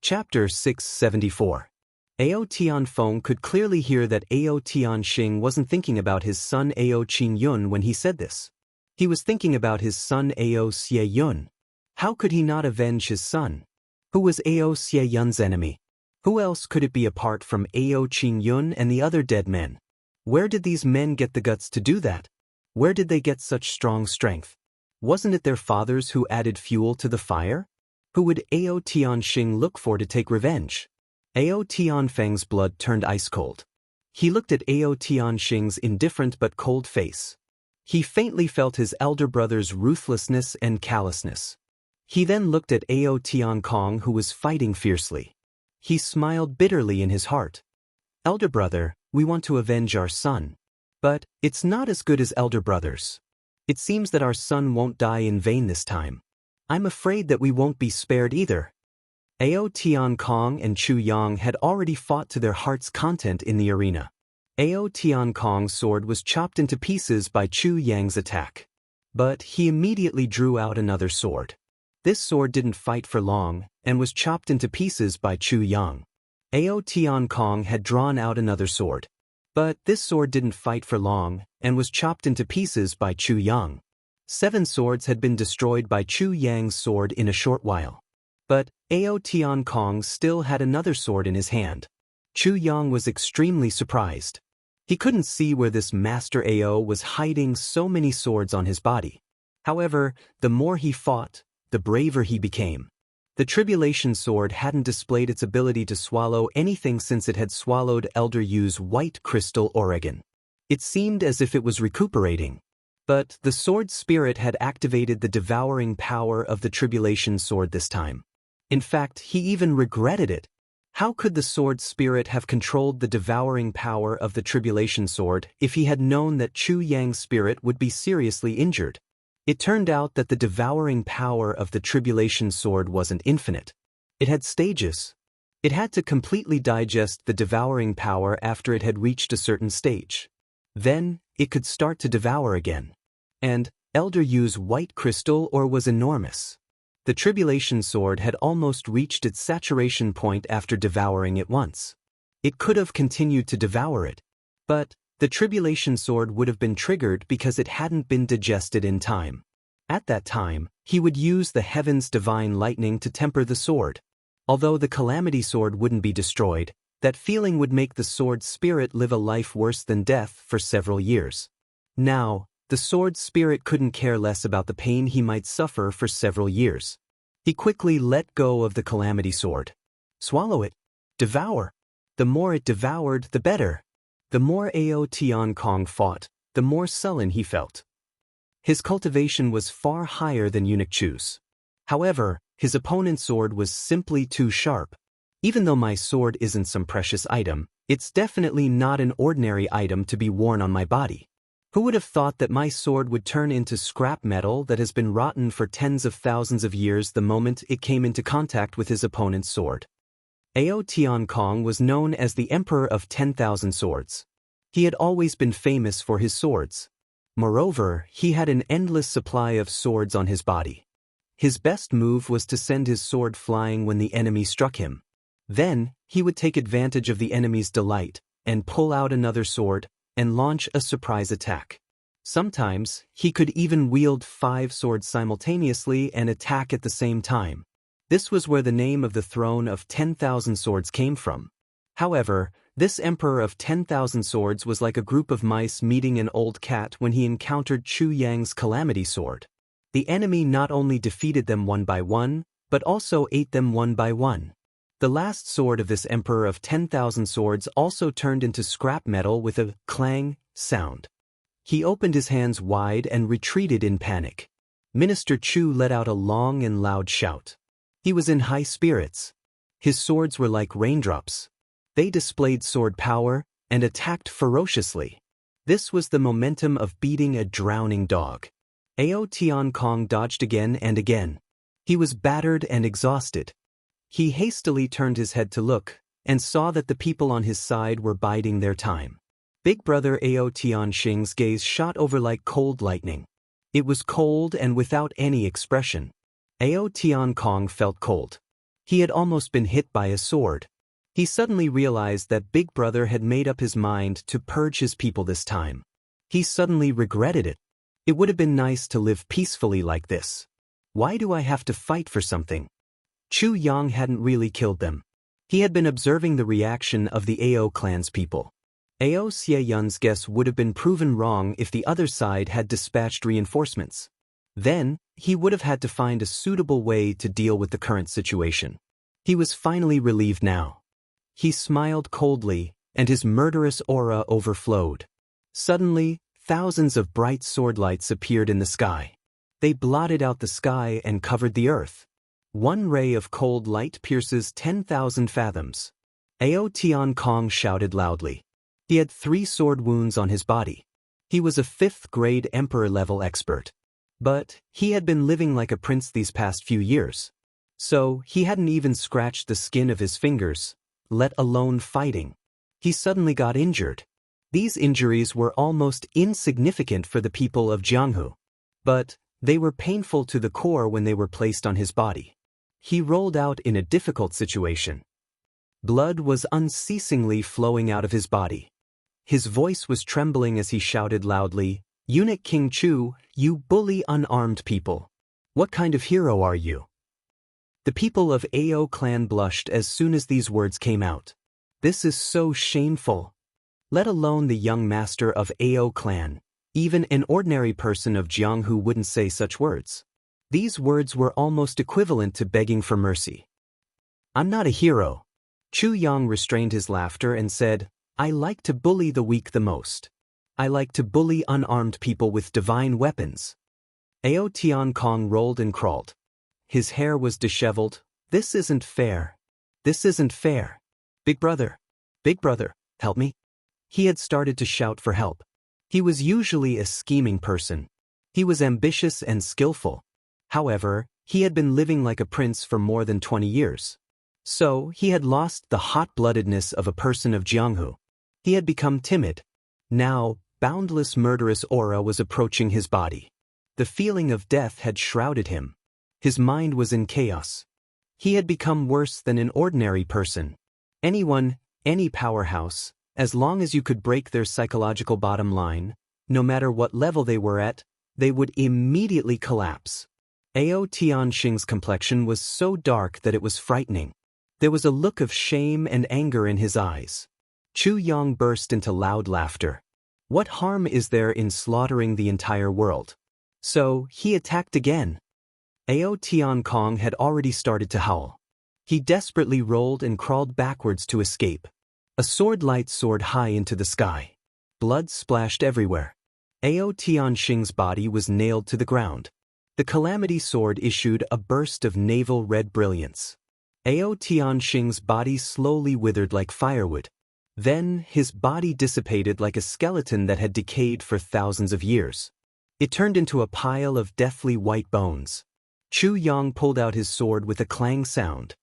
Chapter 674. Ao Tianfeng could clearly hear that Ao Tianxing wasn't thinking about his son Ao Qingyun when he said this. He was thinking about his son Ao Xieyun. How could he not avenge his son? Who was Ao Xieyun's enemy? Who else could it be apart from Ao Qingyun and the other dead men? Where did these men get the guts to do that? Where did they get such strong strength? Wasn't it their fathers who added fuel to the fire? Who would Ao Tianxing look for to take revenge? Ao Tianfeng's blood turned ice cold. He looked at Ao Tianxing's indifferent but cold face. He faintly felt his elder brother's ruthlessness and callousness. He then looked at Ao Tiankong, who was fighting fiercely. He smiled bitterly in his heart. Elder brother, we want to avenge our son. But it's not as good as elder brothers. It seems that our son won't die in vain this time. I'm afraid that we won't be spared either. Ao Tiankong and Chu Yang had already fought to their heart's content in the arena. Ao Tiankong's sword was chopped into pieces by Chu Yang's attack. But he immediately drew out another sword. This sword didn't fight for long, and was chopped into pieces by Chu Yang. Ao Tiankong had drawn out another sword. But this sword didn't fight for long, and was chopped into pieces by Chu Yang. 7 swords had been destroyed by Chu Yang's sword in a short while. But Ao Tiankong still had another sword in his hand. Chu Yang was extremely surprised. He couldn't see where this Master Ao was hiding so many swords on his body. However, the more he fought, the braver he became. The Tribulation Sword hadn't displayed its ability to swallow anything since it had swallowed Elder Yu's white crystal Oregon. It seemed as if it was recuperating. But the sword spirit had activated the devouring power of the Tribulation Sword this time. In fact, he even regretted it. How could the sword spirit have controlled the devouring power of the Tribulation Sword if he had known that Chu Yang's spirit would be seriously injured? It turned out that the devouring power of the Tribulation Sword wasn't infinite. It had stages. It had to completely digest the devouring power after it had reached a certain stage. Then, it could start to devour again. And Elder Yu's white crystal ore was enormous. The Tribulation Sword had almost reached its saturation point after devouring it once. It could have continued to devour it. But the Tribulation Sword would have been triggered because it hadn't been digested in time. At that time, he would use the heaven's divine lightning to temper the sword. Although the Calamity Sword wouldn't be destroyed, that feeling would make the sword's spirit live a life worse than death for several years. Now, the sword's spirit couldn't care less about the pain he might suffer for several years. He quickly let go of the Calamity Sword. Swallow it. Devour. The more it devoured, the better. The more Ao Tiankong fought, the more sullen he felt. His cultivation was far higher than Eunuch Chu's. However, his opponent's sword was simply too sharp. Even though my sword isn't some precious item, it's definitely not an ordinary item to be worn on my body. Who would have thought that my sword would turn into scrap metal that has been rotten for tens of thousands of years the moment it came into contact with his opponent's sword? Ao Tiankong was known as the Emperor of 10,000 Swords. He had always been famous for his swords. Moreover, he had an endless supply of swords on his body. His best move was to send his sword flying when the enemy struck him. Then, he would take advantage of the enemy's delight, and pull out another sword, and launch a surprise attack. Sometimes, he could even wield 5 swords simultaneously and attack at the same time. This was where the name of the throne of 10,000 swords came from. However, this Emperor of 10,000 Swords was like a group of mice meeting an old cat when he encountered Chu Yang's Calamity Sword. The enemy not only defeated them one by one, but also ate them one by one. The last sword of this Emperor of 10,000 Swords also turned into scrap metal with a clang sound. He opened his hands wide and retreated in panic. Minister Chu let out a long and loud shout. He was in high spirits. His swords were like raindrops. They displayed sword power and attacked ferociously. This was the momentum of beating a drowning dog. Ao Tiankong dodged again and again. He was battered and exhausted. He hastily turned his head to look, and saw that the people on his side were biding their time. Big brother Ao Tianxing's gaze shot over like cold lightning. It was cold and without any expression. Ao Tiankong felt cold. He had almost been hit by a sword. He suddenly realized that Big Brother had made up his mind to purge his people this time. He suddenly regretted it. It would have been nice to live peacefully like this. Why do I have to fight for something? Chu Yang hadn't really killed them. He had been observing the reaction of the Ao clan's people. Ao Xieyun's guess would have been proven wrong if the other side had dispatched reinforcements. Then, he would have had to find a suitable way to deal with the current situation. He was finally relieved now. He smiled coldly, and his murderous aura overflowed. Suddenly, thousands of bright sword lights appeared in the sky. They blotted out the sky and covered the earth. One ray of cold light pierces 10,000 fathoms. Ao Tian Kong shouted loudly. He had 3 sword wounds on his body. He was a 5th-grade emperor-level expert. But he had been living like a prince these past few years. So he hadn't even scratched the skin of his fingers, let alone fighting. He suddenly got injured. These injuries were almost insignificant for the people of Jianghu. But they were painful to the core when they were placed on his body. He rolled out in a difficult situation. Blood was unceasingly flowing out of his body. His voice was trembling as he shouted loudly, "Eunuch King Chu, you bully unarmed people. What kind of hero are you?" The people of Ao clan blushed as soon as these words came out. This is so shameful. Let alone the young master of Ao clan. Even an ordinary person of Jianghu wouldn't say such words. These words were almost equivalent to begging for mercy. "I'm not a hero." Chu Yang restrained his laughter and said, "I like to bully the weak the most. I like to bully unarmed people with divine weapons." Ao Tian Kong rolled and crawled. His hair was disheveled. "This isn't fair. This isn't fair. Big brother, help me." He had started to shout for help. He was usually a scheming person. He was ambitious and skillful. However, he had been living like a prince for more than 20 years. So, he had lost the hot-bloodedness of a person of Jianghu. He had become timid. Now, boundless murderous aura was approaching his body. The feeling of death had shrouded him. His mind was in chaos. He had become worse than an ordinary person. Anyone, any powerhouse, as long as you could break their psychological bottom line, no matter what level they were at, they would immediately collapse. Ao Tianxing's complexion was so dark that it was frightening. There was a look of shame and anger in his eyes. Chu Yang burst into loud laughter. What harm is there in slaughtering the entire world? So, he attacked again. Ao Tian Kong had already started to howl. He desperately rolled and crawled backwards to escape. A sword light soared high into the sky. Blood splashed everywhere. Ao Tianxing's body was nailed to the ground. The calamity sword issued a burst of navel red brilliance. Ao Tianxing's body slowly withered like firewood. Then, his body dissipated like a skeleton that had decayed for thousands of years. It turned into a pile of deathly white bones. Chu Yang pulled out his sword with a clang sound.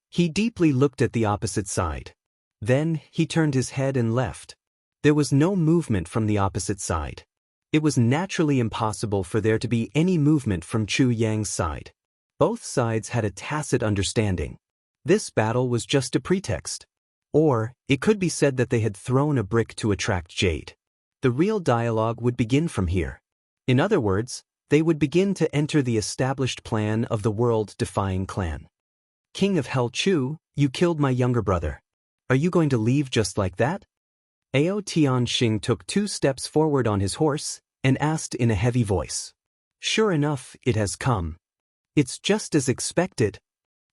He deeply looked at the opposite side. Then, he turned his head and left. There was no movement from the opposite side. It was naturally impossible for there to be any movement from Chu Yang's side. Both sides had a tacit understanding. This battle was just a pretext. Or, it could be said that they had thrown a brick to attract jade. The real dialogue would begin from here. In other words, they would begin to enter the established plan of the world-defying clan. "King of Hell Chu, you killed my younger brother. Are you going to leave just like that?" Ao Tianxing took 2 steps forward on his horse and asked in a heavy voice. "Sure enough, it has come. It's just as expected."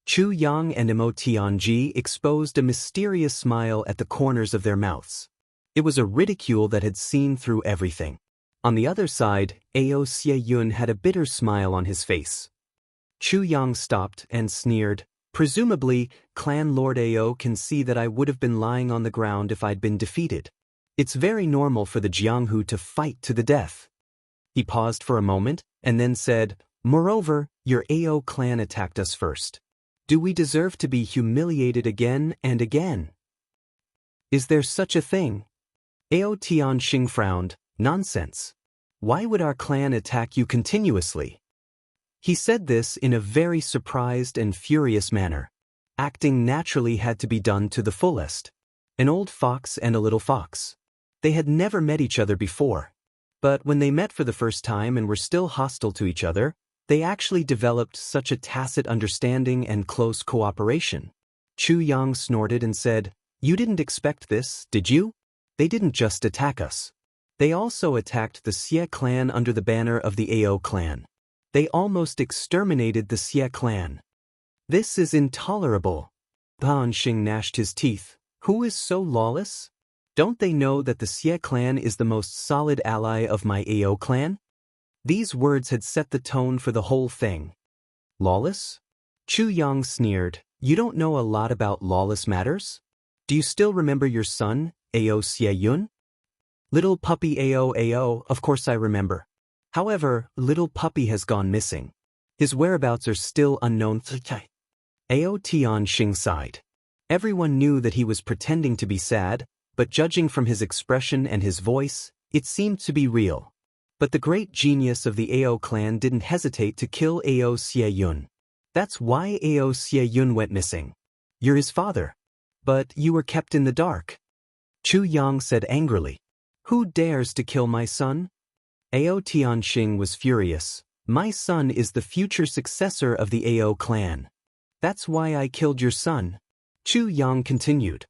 Chu Yang and Mo Tianji exposed a mysterious smile at the corners of their mouths. It was a ridicule that had seen through everything. On the other side, Ao Xieyun had a bitter smile on his face. Chu Yang stopped and sneered. "Presumably, Clan Lord Ao can see that I would have been lying on the ground if I'd been defeated. It's very normal for the Jianghu to fight to the death." He paused for a moment, and then said, "Moreover, your Ao clan attacked us first. Do we deserve to be humiliated again and again? Is there such a thing?" Ao Tianxing frowned. "Nonsense. Why would our clan attack you continuously?" He said this in a very surprised and furious manner. Acting naturally had to be done to the fullest. An old fox and a little fox. They had never met each other before. But when they met for the first time and were still hostile to each other, they actually developed such a tacit understanding and close cooperation. Chu Yang snorted and said, "You didn't expect this, did you? They didn't just attack us. They also attacked the Xie clan under the banner of the Ao clan. They almost exterminated the Xie clan. This is intolerable." Pan Xing gnashed his teeth. Who is so lawless? Don't they know that the Xie clan is the most solid ally of my Ao clan? These words had set the tone for the whole thing. Lawless? Chu Yang sneered. You don't know a lot about lawless matters? Do you still remember your son, Ao Xie Yun? Little puppy Ao, of course I remember. However, little puppy has gone missing. His whereabouts are still unknown. Ao Tian Xing sighed. Everyone knew that he was pretending to be sad, but judging from his expression and his voice, it seemed to be real. But the great genius of the Ao clan didn't hesitate to kill Ao Xie Yun. That's why Ao Xie Yun went missing. You're his father. But you were kept in the dark. Chu Yang said angrily. Who dares to kill my son? Ao Tianxing was furious. My son is the future successor of the Ao clan. That's why I killed your son. Chu Yang continued.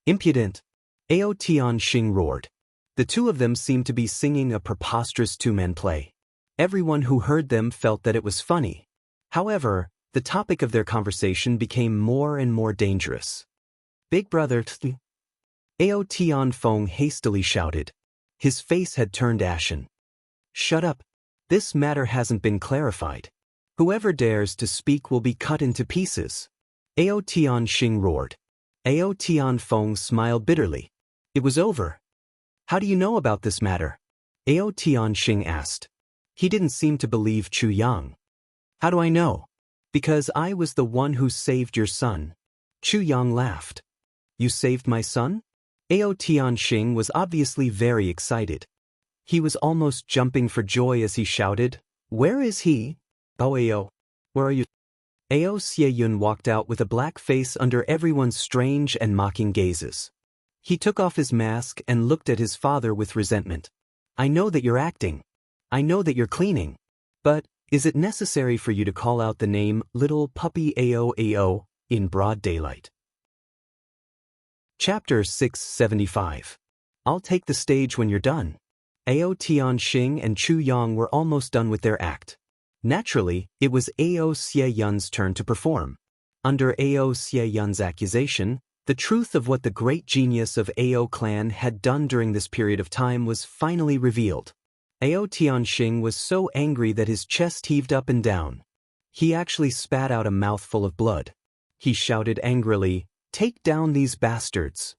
Impudent. Ao Tianxing roared. The two of them seemed to be singing a preposterous two-man play. Everyone who heard them felt that it was funny. However, the topic of their conversation became more and more dangerous. Big brother Ao Tianfeng hastily shouted. His face had turned ashen. Shut up. This matter hasn't been clarified. Whoever dares to speak will be cut into pieces. Ao Tianxing roared. Ao Tianfeng smiled bitterly. It was over. How do you know about this matter? Ao Tianxing asked. He didn't seem to believe Chu Yang. How do I know? Because I was the one who saved your son. Chu Yang laughed. You saved my son? Ao Tianxing was obviously very excited. He was almost jumping for joy as he shouted, Where is he? Oh Ao, where are you? Ao Xie Yun walked out with a black face under everyone's strange and mocking gazes. He took off his mask and looked at his father with resentment. I know that you're acting. I know that you're cleaning. But, is it necessary for you to call out the name Little Puppy Ao in broad daylight? Chapter 675. I'll take the stage when you're done. Ao Tianxing and Chu Yang were almost done with their act. Naturally, it was Ao Xie Yun's turn to perform. Under Ao Xie Yun's accusation, the truth of what the great genius of Ao clan had done during this period of time was finally revealed. Ao Tianxing was so angry that his chest heaved up and down. He actually spat out a mouthful of blood. He shouted angrily, Take down these bastards.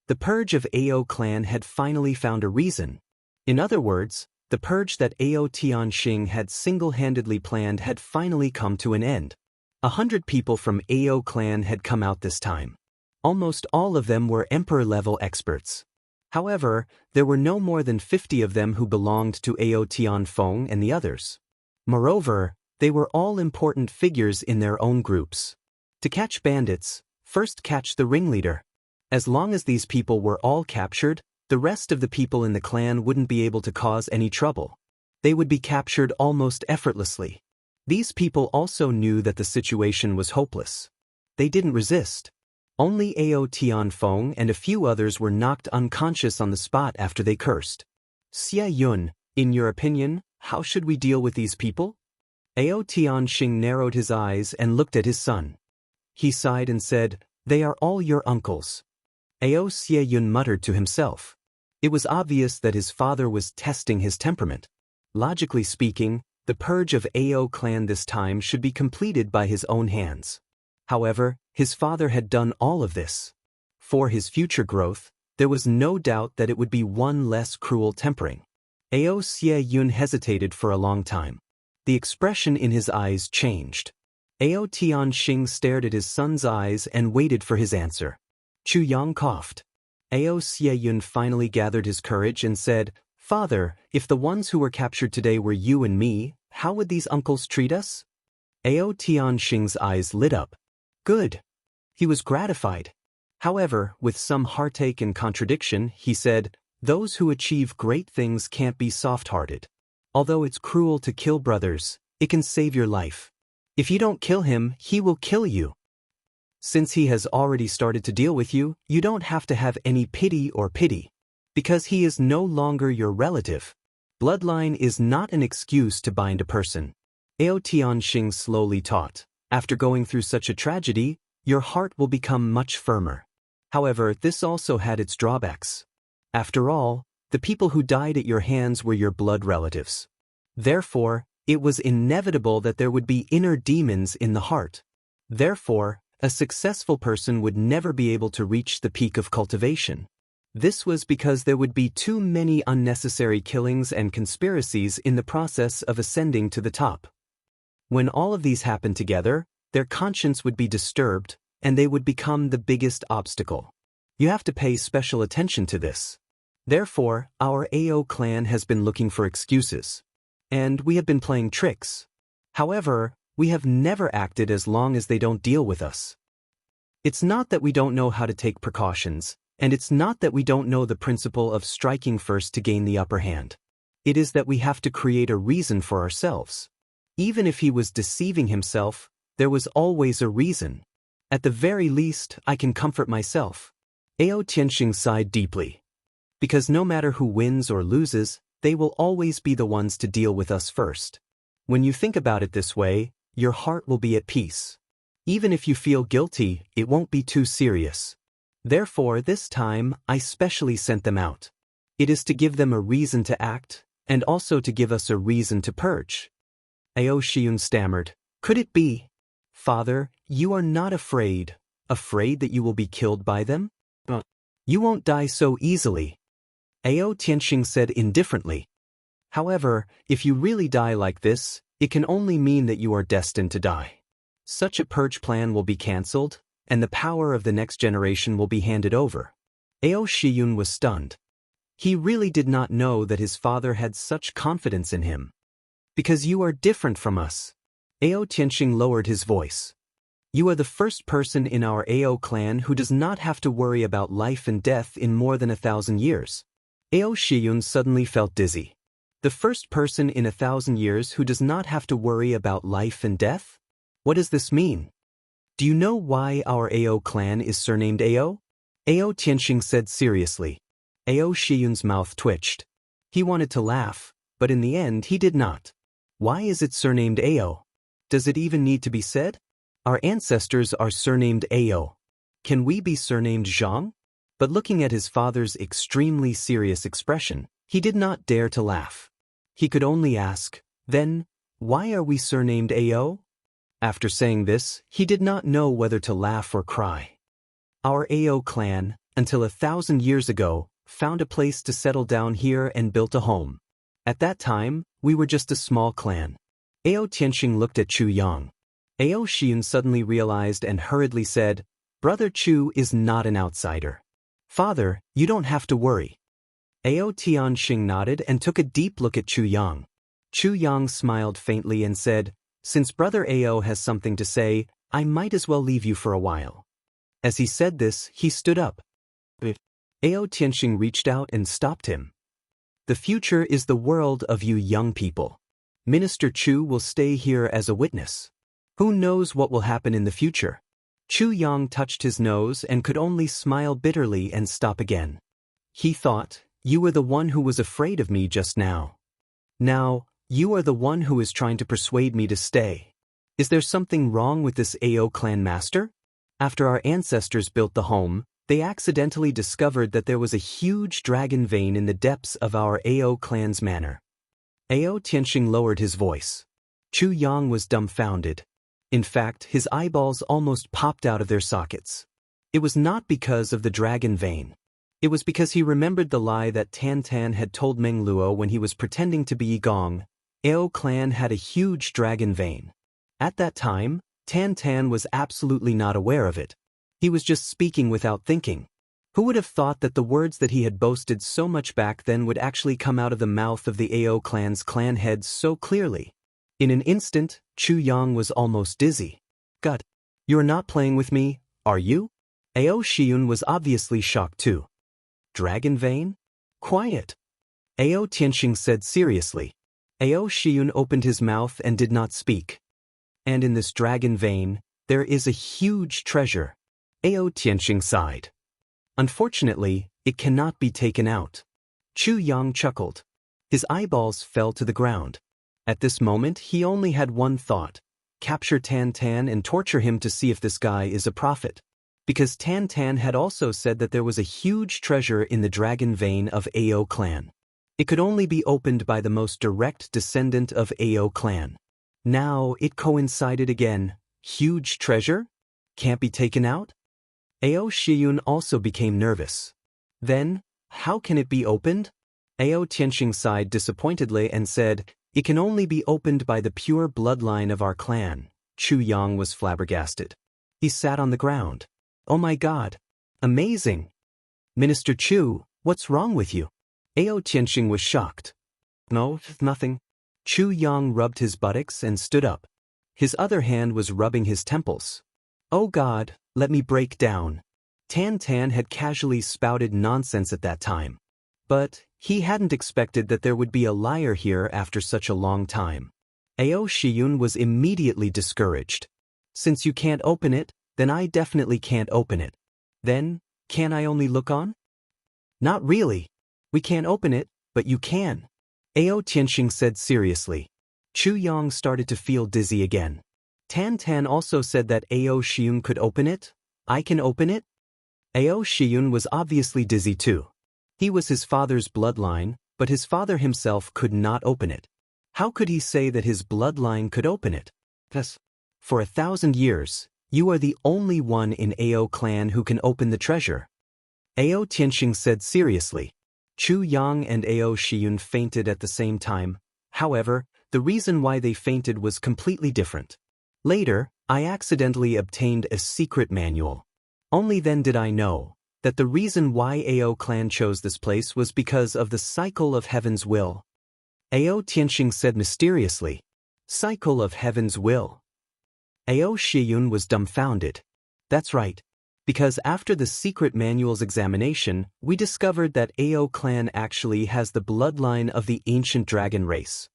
The purge of Ao clan had finally found a reason. In other words, the purge that Ao Tianxing had single-handedly planned had finally come to an end. 100 people from Ao clan had come out this time. Almost all of them were emperor-level experts. However, there were no more than 50 of them who belonged to Ao Tianfeng and the others. Moreover, they were all important figures in their own groups. To catch bandits, first catch the ringleader. As long as these people were all captured, the rest of the people in the clan wouldn't be able to cause any trouble. They would be captured almost effortlessly. These people also knew that the situation was hopeless. They didn't resist. Only Ao Tianfeng and a few others were knocked unconscious on the spot after they cursed. Xie Yun, in your opinion, how should we deal with these people? Ao Tianxing narrowed his eyes and looked at his son. He sighed and said, They are all your uncles. Ao Xie Yun muttered to himself. It was obvious that his father was testing his temperament. Logically speaking, the purge of Ao clan this time should be completed by his own hands. However, his father had done all of this. For his future growth, there was no doubt that it would be one less cruel tempering. Ao Xie Yun hesitated for a long time. The expression in his eyes changed. Ao Tianxing stared at his son's eyes and waited for his answer. Chu Yang coughed. Ao Xie Yun finally gathered his courage and said, Father, if the ones who were captured today were you and me, how would these uncles treat us? Ao Tianxing's eyes lit up. Good, He was gratified. However, with some heartache and contradiction, he said, "Those who achieve great things can't be soft-hearted. Although it's cruel to kill brothers, it can save your life. If you don't kill him, he will kill you. Since he has already started to deal with you, you don't have to have any pity, because he is no longer your relative. Bloodline is not an excuse to bind a person." Ao Tianxing slowly taught, "After going through such a tragedy, your heart will become much firmer." However, this also had its drawbacks. After all, the people who died at your hands were your blood relatives. Therefore, it was inevitable that there would be inner demons in the heart. Therefore, a successful person would never be able to reach the peak of cultivation. This was because there would be too many unnecessary killings and conspiracies in the process of ascending to the top. When all of these happened together, their conscience would be disturbed, and they would become the biggest obstacle. You have to pay special attention to this. Therefore, our Ao clan has been looking for excuses. And we have been playing tricks. However, we have never acted as long as they don't deal with us. It's not that we don't know how to take precautions, and it's not that we don't know the principle of striking first to gain the upper hand. It is that we have to create a reason for ourselves. Even if he was deceiving himself, there was always a reason. At the very least, I can comfort myself. Ao Tianxing sighed deeply. Because no matter who wins or loses, they will always be the ones to deal with us first. When you think about it this way, your heart will be at peace. Even if you feel guilty, it won't be too serious. Therefore, this time, I specially sent them out. It is to give them a reason to act, and also to give us a reason to purge. Ao Shiyun stammered, "Could it be? Father, you are not afraid that you will be killed by them? You won't die so easily." Ao Tianxing said indifferently. "However, if you really die like this, it can only mean that you are destined to die. Such a purge plan will be cancelled, and the power of the next generation will be handed over." Ao Shiyun was stunned. He really did not know that his father had such confidence in him. "Because you are different from us." Ao Tianxing lowered his voice. "You are the first person in our Ao clan who does not have to worry about life and death in more than 1,000 years. Ao Shiyun suddenly felt dizzy. The first person in 1,000 years who does not have to worry about life and death? What does this mean? "Do you know why our Ao clan is surnamed Ao?" Ao Tianxing said seriously. Ao Shiyun's mouth twitched. He wanted to laugh, but in the end he did not. Why is it surnamed Ao? Does it even need to be said? Our ancestors are surnamed Ao. Can we be surnamed Zhang? But looking at his father's extremely serious expression, he did not dare to laugh. He could only ask, "Then, why are we surnamed Ao?" After saying this, he did not know whether to laugh or cry. Our Ao clan, until 1,000 years ago, found a place to settle down here and built a home. At that time, we were just a small clan. Ao Tianxing looked at Chu Yang. Ao Shiyun suddenly realized and hurriedly said, "Brother Chu is not an outsider. Father, you don't have to worry." Ao Tianxing nodded and took a deep look at Chu Yang. Chu Yang smiled faintly and said, "Since Brother Ao has something to say, I might as well leave you for a while." As he said this, he stood up. Ao Tianxing reached out and stopped him. "The future is the world of you young people. Minister Chu will stay here as a witness. Who knows what will happen in the future?" Chu Yang touched his nose and could only smile bitterly and stop again. He thought, "You were the one who was afraid of me just now. Now, you are the one who is trying to persuade me to stay. Is there something wrong with this Ao clan master?" After our ancestors built the home, they accidentally discovered that there was a huge dragon vein in the depths of our Ao clan's manor. Ao Tianxing lowered his voice. Chu Yang was dumbfounded. In fact, his eyeballs almost popped out of their sockets. It was not because of the dragon vein. It was because he remembered the lie that Tan Tan had told Meng Luo when he was pretending to be Yigong. Ao clan had a huge dragon vein. At that time, Tan Tan was absolutely not aware of it. He was just speaking without thinking. Who would have thought that the words that he had boasted so much back then would actually come out of the mouth of the Ao clan's clan head so clearly? In an instant, Chu Yang was almost dizzy. "God, you are not playing with me, Are you? Ao Shiyun was obviously shocked too. Dragon vein? Quiet. Ao Tianxing said seriously. Ao Shiyun opened his mouth and did not speak. And in this dragon vein, there is a huge treasure. Ao Tianxing sighed. Unfortunately, it cannot be taken out. Chu Yang chuckled. His eyeballs fell to the ground. At this moment, he only had one thought: capture Tan Tan and torture him to see if this guy is a prophet. Because Tan Tan had also said that there was a huge treasure in the dragon vein of Ao clan. It could only be opened by the most direct descendant of Ao clan. Now it coincided again. Huge treasure? Can't be taken out? Ao Shiyun also became nervous. Then, how can it be opened? Ao Tianxing sighed disappointedly and said, it can only be opened by the pure bloodline of our clan. Chu Yang was flabbergasted. He sat on the ground. Oh my God! Amazing! Minister Chu, what's wrong with you? Ao Tianxing was shocked. No, nothing. Chu Yang rubbed his buttocks and stood up. His other hand was rubbing his temples. Oh God, let me break down. Tan Tan had casually spouted nonsense at that time. But he hadn't expected that there would be a liar here after such a long time. Ao Shiyun was immediately discouraged. Since you can't open it, then I definitely can't open it. Then, can I only look on? Not really. We can't open it, but you can. Ao Tianxing said seriously. Chu Yang started to feel dizzy again. Tan Tan also said that Ao Shiyun could open it. I can open it? Ao Shiyun was obviously dizzy too. He was his father's bloodline, but his father himself could not open it. How could he say that his bloodline could open it? Thus, for 1,000 years, you are the only one in Ao clan who can open the treasure. Ao Tianxing said seriously. Chu Yang and Ao Shiyun fainted at the same time. However, the reason why they fainted was completely different. Later, I accidentally obtained a secret manual. Only then did I know that the reason why Ao clan chose this place was because of the cycle of heaven's will. Ao Tianxing said mysteriously. Cycle of heaven's will. Ao Shiyun was dumbfounded. That's right. Because after the secret manual's examination, we discovered that Ao clan actually has the bloodline of the ancient dragon race.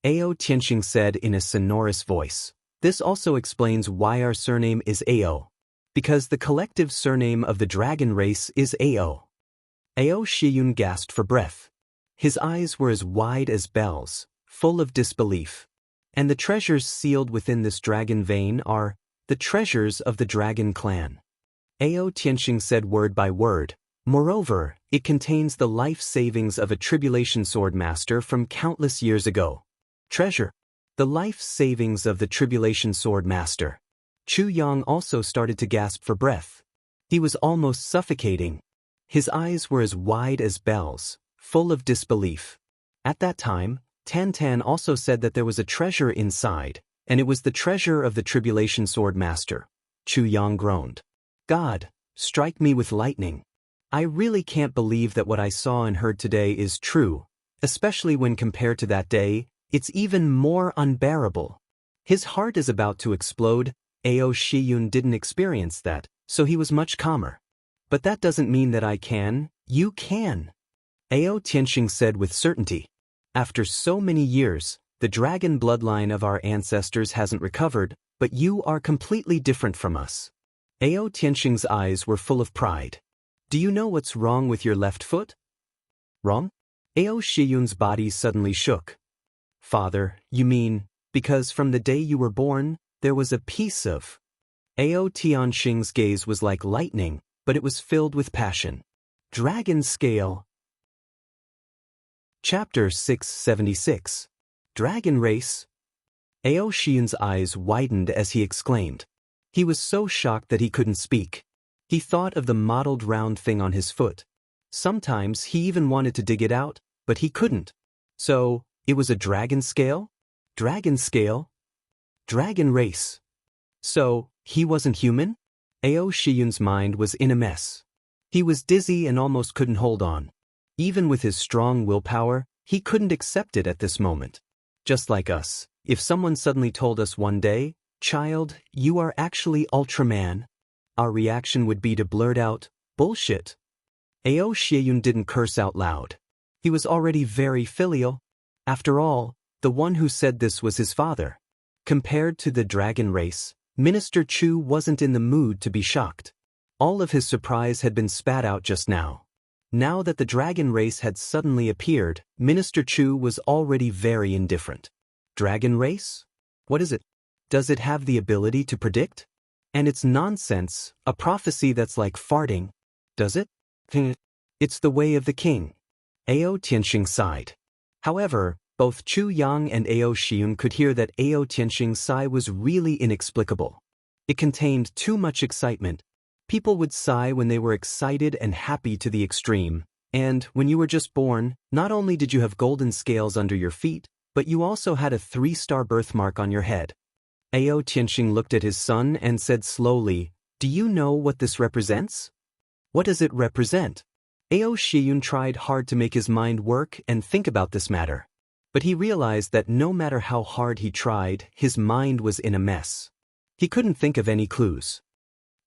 Ao Tianxing said in a sonorous voice. This also explains why our surname is Ao. Because the collective surname of the dragon race is Ao. Ao Shiyun gasped for breath. His eyes were as wide as bells, full of disbelief. And the treasures sealed within this dragon vein are the treasures of the dragon clan. Ao Tianxing said word by word. Moreover, it contains the life savings of a tribulation sword master from countless years ago. Treasure. The life savings of the tribulation sword master. Chu Yang also started to gasp for breath. He was almost suffocating. His eyes were as wide as bells, full of disbelief. At that time, Tan Tan also said that there was a treasure inside, and it was the treasure of the tribulation sword master. Chu Yang groaned. God, strike me with lightning. I really can't believe that what I saw and heard today is true, especially when compared to that day. It's even more unbearable. His heart is about to explode. Ao Shiyun didn't experience that, so he was much calmer. But that doesn't mean that I can. You can. Ao Tianxing said with certainty. After so many years, the dragon bloodline of our ancestors hasn't recovered, but you are completely different from us. Ao Tianxing's eyes were full of pride. Do you know what's wrong with your left foot? Wrong? Ao Shiyun's body suddenly shook. Father, you mean, because from the day you were born, there was a piece of... Ao Tianxing's gaze was like lightning, but it was filled with passion. Dragon Scale. Chapter 676. Dragon Race. Ao Shiyun's eyes widened as he exclaimed. He was so shocked that he couldn't speak. He thought of the mottled round thing on his foot. Sometimes he even wanted to dig it out, but he couldn't. So, it was a dragon scale? Dragon scale? Dragon race. So, he wasn't human? Ao Shiyun's mind was in a mess. He was dizzy and almost couldn't hold on. Even with his strong willpower, he couldn't accept it at this moment. Just like us, if someone suddenly told us one day, "Child, you are actually Ultraman," our reaction would be to blurt out, "Bullshit." Ao Xieyun didn't curse out loud. He was already very filial. After all, the one who said this was his father. Compared to the dragon race, Minister Chu wasn't in the mood to be shocked. All of his surprise had been spat out just now. Now that the dragon race had suddenly appeared, Minister Chu was already very indifferent. Dragon race? What is it? Does it have the ability to predict? And it's nonsense, a prophecy that's like farting. Does it? It's the way of the king. Ao Tianxing sighed. However, both Chu Yang and Ao Xieyun could hear that Ao Tianxing's sigh was really inexplicable. It contained too much excitement. People would sigh when they were excited and happy to the extreme, and when you were just born, not only did you have golden scales under your feet, but you also had a 3-star birthmark on your head. Ao Tianxing looked at his son and said slowly, "Do you know what this represents?" "What does it represent?" Ao Xieyun tried hard to make his mind work and think about this matter. But he realized that no matter how hard he tried, his mind was in a mess. He couldn't think of any clues.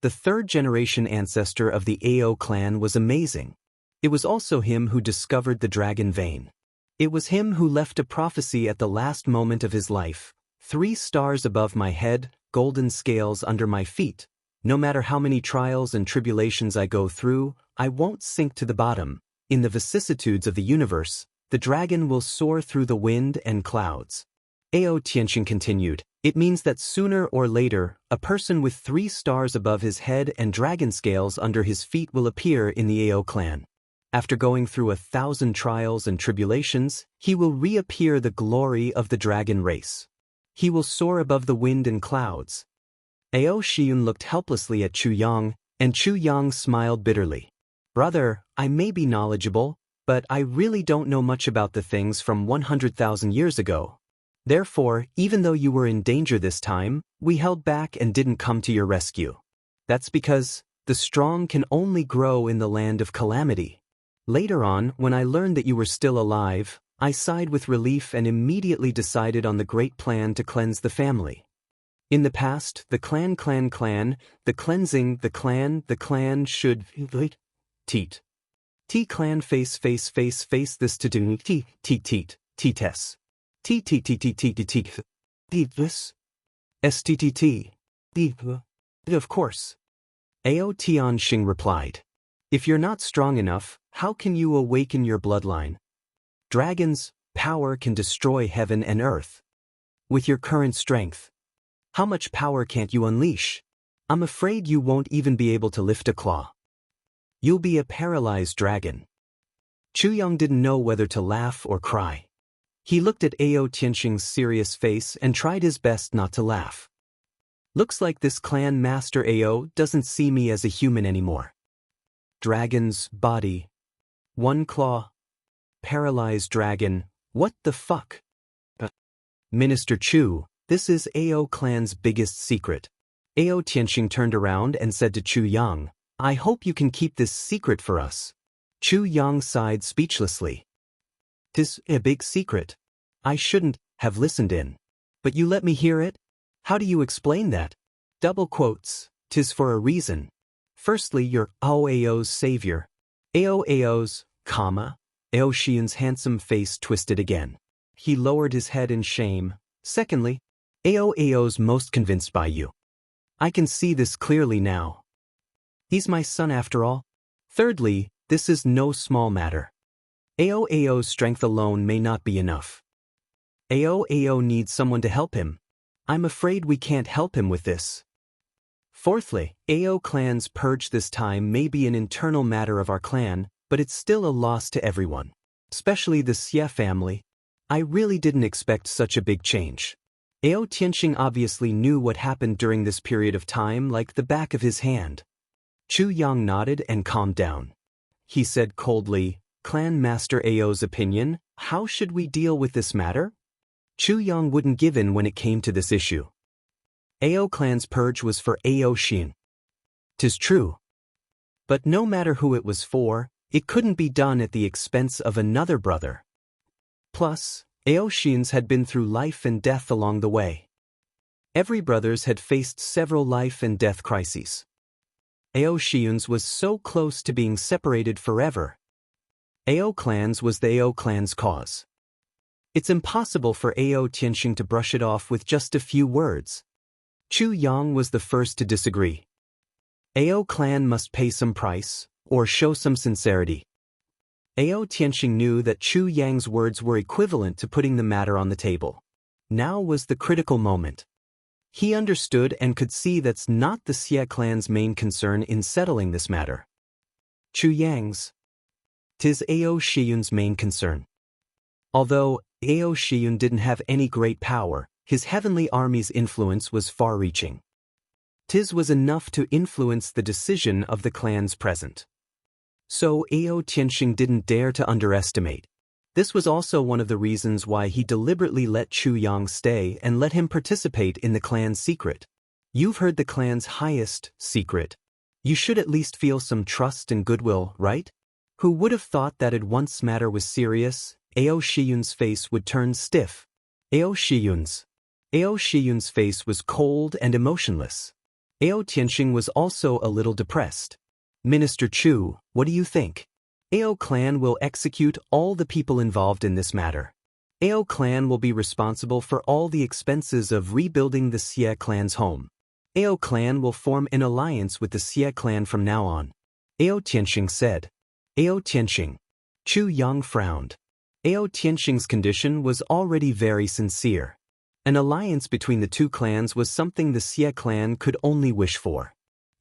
The third-generation ancestor of the Ao clan was amazing. It was also him who discovered the dragon vein. It was him who left a prophecy at the last moment of his life. 3 stars above my head, golden scales under my feet. No matter how many trials and tribulations I go through, I won't sink to the bottom. In the vicissitudes of the universe, the dragon will soar through the wind and clouds. Ao Tianxing continued, "It means that sooner or later, a person with 3 stars above his head and dragon scales under his feet will appear in the Ao clan. After going through 1,000 trials and tribulations, he will reappear the glory of the dragon race. He will soar above the wind and clouds." Ao Xieyun looked helplessly at Chu Yang, and Chu Yang smiled bitterly. "Brother, I may be knowledgeable, but I really don't know much about the things from 100,000 years ago. Therefore, even though you were in danger this time, we held back and didn't come to your rescue. That's because the strong can only grow in the land of calamity. Later on, when I learned that you were still alive, I sighed with relief and immediately decided on the great plan to cleanse the family. In the past, the clan should teat. T-clan face this to do T-tess. This. STTT. Of course. Ao Tianxing replied. If you're not strong enough, how can you awaken your bloodline? Dragons' power can destroy heaven and earth. With your current strength, how much power can't you unleash? I'm afraid you won't even be able to lift a claw. You'll be a paralyzed dragon. Chu Yang didn't know whether to laugh or cry. He looked at Ao Tianxing's serious face and tried his best not to laugh. Looks like this clan master Ao doesn't see me as a human anymore. Dragon's body. 1 claw. Paralyzed dragon. What the fuck? Minister Chu, this is Ao clan's biggest secret. Ao Tianxing turned around and said to Chu Yang, I hope you can keep this secret for us. Chu Yang sighed speechlessly. 'Tis a big secret. I shouldn't have listened in. But you let me hear it? How do you explain that? Double quotes, 'tis for a reason. Firstly, you're Ao's savior. Ao's, comma. Ao Xieyun's handsome face twisted again. He lowered his head in shame. Secondly, Ao's most convinced by you. I can see this clearly now. He's my son after all. Thirdly, this is no small matter. Ao's strength alone may not be enough. Ao needs someone to help him. I'm afraid we can't help him with this. Fourthly, Ao clan's purge this time may be an internal matter of our clan, but it's still a loss to everyone. Especially the Xie family. I really didn't expect such a big change. Ao Tianxing obviously knew what happened during this period of time like the back of his hand. Chu Yang nodded and calmed down. He said coldly, Clan Master Ao's opinion, how should we deal with this matter? Chu Yang wouldn't give in when it came to this issue. Ao clan's purge was for Ao Xieyun. 'Tis true. But no matter who it was for, it couldn't be done at the expense of another brother. Plus, Ao Xieyun's had been through life and death along the way. Every brother's had faced several life and death crises. Ao Shiyun's was so close to being separated forever. Ao Clan's was the Ao Clan's cause. It's impossible for Ao Tianxing to brush it off with just a few words. Chu Yang was the first to disagree. Ao Clan must pay some price, or show some sincerity. Ao Tianxing knew that Chu Yang's words were equivalent to putting the matter on the table. Now was the critical moment. He understood and could see that's not the Xie clan's main concern in settling this matter. Chu Yang's. 'Tis Ao Shiyun's main concern. Although Ao Shiyun didn't have any great power, his heavenly army's influence was far-reaching. 'Tis was enough to influence the decision of the clans present. So Ao Tianxing didn't dare to underestimate. This was also one of the reasons why he deliberately let Chu Yang stay and let him participate in the clan's secret. You've heard the clan's highest secret. You should at least feel some trust and goodwill, right? Who would have thought that at once matter was serious, Ao Shiyun's face would turn stiff. Ao Shiyun's face was cold and emotionless. Ao Tianxing was also a little depressed. Minister Chu, what do you think? Ao clan will execute all the people involved in this matter. Ao clan will be responsible for all the expenses of rebuilding the Xie clan's home. Ao clan will form an alliance with the Xie clan from now on. Ao Tianxing said. Ao Tianxing. Chu Yang frowned. Ao Tianxing's condition was already very sincere. An alliance between the two clans was something the Xie clan could only wish for.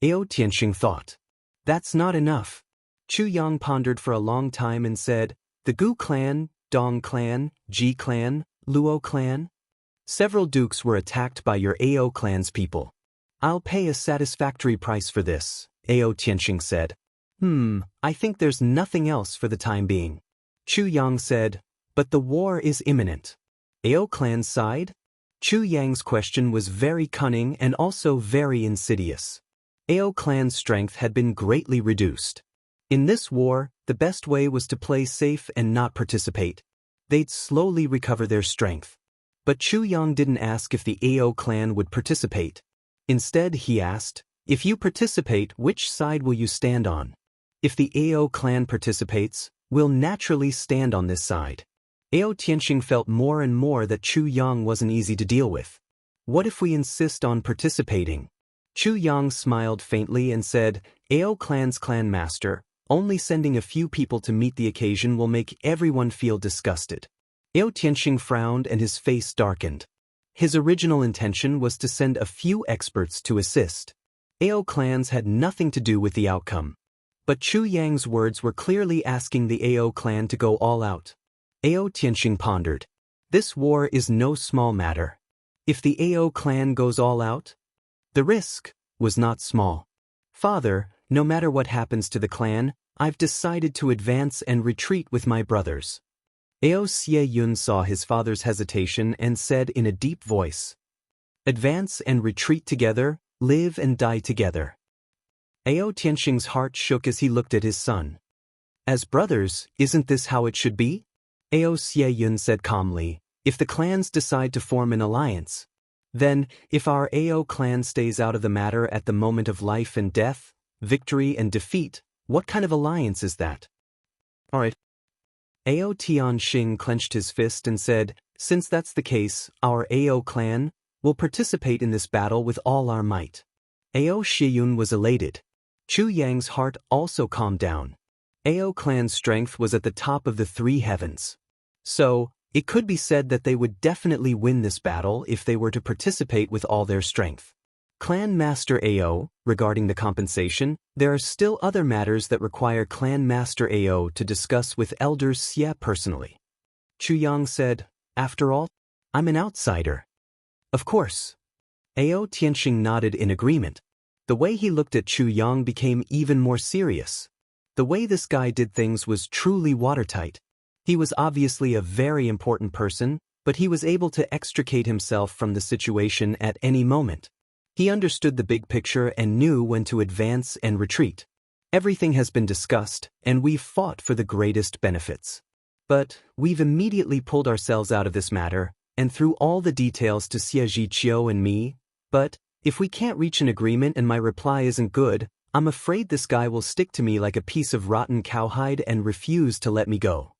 Ao Tianxing thought. That's not enough. Chu Yang pondered for a long time and said, the Gu clan, Dong clan, Ji clan, Luo clan. Several dukes were attacked by your Ao clan's people. I'll pay a satisfactory price for this, Ao Tianxing said. I think there's nothing else for the time being. Chu Yang said, but the war is imminent. Ao clan's side? Chu Yang's question was very cunning and also very insidious. Ao clan's strength had been greatly reduced. In this war, the best way was to play safe and not participate. They'd slowly recover their strength. But Chu Yang didn't ask if the Ao clan would participate. Instead, he asked, if you participate, which side will you stand on? If the Ao clan participates, we'll naturally stand on this side. Ao Tianxing felt more and more that Chu Yang wasn't easy to deal with. What if we insist on participating? Chu Yang smiled faintly and said, Ao clan's clan master, only sending a few people to meet the occasion will make everyone feel disgusted. Ao Tianxing frowned and his face darkened. His original intention was to send a few experts to assist. Ao clans had nothing to do with the outcome. But Chu Yang's words were clearly asking the Ao clan to go all out. Ao Tianxing pondered. This war is no small matter. If the Ao clan goes all out, the risk was not small. Father, no matter what happens to the clan, I've decided to advance and retreat with my brothers. Ao Xie Yun saw his father's hesitation and said in a deep voice, advance and retreat together, live and die together. Ao Tianxing's heart shook as he looked at his son. As brothers, isn't this how it should be? Ao Xie Yun said calmly, if the clans decide to form an alliance, then, if our Ao clan stays out of the matter at the moment of life and death, victory and defeat, what kind of alliance is that? Alright. Ao Tianxing clenched his fist and said, since that's the case, our Ao clan will participate in this battle with all our might. Ao Shiyun was elated. Chu Yang's heart also calmed down. Ao clan's strength was at the top of the three heavens. So, it could be said that they would definitely win this battle if they were to participate with all their strength. Clan Master Ao, regarding the compensation, there are still other matters that require Clan Master Ao to discuss with Elders Xie personally. Chu Yang said, after all, I'm an outsider. Of course. Ao Tianxing nodded in agreement. The way he looked at Chu Yang became even more serious. The way this guy did things was truly watertight. He was obviously a very important person, but he was able to extricate himself from the situation at any moment. He understood the big picture and knew when to advance and retreat. Everything has been discussed, and we've fought for the greatest benefits. But we've immediately pulled ourselves out of this matter, and threw all the details to Xie Zhiqiu and me. But if we can't reach an agreement and my reply isn't good, I'm afraid this guy will stick to me like a piece of rotten cowhide and refuse to let me go.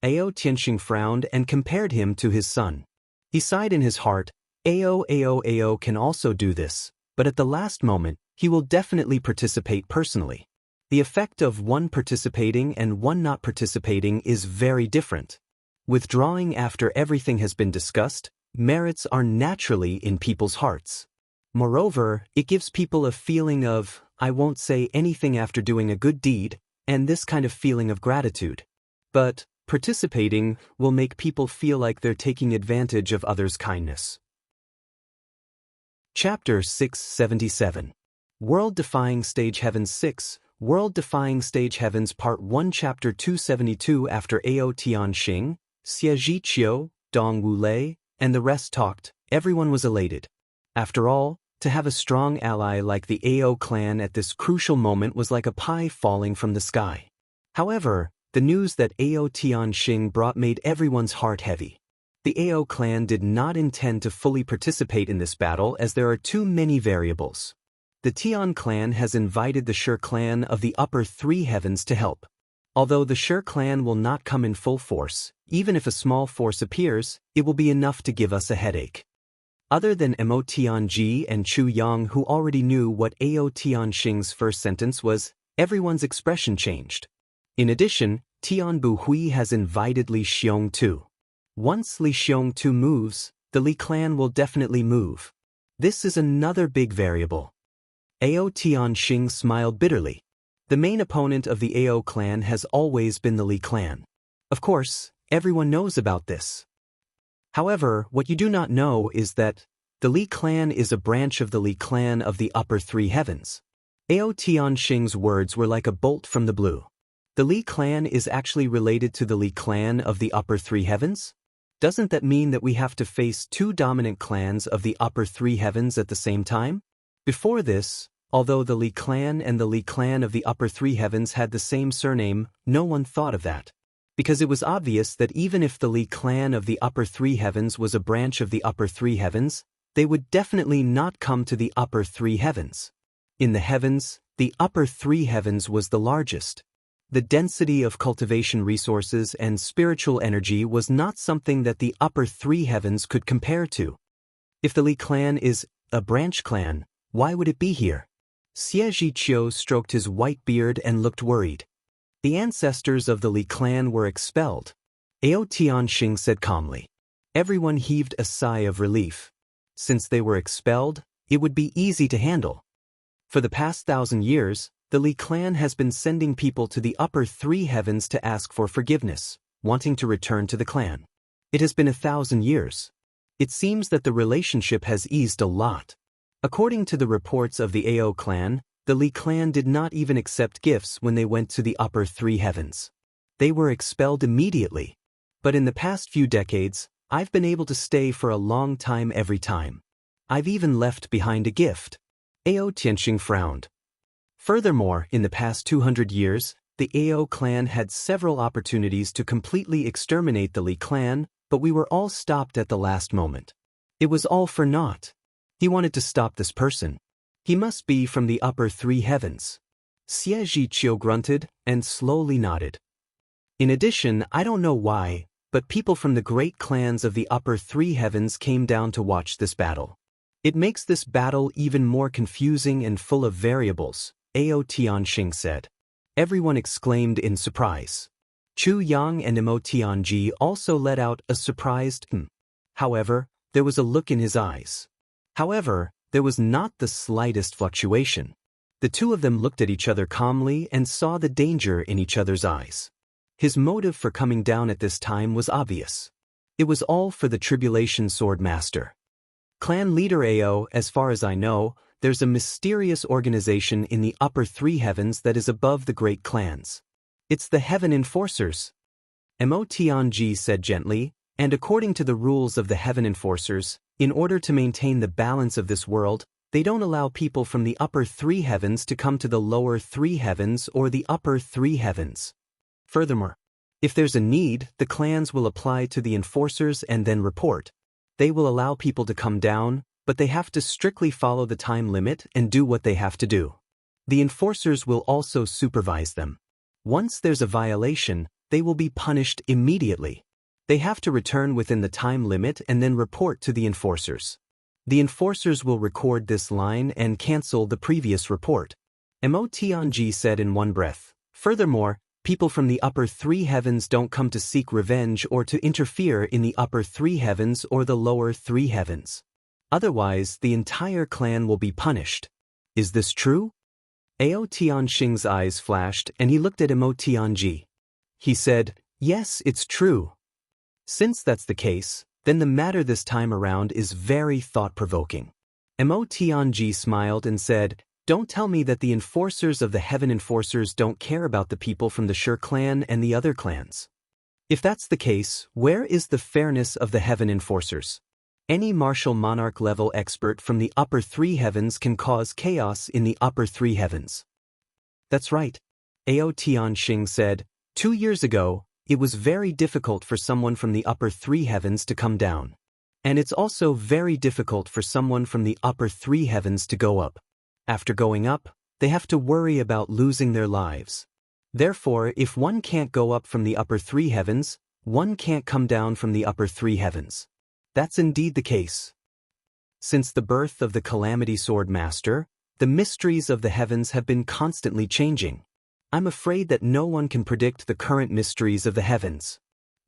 Ao Tianxing frowned and compared him to his son. He sighed in his heart, Ao can also do this, but at the last moment, he will definitely participate personally. The effect of one participating and one not participating is very different. Withdrawing after everything has been discussed, merits are naturally in people's hearts. Moreover, it gives people a feeling of, I won't say anything after doing a good deed, and this kind of feeling of gratitude. But participating will make people feel like they're taking advantage of others' kindness. Chapter 677. World-Defying Stage Heavens 6, World-Defying Stage Heavens Part 1 Chapter 272. After Ao Tianxing, Xie Zhiqiu, Dong Wulei, and the rest talked, everyone was elated. After all, to have a strong ally like the Ao clan at this crucial moment was like a pie falling from the sky. However, the news that Ao Tianxing brought made everyone's heart heavy. The Ao clan did not intend to fully participate in this battle as there are too many variables. The Tian clan has invited the Shi clan of the upper three heavens to help. Although the Shi clan will not come in full force, even if a small force appears, it will be enough to give us a headache. Other than Mo Tianji and Chu Yang, who already knew what Ao Tianxing's first sentence was, everyone's expression changed. In addition, Tian Buhui has invited Li Xiong too. Once Li Xiong too moves, the Li clan will definitely move. This is another big variable. Ao Tianxing smiled bitterly. The main opponent of the Ao clan has always been the Li clan. Of course, everyone knows about this. However, what you do not know is that the Li clan is a branch of the Li clan of the upper three heavens. Ao Tianxing's words were like a bolt from the blue. The Li clan is actually related to the Li clan of the upper three heavens? Doesn't that mean that we have to face two dominant clans of the upper three heavens at the same time? Before this, although the Li clan and the Li clan of the upper three heavens had the same surname, no one thought of that. Because it was obvious that even if the Li clan of the upper three heavens was a branch of the upper three heavens, they would definitely not come to the upper three heavens. In the heavens, the upper three heavens was the largest. The density of cultivation resources and spiritual energy was not something that the upper three heavens could compare to. If the Li clan is a branch clan, why would it be here? Xie Zhiqiu stroked his white beard and looked worried. The ancestors of the Li clan were expelled. Ao Tianxing said calmly. Everyone heaved a sigh of relief. Since they were expelled, it would be easy to handle. For the past 1,000 years, the Li clan has been sending people to the upper three heavens to ask for forgiveness, wanting to return to the clan. It has been 1,000 years. It seems that the relationship has eased a lot. According to the reports of the Ao clan, the Li clan did not even accept gifts when they went to the upper three heavens. They were expelled immediately. But in the past few decades, I've been able to stay for a long time every time. I've even left behind a gift. Ao Tianxing frowned. Furthermore, in the past 200 years, the Ao clan had several opportunities to completely exterminate the Li clan, but we were all stopped at the last moment. It was all for naught. He wanted to stop this person. He must be from the upper three heavens. Xie Zhiqiu grunted and slowly nodded. In addition, I don't know why, but people from the great clans of the upper three heavens came down to watch this battle. It makes this battle even more confusing and full of variables, Ao Tianxing said. Everyone exclaimed in surprise. Chu Yang and Mo Tianji also let out a surprised However, there was a look in his eyes. However, there was not the slightest fluctuation. The two of them looked at each other calmly and saw the danger in each other's eyes. His motive for coming down at this time was obvious. It was all for the Tribulation Sword Master. Clan leader Ao, as far as I know, there's a mysterious organization in the upper three heavens that is above the great clans. It's the Heaven Enforcers. Mo Tianji said gently, and according to the rules of the Heaven Enforcers, in order to maintain the balance of this world, they don't allow people from the upper three heavens to come to the lower three heavens or the upper three heavens. Furthermore, if there's a need, the clans will apply to the enforcers and then report. They will allow people to come down, but they have to strictly follow the time limit and do what they have to do. The enforcers will also supervise them. Once there's a violation, they will be punished immediately. They have to return within the time limit and then report to the enforcers. The enforcers will record this line and cancel the previous report. Mo Tianji said in one breath. Furthermore, people from the upper three heavens don't come to seek revenge or to interfere in the upper three heavens or the lower three heavens. Otherwise, the entire clan will be punished. Is this true? Ao Tianxing's eyes flashed and he looked at Mo Tianji. He said, yes, it's true. Since that's the case, then the matter this time around is very thought-provoking. Mo Tianji smiled and said, don't tell me that the enforcers of the Heaven Enforcers don't care about the people from the Shi clan and the other clans. If that's the case, where is the fairness of the Heaven Enforcers? Any martial monarch level expert from the upper three heavens can cause chaos in the upper three heavens. That's right. Ao Tianxing said, 2 years ago, it was very difficult for someone from the upper three heavens to come down. And it's also very difficult for someone from the upper three heavens to go up. After going up, they have to worry about losing their lives. Therefore, if one can't go up from the upper three heavens, one can't come down from the upper three heavens. That's indeed the case. Since the birth of the Calamity Sword Master, the mysteries of the heavens have been constantly changing. I'm afraid that no one can predict the current mysteries of the heavens.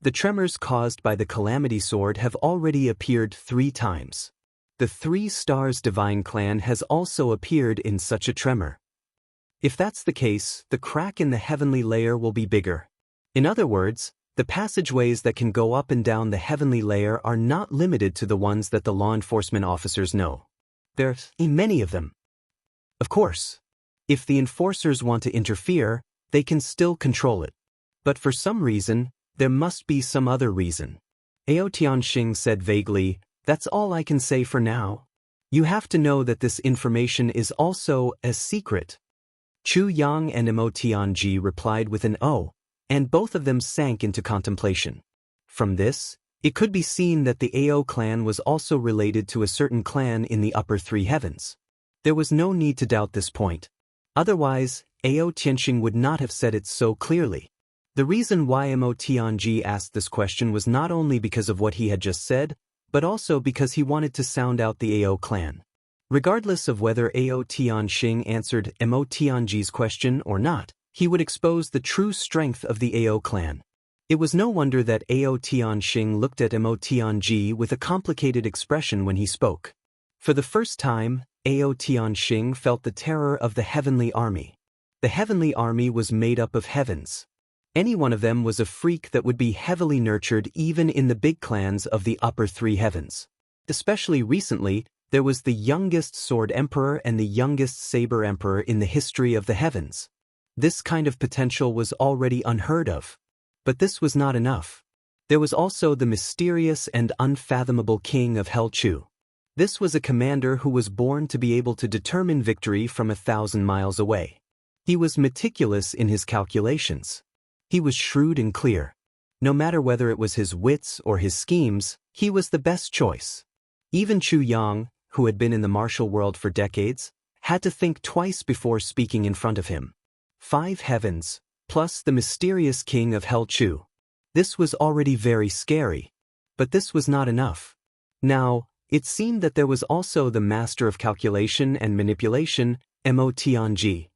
The tremors caused by the Calamity Sword have already appeared 3 times. The 3 Stars Divine Clan has also appeared in such a tremor. If that's the case, the crack in the heavenly layer will be bigger. In other words, the passageways that can go up and down the heavenly layer are not limited to the ones that the law enforcement officers know. There's many of them. Of course, if the enforcers want to interfere, they can still control it. But for some reason, there must be some other reason. Ao Tianxing said vaguely, that's all I can say for now. You have to know that this information is also a secret. Chu Yang and Mo Tianji replied with an O, and both of them sank into contemplation. From this, it could be seen that the Ao clan was also related to a certain clan in the upper 3 heavens. There was no need to doubt this point. Otherwise, Ao Tianxing would not have said it so clearly. The reason why Mo Tianji asked this question was not only because of what he had just said, but also because he wanted to sound out the Ao clan. Regardless of whether Ao Tianxing answered Mo Tianji's question or not, he would expose the true strength of the Ao clan. It was no wonder that Ao Tianxing looked at Mo Tianji with a complicated expression when he spoke. For the first time, Ao Tianxing felt the terror of the heavenly army. The heavenly army was made up of heavens. Any one of them was a freak that would be heavily nurtured even in the big clans of the upper 3 heavens. Especially recently, there was the youngest Sword Emperor and the youngest Saber Emperor in the history of the heavens. This kind of potential was already unheard of. But this was not enough. There was also the mysterious and unfathomable king of Hell Chu. This was a commander who was born to be able to determine victory from 1,000 miles away. He was meticulous in his calculations. He was shrewd and clear. No matter whether it was his wits or his schemes, he was the best choice. Even Chu Yang, who had been in the martial world for decades, had to think twice before speaking in front of him. 5 heavens, plus the mysterious king of Hell Chu. This was already very scary. But this was not enough. Now, it seemed that there was also the master of calculation and manipulation, Mo Tianji.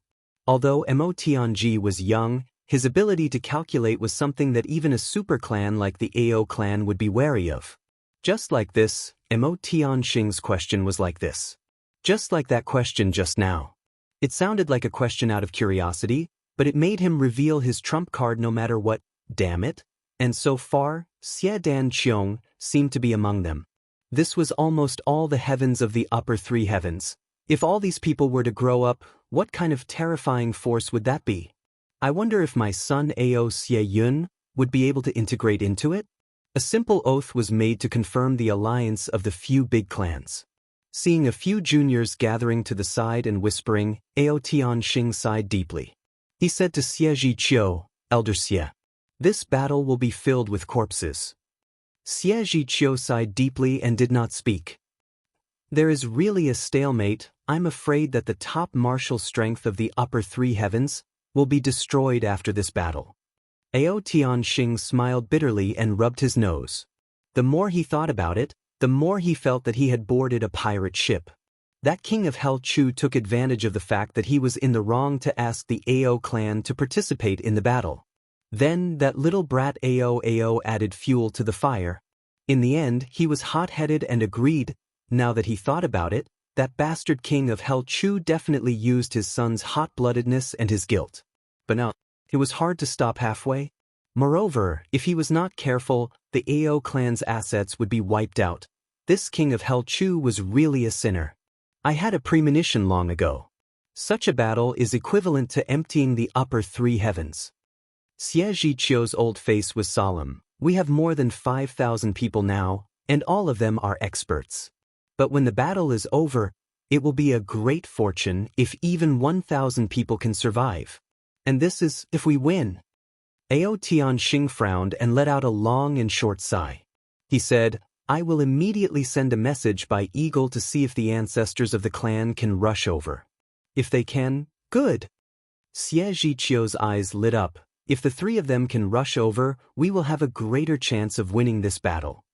Although Mo Tianji was young, his ability to calculate was something that even a super clan like the Ao clan would be wary of. Just like this, Mo Tianxing's question was like this. Just like that question just now. It sounded like a question out of curiosity, but it made him reveal his trump card no matter what, damn it. And so far, Xie Dan Qiong seemed to be among them. This was almost all the heavens of the upper 3 heavens. If all these people were to grow up, what kind of terrifying force would that be? I wonder if my son Ao Xie Yun would be able to integrate into it? A simple oath was made to confirm the alliance of the few big clans. Seeing a few juniors gathering to the side and whispering, Ao Tianxing sighed deeply. He said to Xie Zhiqiu, Elder Xie, this battle will be filled with corpses. Xie Zhiqiu sighed deeply and did not speak. There is really a stalemate. I'm afraid that the top martial strength of the upper three heavens will be destroyed after this battle. Ao Tianxing smiled bitterly and rubbed his nose. The more he thought about it, the more he felt that he had boarded a pirate ship. That king of Hell Chu took advantage of the fact that he was in the wrong to ask the Ao clan to participate in the battle. Then that little brat Ao added fuel to the fire. In the end, he was hot-headed and agreed. Now that he thought about it, that bastard king of Hell Chu definitely used his son's hot-bloodedness and his guilt. But now, it was hard to stop halfway. Moreover, if he was not careful, the Ao clan's assets would be wiped out. This king of Hell Chu was really a sinner. I had a premonition long ago. Such a battle is equivalent to emptying the upper three heavens. Xie Zhiqiu's old face was solemn. We have more than 5,000 people now, and all of them are experts. But when the battle is over, it will be a great fortune if even 1,000 people can survive. And this is if we win. Ao Tianxing frowned and let out a long and short sigh. He said, I will immediately send a message by Eagle to see if the ancestors of the clan can rush over. If they can, good. Xie Zhiqiu's eyes lit up. If the three of them can rush over, we will have a greater chance of winning this battle.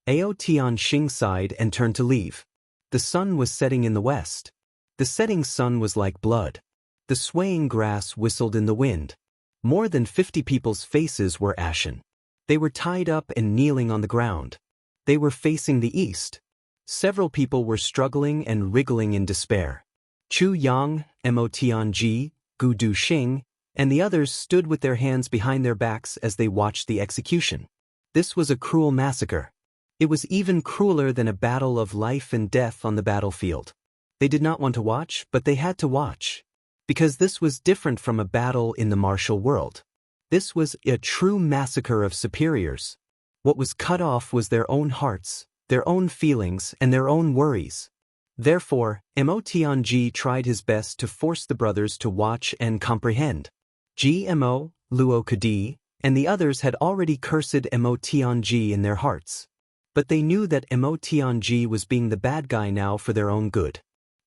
Ao Tianxing sighed and turned to leave. The sun was setting in the west. The setting sun was like blood. The swaying grass whistled in the wind. More than 50 people's faces were ashen. They were tied up and kneeling on the ground. They were facing the east. Several people were struggling and wriggling in despair. Chu Yang, Mo Tianji, Gu Duxing, and the others stood with their hands behind their backs as they watched the execution. This was a cruel massacre. It was even crueler than a battle of life and death on the battlefield. They did not want to watch, but they had to watch. Because this was different from a battle in the martial world. This was a true massacre of superiors. What was cut off was their own hearts, their own feelings, and their own worries. Therefore, Mo Tianji tried his best to force the brothers to watch and comprehend. GMO, Luo Kadi, and the others had already cursed Mo Tianji in their hearts. But they knew that Mo Tianji was being the bad guy now for their own good.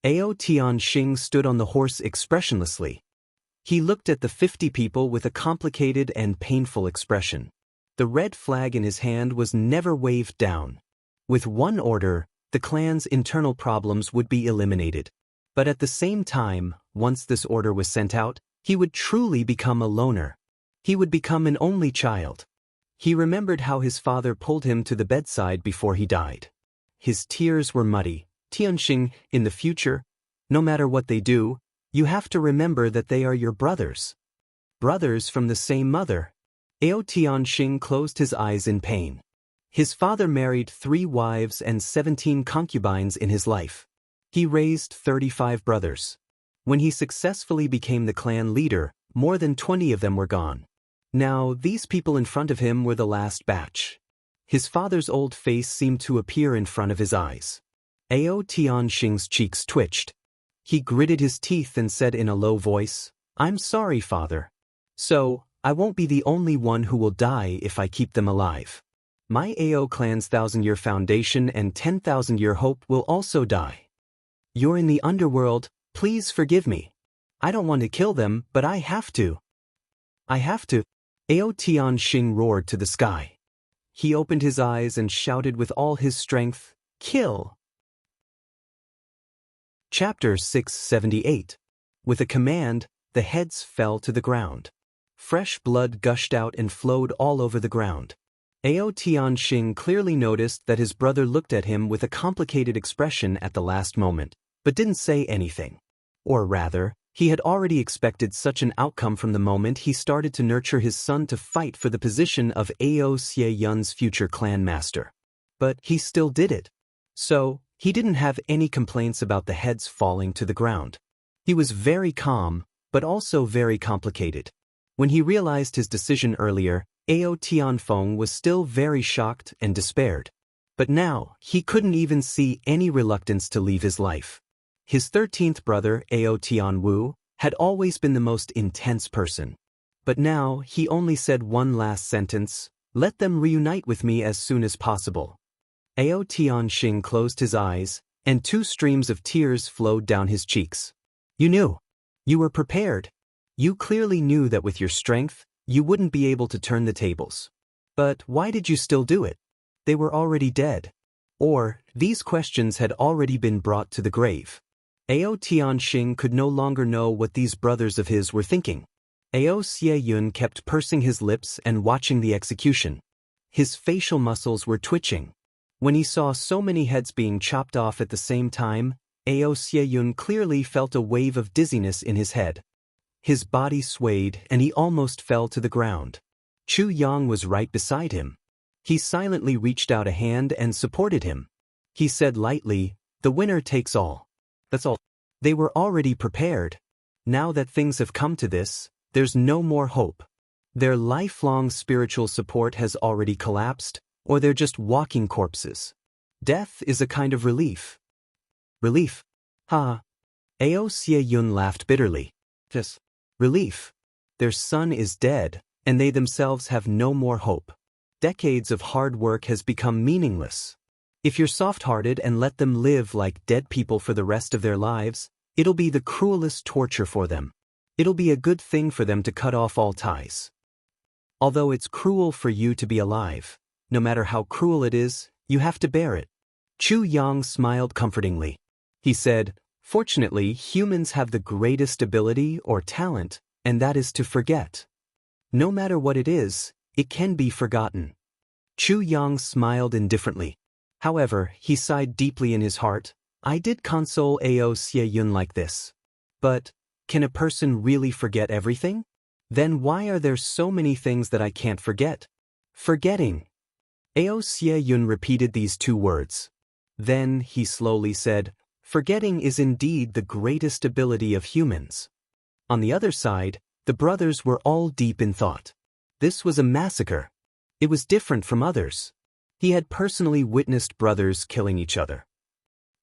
Ao Tianxing stood on the horse expressionlessly. He looked at the 50 people with a complicated and painful expression. The red flag in his hand was never waved down. With one order, the clan's internal problems would be eliminated. But at the same time, once this order was sent out, he would truly become a loner. He would become an only child. He remembered how his father pulled him to the bedside before he died. His tears were muddy. Tianxing, in the future, no matter what they do, you have to remember that they are your brothers. Brothers from the same mother. Ao Tianxing closed his eyes in pain. His father married 3 wives and 17 concubines in his life. He raised 35 brothers. When he successfully became the clan leader, more than 20 of them were gone. Now, these people in front of him were the last batch. His father's old face seemed to appear in front of his eyes. Ao Tianxing's cheeks twitched. He gritted his teeth and said in a low voice, I'm sorry, father. So, I won't be the only one who will die if I keep them alive. My Ao clan's 1,000-year foundation and 10,000-year hope will also die. You're in the underworld, please forgive me. I don't want to kill them, but I have to. I have to. Ao Tianxing roared to the sky. He opened his eyes and shouted with all his strength, Kill! Chapter 678. With a command, the heads fell to the ground. Fresh blood gushed out and flowed all over the ground. Ao Tianxing clearly noticed that his brother looked at him with a complicated expression at the last moment, but didn't say anything. Or rather, he had already expected such an outcome from the moment he started to nurture his son to fight for the position of Ao Xie Yun's future clan master. But he still did it. So, he didn't have any complaints about the heads falling to the ground. He was very calm, but also very complicated. When he realized his decision earlier, Ao Tianfeng was still very shocked and despaired. But now, he couldn't even see any reluctance to leave his life. His 13th brother, Ao Tianwu, had always been the most intense person. But now, he only said one last sentence, let them reunite with me as soon as possible. Ao Tianxing closed his eyes, and 2 streams of tears flowed down his cheeks. You knew. You were prepared. You clearly knew that with your strength, you wouldn't be able to turn the tables. But why did you still do it? They were already dead. Or, these questions had already been brought to the grave. Ao Tianxing could no longer know what these brothers of his were thinking. Ao Xie kept pursing his lips and watching the execution. His facial muscles were twitching. When he saw so many heads being chopped off at the same time, Ao Xie clearly felt a wave of dizziness in his head. His body swayed and he almost fell to the ground. Chu Yang was right beside him. He silently reached out a hand and supported him. He said lightly, "The winner takes all." That's all. They were already prepared. Now that things have come to this, there's no more hope. Their lifelong spiritual support has already collapsed, or they're just walking corpses. Death is a kind of relief. Relief? Ha! Ao Xie laughed bitterly. Just relief. Their son is dead, and they themselves have no more hope. Decades of hard work has become meaningless. If you're soft-hearted and let them live like dead people for the rest of their lives, it'll be the cruelest torture for them. It'll be a good thing for them to cut off all ties. Although it's cruel for you to be alive, no matter how cruel it is, you have to bear it. Chu Yang smiled comfortingly. He said, "Fortunately, humans have the greatest ability or talent, and that is to forget. No matter what it is, it can be forgotten." Chu Yang smiled indifferently. However, he sighed deeply in his heart. I did console Ao Xie like this. But, can a person really forget everything? Then why are there so many things that I can't forget? Forgetting. Ao Xie repeated these 2 words. Then, he slowly said, "Forgetting is indeed the greatest ability of humans." On the other side, the brothers were all deep in thought. This was a massacre. It was different from others. He had personally witnessed brothers killing each other.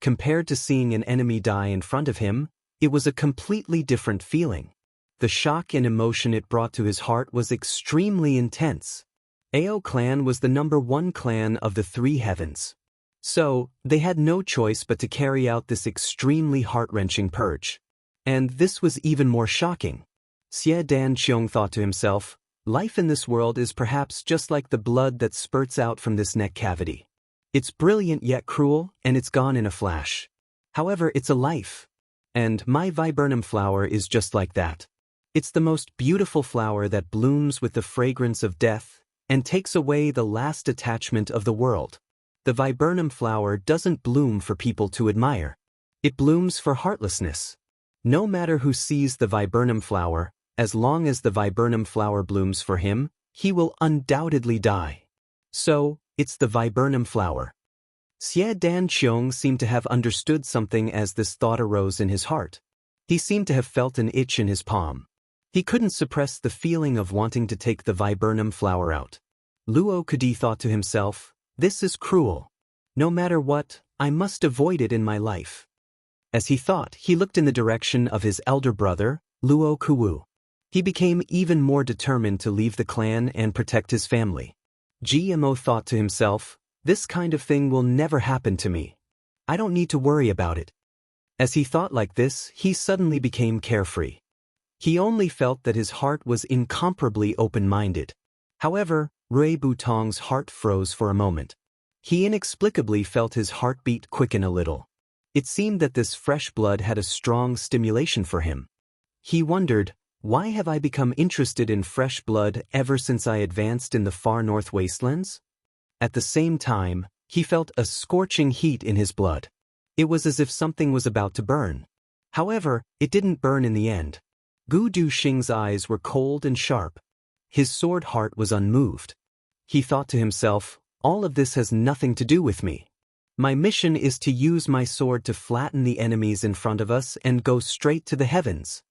Compared to seeing an enemy die in front of him, it was a completely different feeling. The shock and emotion it brought to his heart was extremely intense. Ao clan was the #1 clan of the 3 heavens. So, they had no choice but to carry out this extremely heart-wrenching purge. And this was even more shocking. Xie Danqiong thought to himself, life in this world is perhaps just like the blood that spurts out from this neck cavity. It's brilliant yet cruel, and it's gone in a flash. However, it's a life. And my viburnum flower is just like that. It's the most beautiful flower that blooms with the fragrance of death, and takes away the last attachment of the world. The viburnum flower doesn't bloom for people to admire. It blooms for heartlessness. No matter who sees the viburnum flower, as long as the viburnum flower blooms for him, he will undoubtedly die. So, it's the viburnum flower. Xie Danqiong seemed to have understood something as this thought arose in his heart. He seemed to have felt an itch in his palm. He couldn't suppress the feeling of wanting to take the viburnum flower out. Luo Kudi thought to himself, this is cruel. No matter what, I must avoid it in my life. As he thought, he looked in the direction of his elder brother, Luo Kuwu. He became even more determined to leave the clan and protect his family. GMO thought to himself, this kind of thing will never happen to me. I don't need to worry about it. As he thought like this, he suddenly became carefree. He only felt that his heart was incomparably open-minded. However, Rui Butong's heart froze for a moment. He inexplicably felt his heartbeat quicken a little. It seemed that this fresh blood had a strong stimulation for him. He wondered, why have I become interested in fresh blood ever since I advanced in the far north wastelands? At the same time, he felt a scorching heat in his blood. It was as if something was about to burn. However, it didn't burn in the end. Gu Duxing's eyes were cold and sharp. His sword heart was unmoved. He thought to himself, all of this has nothing to do with me. My mission is to use my sword to flatten the enemies in front of us and go straight to the heavens.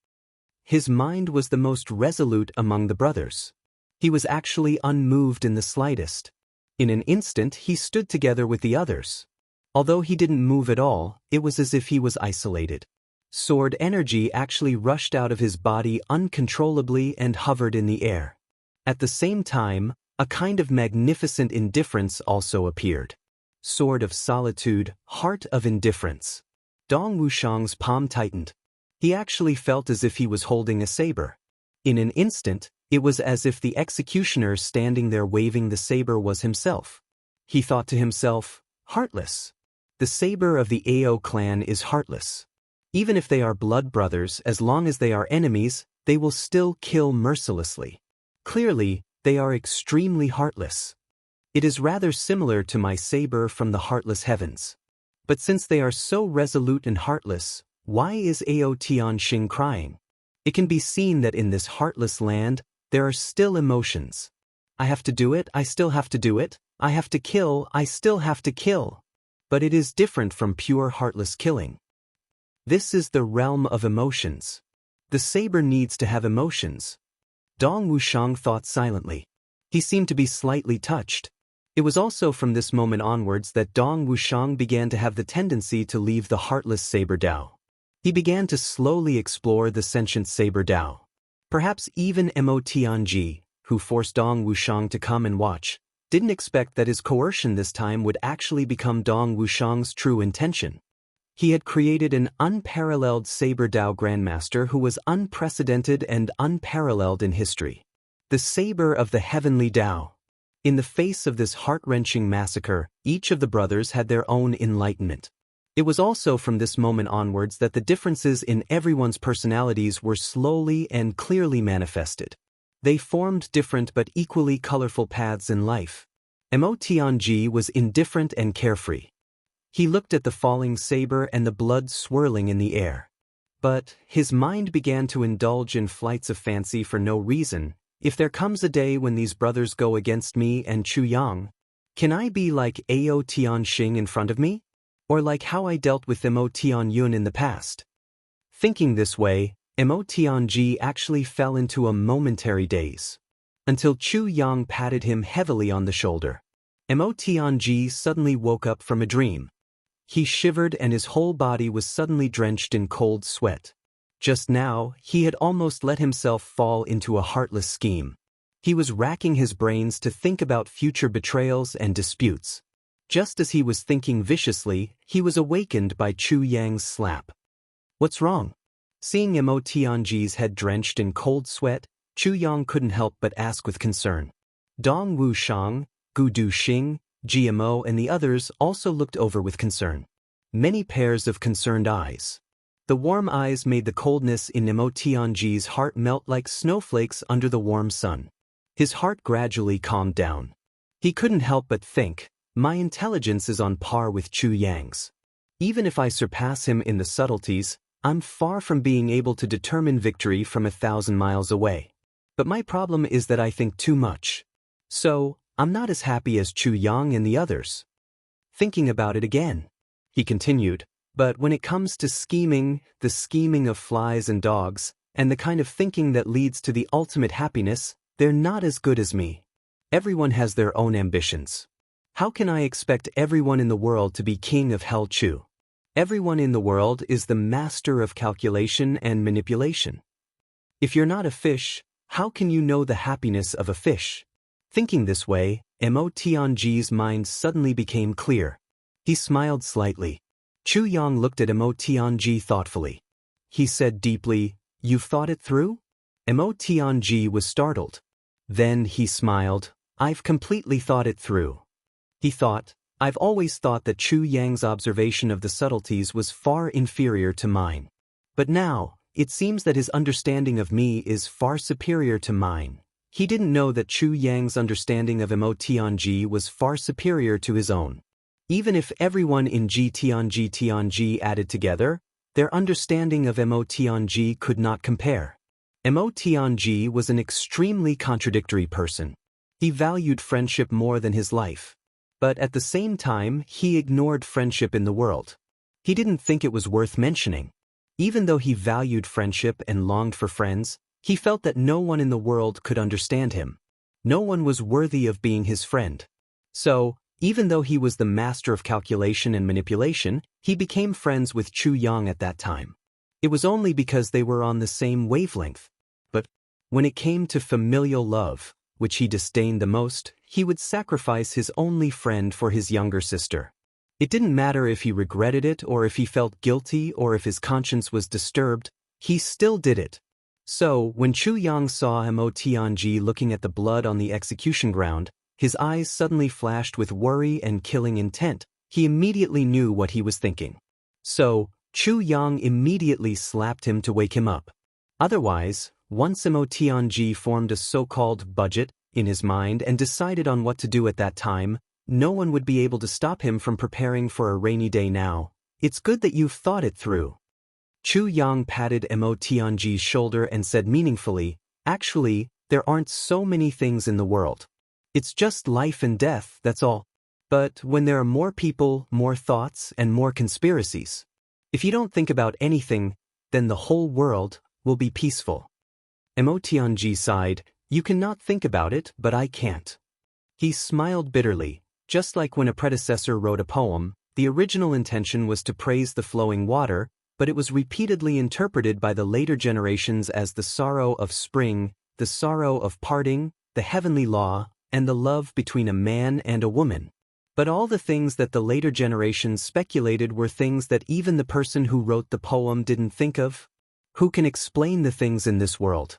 His mind was the most resolute among the brothers. He was actually unmoved in the slightest. In an instant he stood together with the others. Although he didn't move at all, it was as if he was isolated. Sword energy actually rushed out of his body uncontrollably and hovered in the air. At the same time, a kind of magnificent indifference also appeared. sword of solitude, heart of indifference. Dong Wuxiang's palm tightened. He actually felt as if he was holding a saber. In an instant, it was as if the executioner standing there waving the saber was himself. He thought to himself, heartless. The saber of the Ao clan is heartless. Even if they are blood brothers, as long as they are enemies, they will still kill mercilessly. Clearly, they are extremely heartless. It is rather similar to my saber from the heartless heavens. But since they are so resolute and heartless, why is Ao Tianxing crying? It can be seen that in this heartless land, there are still emotions. I have to do it, I still have to do it. I have to kill, I still have to kill. But it is different from pure heartless killing. This is the realm of emotions. The saber needs to have emotions. Dong Wuxiang thought silently. He seemed to be slightly touched. It was also from this moment onwards that Dong Wuxiang began to have the tendency to leave the heartless saber Dao. He began to slowly explore the sentient saber Dao. Perhaps even Mo Tianji, who forced Dong Wuxiang to come and watch, didn't expect that his coercion this time would actually become Dong Wuxiang's true intention. He had created an unparalleled saber Dao grandmaster who was unprecedented and unparalleled in history. The saber of the heavenly Dao. In the face of this heart-wrenching massacre, each of the brothers had their own enlightenment. It was also from this moment onwards that the differences in everyone's personalities were slowly and clearly manifested. They formed different but equally colorful paths in life. Mo Tianji was indifferent and carefree. He looked at the falling saber and the blood swirling in the air. But his mind began to indulge in flights of fancy for no reason. If there comes a day when these brothers go against me and Chu Yang, can I be like Ao Tianxing in front of me? Or like how I dealt with Mo Tianyun in the past? Thinking this way, Mo Tianji actually fell into a momentary daze. Until Chu Yang patted him heavily on the shoulder. Mo Tianji suddenly woke up from a dream. He shivered and his whole body was suddenly drenched in cold sweat. Just now, he had almost let himself fall into a heartless scheme. He was racking his brains to think about future betrayals and disputes. Just as he was thinking viciously, he was awakened by Chu Yang's slap. What's wrong? Seeing Mo Tianji's head drenched in cold sweat, Chu Yang couldn't help but ask with concern. Dong Wuxiang, Gu Duxing, GMO and the others also looked over with concern. Many pairs of concerned eyes. The warm eyes made the coldness in Mo Tianji's heart melt like snowflakes under the warm sun. His heart gradually calmed down. He couldn't help but think, my intelligence is on par with Chu Yang's. Even if I surpass him in the subtleties, I'm far from being able to determine victory from 1,000 miles away. But my problem is that I think too much. So, I'm not as happy as Chu Yang and the others. Thinking about it again, he continued, but when it comes to scheming, the scheming of flies and dogs, and the kind of thinking that leads to the ultimate happiness, they're not as good as me. Everyone has their own ambitions. How can I expect everyone in the world to be king of Hell Chu? Everyone in the world is the master of calculation and manipulation. If you're not a fish, how can you know the happiness of a fish? Thinking this way, Mo Tianji's mind suddenly became clear. He smiled slightly. Chu Yang looked at Mo Tianji thoughtfully. He said deeply, "You've thought it through?" Mo Tianji was startled. Then he smiled, "I've completely thought it through." He thought, I've always thought that Chu Yang's observation of the subtleties was far inferior to mine. But now, it seems that his understanding of me is far superior to mine. He didn't know that Chu Yang's understanding of Mo Tianji was far superior to his own. Even if everyone in Tianji added together, their understanding of Mo Tianji could not compare. Mo Tianji was an extremely contradictory person. He valued friendship more than his life. But at the same time, he ignored friendship in the world. He didn't think it was worth mentioning. Even though he valued friendship and longed for friends, he felt that no one in the world could understand him. No one was worthy of being his friend. So, even though he was the master of calculation and manipulation, he became friends with Chu Yang at that time. It was only because they were on the same wavelength. But when it came to familial love, which he disdained the most, he would sacrifice his only friend for his younger sister. It didn't matter if he regretted it or if he felt guilty or if his conscience was disturbed, he still did it. So, when Chu Yang saw Mo Tianji looking at the blood on the execution ground, his eyes suddenly flashed with worry and killing intent. He immediately knew what he was thinking. So, Chu Yang immediately slapped him to wake him up. Otherwise, once Mo Tianji formed a so-called budget in his mind and decided on what to do at that time, no one would be able to stop him from preparing for a rainy day now. It's good that you've thought it through. Chu Yang patted Mo Tianji's shoulder and said meaningfully, actually, there aren't so many things in the world. It's just life and death, that's all. But when there are more people, more thoughts, and more conspiracies, if you don't think about anything, then the whole world will be peaceful. Mo Tianji sighed, you cannot think about it, but I can't. He smiled bitterly. Just like when a predecessor wrote a poem, the original intention was to praise the flowing water, but it was repeatedly interpreted by the later generations as the sorrow of spring, the sorrow of parting, the heavenly law, and the love between a man and a woman. But all the things that the later generations speculated were things that even the person who wrote the poem didn't think of. Who can explain the things in this world?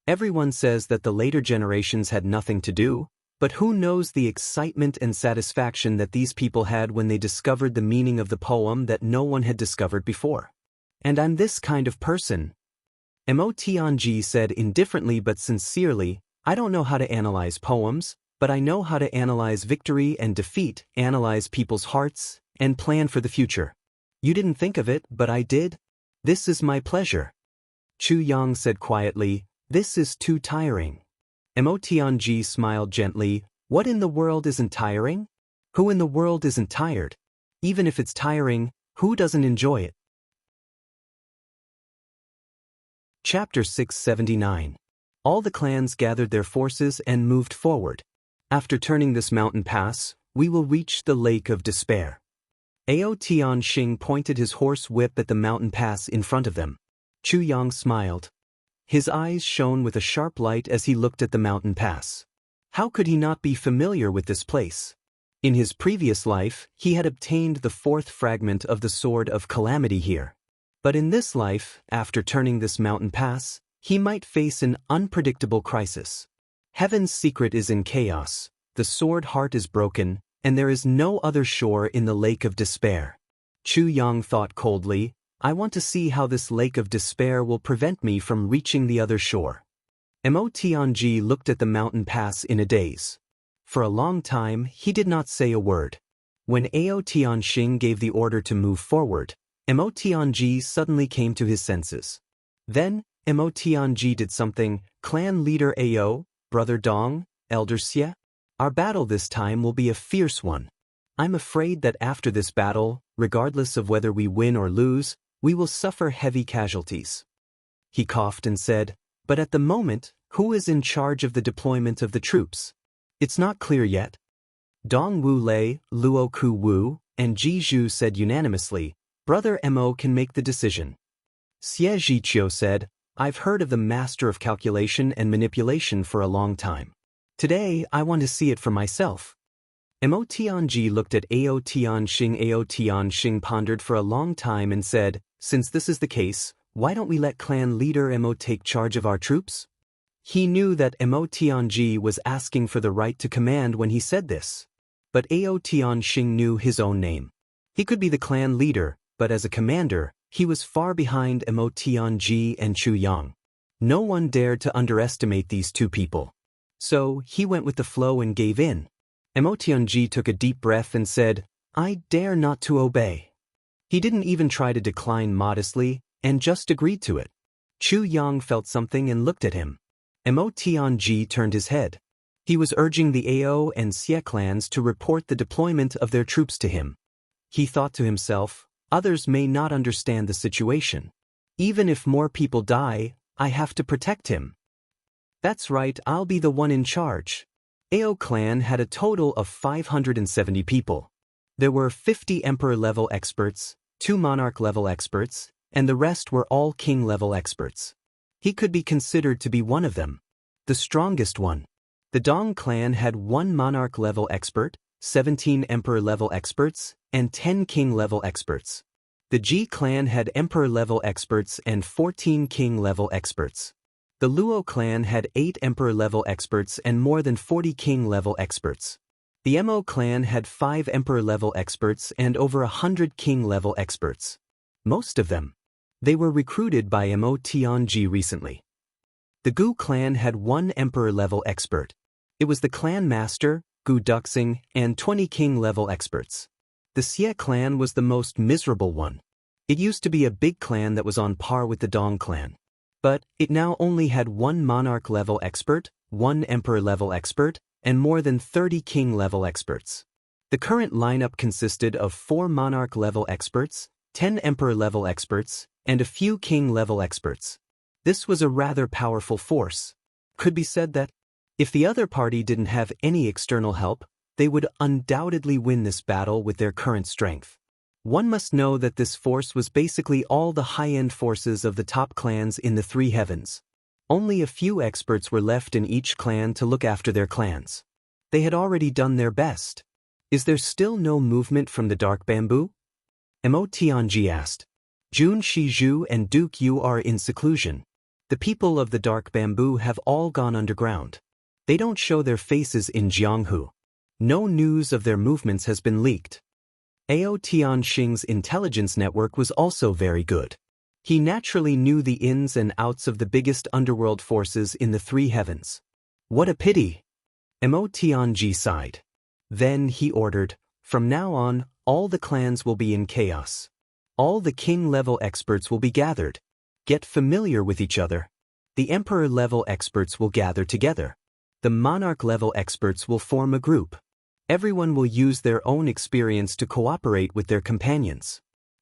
Everyone says that the later generations had nothing to do, but who knows the excitement and satisfaction that these people had when they discovered the meaning of the poem that no one had discovered before. And I'm this kind of person. Mo Tianji said indifferently but sincerely, I don't know how to analyze poems, but I know how to analyze victory and defeat, analyze people's hearts, and plan for the future. You didn't think of it, but I did. This is my pleasure. Chu Yang said quietly, this is too tiring. Mo Tianji smiled gently, what in the world isn't tiring? Who in the world isn't tired? Even if it's tiring, who doesn't enjoy it? Chapter 679. All the clans gathered their forces and moved forward. After turning this mountain pass, we will reach the Lake of Despair. Ao Tianxing pointed his horse whip at the mountain pass in front of them. Chu Yang smiled. His eyes shone with a sharp light as he looked at the mountain pass. How could he not be familiar with this place? In his previous life, he had obtained the 4th fragment of the Sword of Calamity here. But in this life, after turning this mountain pass, he might face an unpredictable crisis. Heaven's secret is in chaos, the sword heart is broken, and there is no other shore in the Lake of Despair. Chu Yang thought coldly, I want to see how this Lake of Despair will prevent me from reaching the other shore. Mo Tianji looked at the mountain pass in a daze. For a long time, he did not say a word. When Ao Tianxing gave the order to move forward, Mo Tianji suddenly came to his senses. Then, Mo Tianji did something, clan leader Ao, Brother Dong, Elder Xie. Our battle this time will be a fierce one. I'm afraid that after this battle, regardless of whether we win or lose, we will suffer heavy casualties. He coughed and said, but at the moment, who is in charge of the deployment of the troops? It's not clear yet. Dong Wu Lei, Luo Ku Wu, and Ji Zhu said unanimously, Brother Mo can make the decision. Xie Zhiqiu said, I've heard of the master of calculation and manipulation for a long time. Today, I want to see it for myself. Mo Tianji looked at Ao Tianxing. Ao Tianxing pondered for a long time and said, since this is the case, why don't we let clan leader Mo take charge of our troops? He knew that Mo Tianji was asking for the right to command when he said this. But Ao Tianxing knew his own name. He could be the clan leader, but as a commander, he was far behind Mo Tianji and Chu Yang. No one dared to underestimate these two people. So, he went with the flow and gave in. Mo Tianji took a deep breath and said, I dare not to obey. He didn't even try to decline modestly, and just agreed to it. Chu Yang felt something and looked at him. Mo Tianji turned his head. He was urging the Ao and Xie clans to report the deployment of their troops to him. He thought to himself, others may not understand the situation. Even if more people die, I have to protect him. That's right, I'll be the one in charge. Ao clan had a total of 570 people. There were 50 emperor-level experts, 2 monarch-level experts, and the rest were all king-level experts. He could be considered to be one of them. The strongest one. The Dong clan had 1 monarch-level expert, 17 emperor-level experts, and 10 king-level experts. The Ji clan had emperor-level experts and 14 king-level experts. The Luo clan had 8 emperor-level experts and more than 40 king-level experts. The Mo clan had 5 emperor-level experts and over 100 king-level experts. Most of them. They were recruited by Mo Tianji recently. The Gu clan had 1 emperor-level expert. It was the clan master, Gu Duxing, and 20 king-level experts. The Xie clan was the most miserable one. It used to be a big clan that was on par with the Dong clan. But it now only had 1 monarch-level expert, 1 emperor-level expert, and more than 30 king-level experts. The current lineup consisted of 4 monarch-level experts, 10 emperor-level experts, and a few king-level experts. This was a rather powerful force. Could be said that, if the other party didn't have any external help, they would undoubtedly win this battle with their current strength. One must know that this force was basically all the high-end forces of the top clans in the 3 heavens. Only a few experts were left in each clan to look after their clans. They had already done their best. Is there still no movement from the dark bamboo? Mo Tianji asked. Jun Shizhu and Duke Yu are in seclusion. The people of the dark bamboo have all gone underground. They don't show their faces in Jianghu. No news of their movements has been leaked. Ao Tianxing's intelligence network was also very good. He naturally knew the ins and outs of the biggest underworld forces in the 3 heavens. What a pity! Mo Tianji sighed. Then he ordered, from now on, all the clans will be in chaos. All the king-level experts will be gathered. Get familiar with each other. The emperor-level experts will gather together. The monarch-level experts will form a group. Everyone will use their own experience to cooperate with their companions.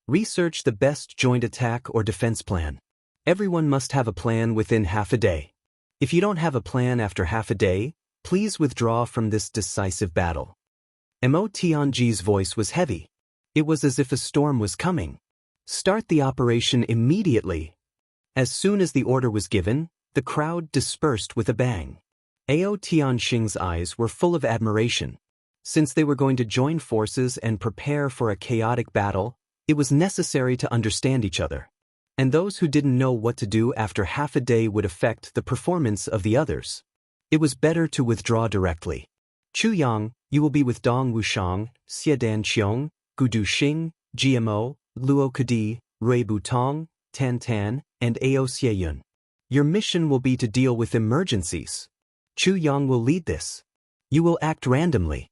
Research the best joint attack or defense plan. Everyone must have a plan within half a day. If you don't have a plan after half a day, please withdraw from this decisive battle. Mo Tianji's voice was heavy. It was as if a storm was coming. Start the operation immediately. As soon as the order was given, the crowd dispersed with a bang. Ao Tianxing's eyes were full of admiration. Since they were going to join forces and prepare for a chaotic battle, it was necessary to understand each other. And those who didn't know what to do after half a day would affect the performance of the others. It was better to withdraw directly. Chu Yang, you will be with Dong Wushang, Xie Dan Qiong, Gu Duxing, GMO, Luo Kadi, Rui Butong, Tan Tan, and Ao Xieyun. Your mission will be to deal with emergencies. Chu Yang will lead this. You will act randomly.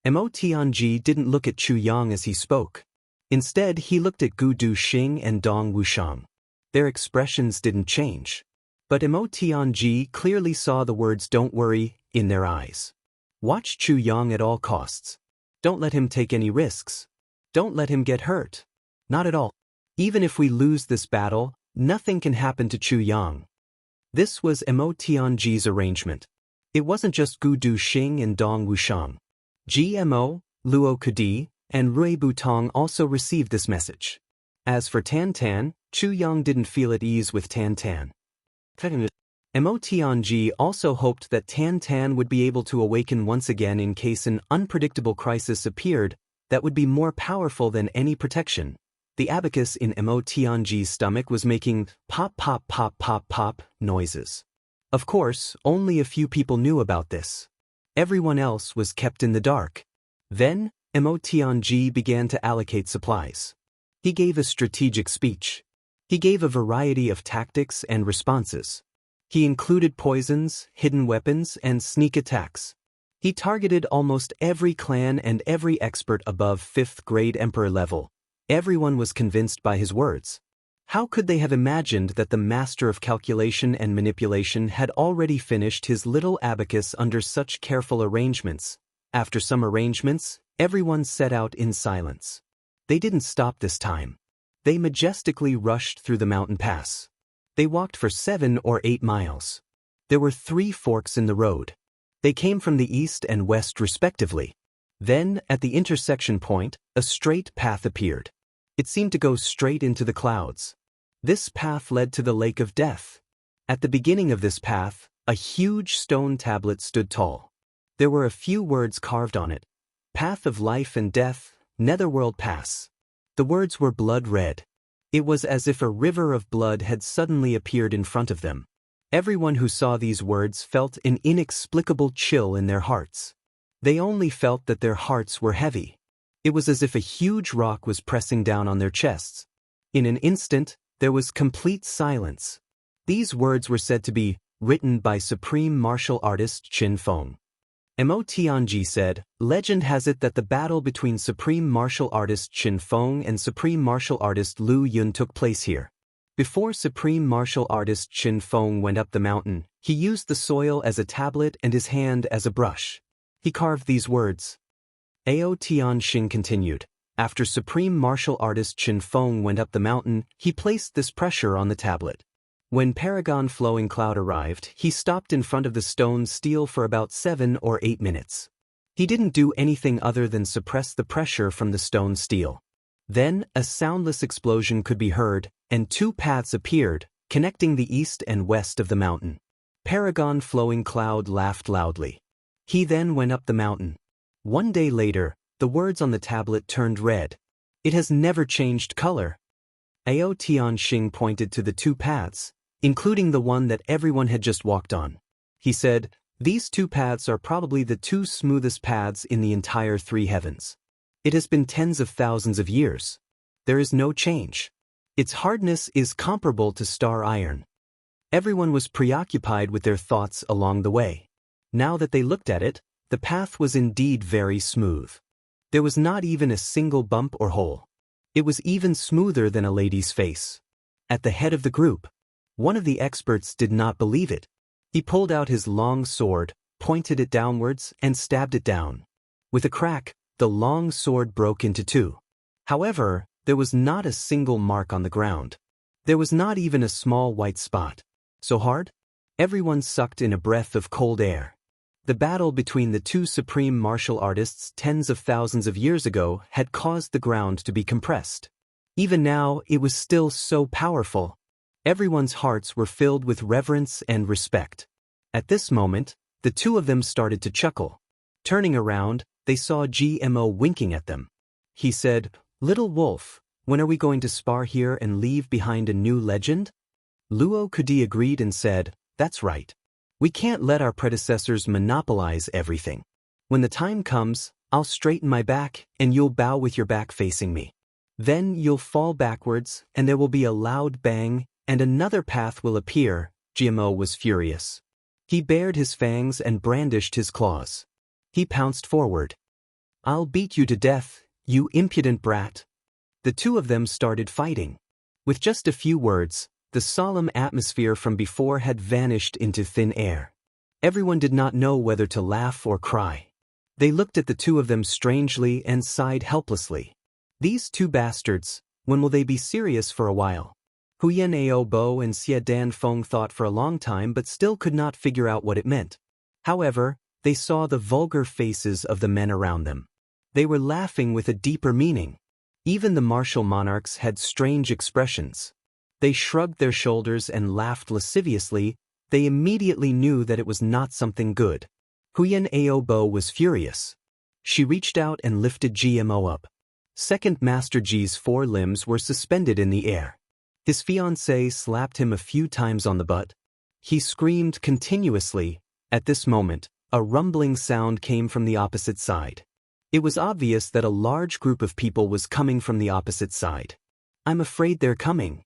Mo Tianji didn't look at Chu Yang as he spoke. Instead, he looked at Gu Duxing and Dong Wushang. Their expressions didn't change. But Mo Tianji clearly saw the words "don't worry" in their eyes. Watch Chu Yang at all costs. Don't let him take any risks. Don't let him get hurt. Not at all. Even if we lose this battle, nothing can happen to Chu Yang. This was Mo Tianji's arrangement. It wasn't just Gu Duxing and Dong Wushang. GMO, Luo Kadi, and Rui Butong also received this message. As for Tan Tan, Chu Yang didn't feel at ease with Tan Tan. Mo Tianji also hoped that Tan Tan would be able to awaken once again in case an unpredictable crisis appeared that would be more powerful than any protection. The abacus in Mo Tianji's stomach was making pop pop pop pop pop noises. Of course, only a few people knew about this. Everyone else was kept in the dark. Then, Mo Tianji began to allocate supplies. He gave a strategic speech. He gave a variety of tactics and responses. He included poisons, hidden weapons, and sneak attacks. He targeted almost every clan and every expert above 5th grade emperor level. Everyone was convinced by his words. How could they have imagined that the master of calculation and manipulation had already finished his little abacus under such careful arrangements? After some arrangements, everyone set out in silence. They didn't stop this time. They majestically rushed through the mountain pass. They walked for 7 or 8 miles. There were 3 forks in the road. They came from the east and west respectively. Then, at the intersection point, a straight path appeared. It seemed to go straight into the clouds. This path led to the Lake of Death. At the beginning of this path, A huge stone tablet stood tall. There were a few words carved on it. Path of life and death, Netherworld Pass. The words were blood red. It was as if a river of blood had suddenly appeared in front of them. Everyone who saw these words felt an inexplicable chill in their hearts. They only felt that their hearts were heavy. It was as if a huge rock was pressing down on their chests. In an instant, there was complete silence. These words were said to be written by supreme martial artist Qin Feng. Mo Tianji said, legend has it that the battle between supreme martial artist Qin Feng and supreme martial artist Lu Yun took place here. Before supreme martial artist Qin Feng went up the mountain, he used the soil as a tablet and his hand as a brush. He carved these words. Ao Tianxing continued. After supreme martial artist Qin Feng went up the mountain, he placed this pressure on the tablet. When Paragon Flowing Cloud arrived, he stopped in front of the stone steel for about 7 or 8 minutes. He didn't do anything other than suppress the pressure from the stone steel. Then, a soundless explosion could be heard, and 2 paths appeared, connecting the east and west of the mountain. Paragon Flowing Cloud laughed loudly. He then went up the mountain. 1 day later, the words on the tablet turned red. It has never changed color. Ao Tianxing pointed to the 2 paths, including the one that everyone had just walked on. He said, these 2 paths are probably the 2 smoothest paths in the entire 3 heavens. It has been tens of thousands of years. There is no change. Its hardness is comparable to star iron. Everyone was preoccupied with their thoughts along the way. Now that they looked at it, the path was indeed very smooth. There was not even a single bump or hole. It was even smoother than a lady's face. At the head of the group, one of the experts did not believe it. He pulled out his long sword, pointed it downwards, and stabbed it down. With a crack, the long sword broke into 2. However, there was not a single mark on the ground. There was not even a small white spot. So hard? Everyone sucked in a breath of cold air. The battle between the 2 supreme martial artists tens of thousands of years ago had caused the ground to be compressed. Even now, it was still so powerful. Everyone's hearts were filled with reverence and respect. At this moment, the 2 of them started to chuckle. Turning around, they saw GMO winking at them. He said, Little Wolf, when are we going to spar here and leave behind a new legend? Luo Kudi agreed and said, that's right. We can't let our predecessors monopolize everything. When the time comes, I'll straighten my back and you'll bow with your back facing me. Then you'll fall backwards and there will be a loud bang and another path will appear. GMO was furious. He bared his fangs and brandished his claws. He pounced forward. I'll beat you to death, you impudent brat. The 2 of them started fighting. With just a few words, the solemn atmosphere from before had vanished into thin air. Everyone did not know whether to laugh or cry. They looked at the 2 of them strangely and sighed helplessly. These 2 bastards, when will they be serious for a while? Huyan Ao Bo and Xie Dan Feng thought for a long time but still could not figure out what it meant. However, they saw the vulgar faces of the men around them. They were laughing with a deeper meaning. Even the martial monarchs had strange expressions. They shrugged their shoulders and laughed lasciviously. They immediately knew that it was not something good. Huyan Ao Bo was furious. She reached out and lifted GMO up. Second Master Ji's 4 limbs were suspended in the air. His fiancée slapped him a few times on the butt. He screamed continuously. At this moment, a rumbling sound came from the opposite side. It was obvious that a large group of people was coming from the opposite side. I'm afraid they're coming.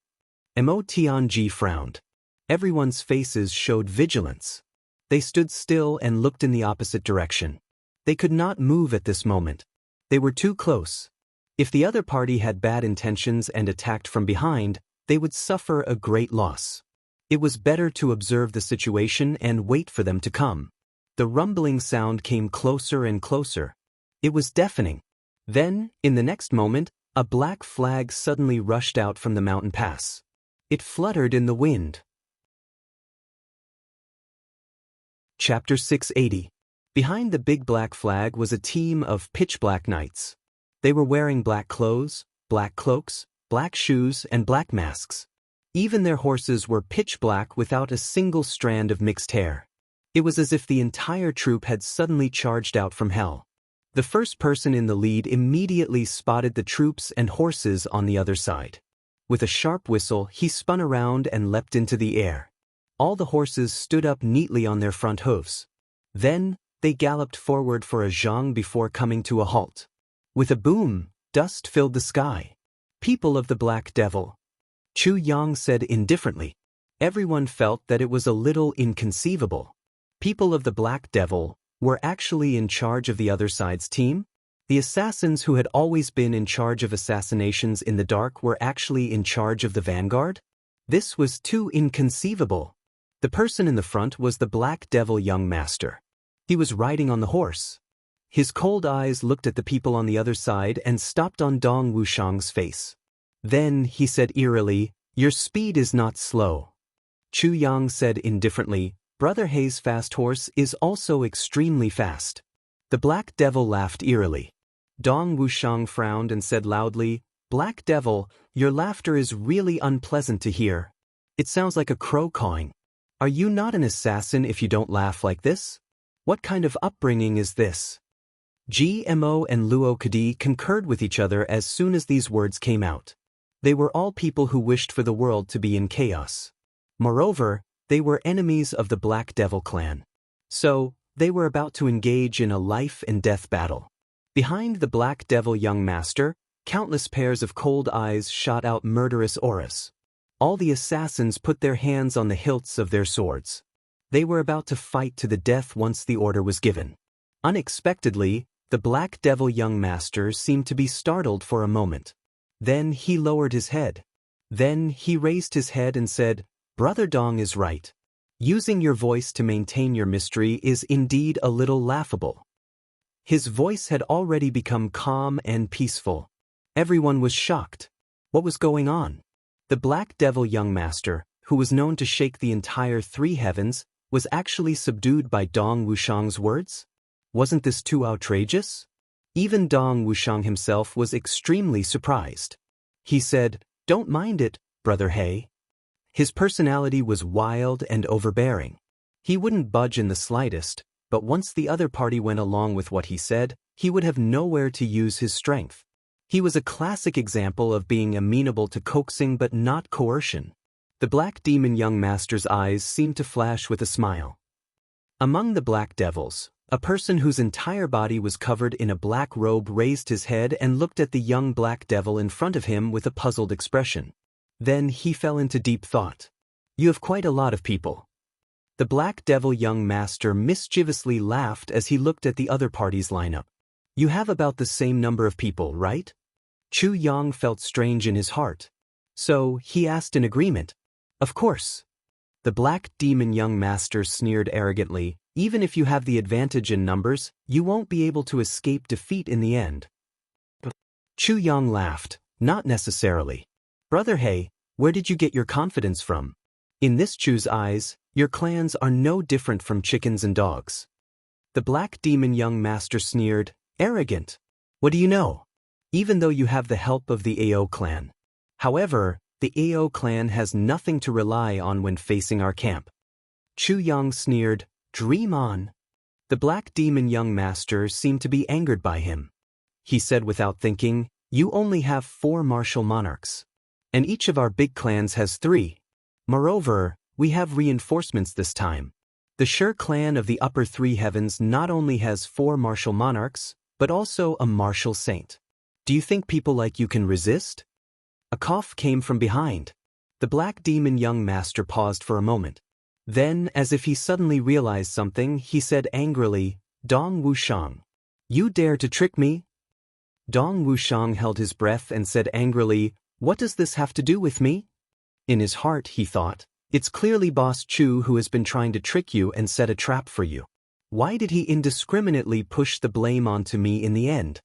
Mo Tianji frowned. Everyone's faces showed vigilance. They stood still and looked in the opposite direction. They could not move at this moment. They were too close. If the other party had bad intentions and attacked from behind, they would suffer a great loss. It was better to observe the situation and wait for them to come. The rumbling sound came closer and closer. It was deafening. Then, in the next moment, a black flag suddenly rushed out from the mountain pass. It fluttered in the wind. Chapter 680. Behind the big black flag was a team of pitch-black knights. They were wearing black clothes, black cloaks, black shoes, and black masks. Even their horses were pitch black without a single strand of mixed hair. It was as if the entire troop had suddenly charged out from hell. The first person in the lead immediately spotted the troops and horses on the other side. With a sharp whistle, he spun around and leapt into the air. All the horses stood up neatly on their front hooves. Then, they galloped forward for a zhang before coming to a halt. With a boom, dust filled the sky. "People of the Black Devil," Chu Yang said indifferently. Everyone felt that it was a little inconceivable. People of the Black Devil were actually in charge of the other side's team? The assassins who had always been in charge of assassinations in the dark were actually in charge of the vanguard? This was too inconceivable. The person in the front was the Black Devil young master. He was riding on the horse. His cold eyes looked at the people on the other side and stopped on Dong Wushang's face. Then he said eerily, "Your speed is not slow." Chu Yang said indifferently, "Brother Hei's fast horse is also extremely fast." The Black Devil laughed eerily. Dong Wushang frowned and said loudly, "Black Devil, your laughter is really unpleasant to hear. It sounds like a crow cawing. Are you not an assassin if you don't laugh like this? What kind of upbringing is this?" GMO and Luo Kadi concurred with each other as soon as these words came out. They were all people who wished for the world to be in chaos. Moreover, they were enemies of the Black Devil clan. So, they were about to engage in a life-and-death battle. Behind the Black Devil young master, countless pairs of cold eyes shot out murderous auras. All the assassins put their hands on the hilts of their swords. They were about to fight to the death once the order was given. Unexpectedly, the Black Devil young master seemed to be startled for a moment. Then he lowered his head. Then he raised his head and said, "Brother Dong is right. Using your voice to maintain your mystery is indeed a little laughable." His voice had already become calm and peaceful. Everyone was shocked. What was going on? The Black Devil young master, who was known to shake the entire three heavens, was actually subdued by Dong Wushang's words? Wasn't this too outrageous? Even Dong Wushang himself was extremely surprised. He said, "Don't mind it, Brother Hei." His personality was wild and overbearing. He wouldn't budge in the slightest, but once the other party went along with what he said, he would have nowhere to use his strength. He was a classic example of being amenable to coaxing but not coercion. The Black Demon young master's eyes seemed to flash with a smile. Among the Black Devils, a person whose entire body was covered in a black robe raised his head and looked at the young Black Devil in front of him with a puzzled expression. Then he fell into deep thought. "You have quite a lot of people." The Black Devil young master mischievously laughed as he looked at the other party's lineup. "You have about the same number of people, right?" Chu Yang felt strange in his heart. So, he asked in agreement, "Of course." The Black Demon young master sneered arrogantly, "Even if you have the advantage in numbers, you won't be able to escape defeat in the end." Chu Yang laughed, "Not necessarily. Brother Hei, where did you get your confidence from? In this Chu's eyes, your clans are no different from chickens and dogs." The Black Demon young master sneered, "Arrogant. What do you know? Even though you have the help of the AO clan. However, the AO clan has nothing to rely on when facing our camp." Chu Yang sneered, "Dream on." The Black Demon young master seemed to be angered by him. He said without thinking, "You only have 4 martial monarchs. And each of our big clans has 3. Moreover, we have reinforcements this time. The Sher clan of the upper 3 heavens not only has 4 martial monarchs, but also a martial saint. Do you think people like you can resist?" A cough came from behind. The Black Demon young master paused for a moment. Then, as if he suddenly realized something, he said angrily, "Dong Wushang. You dare to trick me?" Dong Wushang held his breath and said angrily, "What does this have to do with me?" In his heart, he thought, "It's clearly Boss Chu who has been trying to trick you and set a trap for you. Why did he indiscriminately push the blame onto me in the end?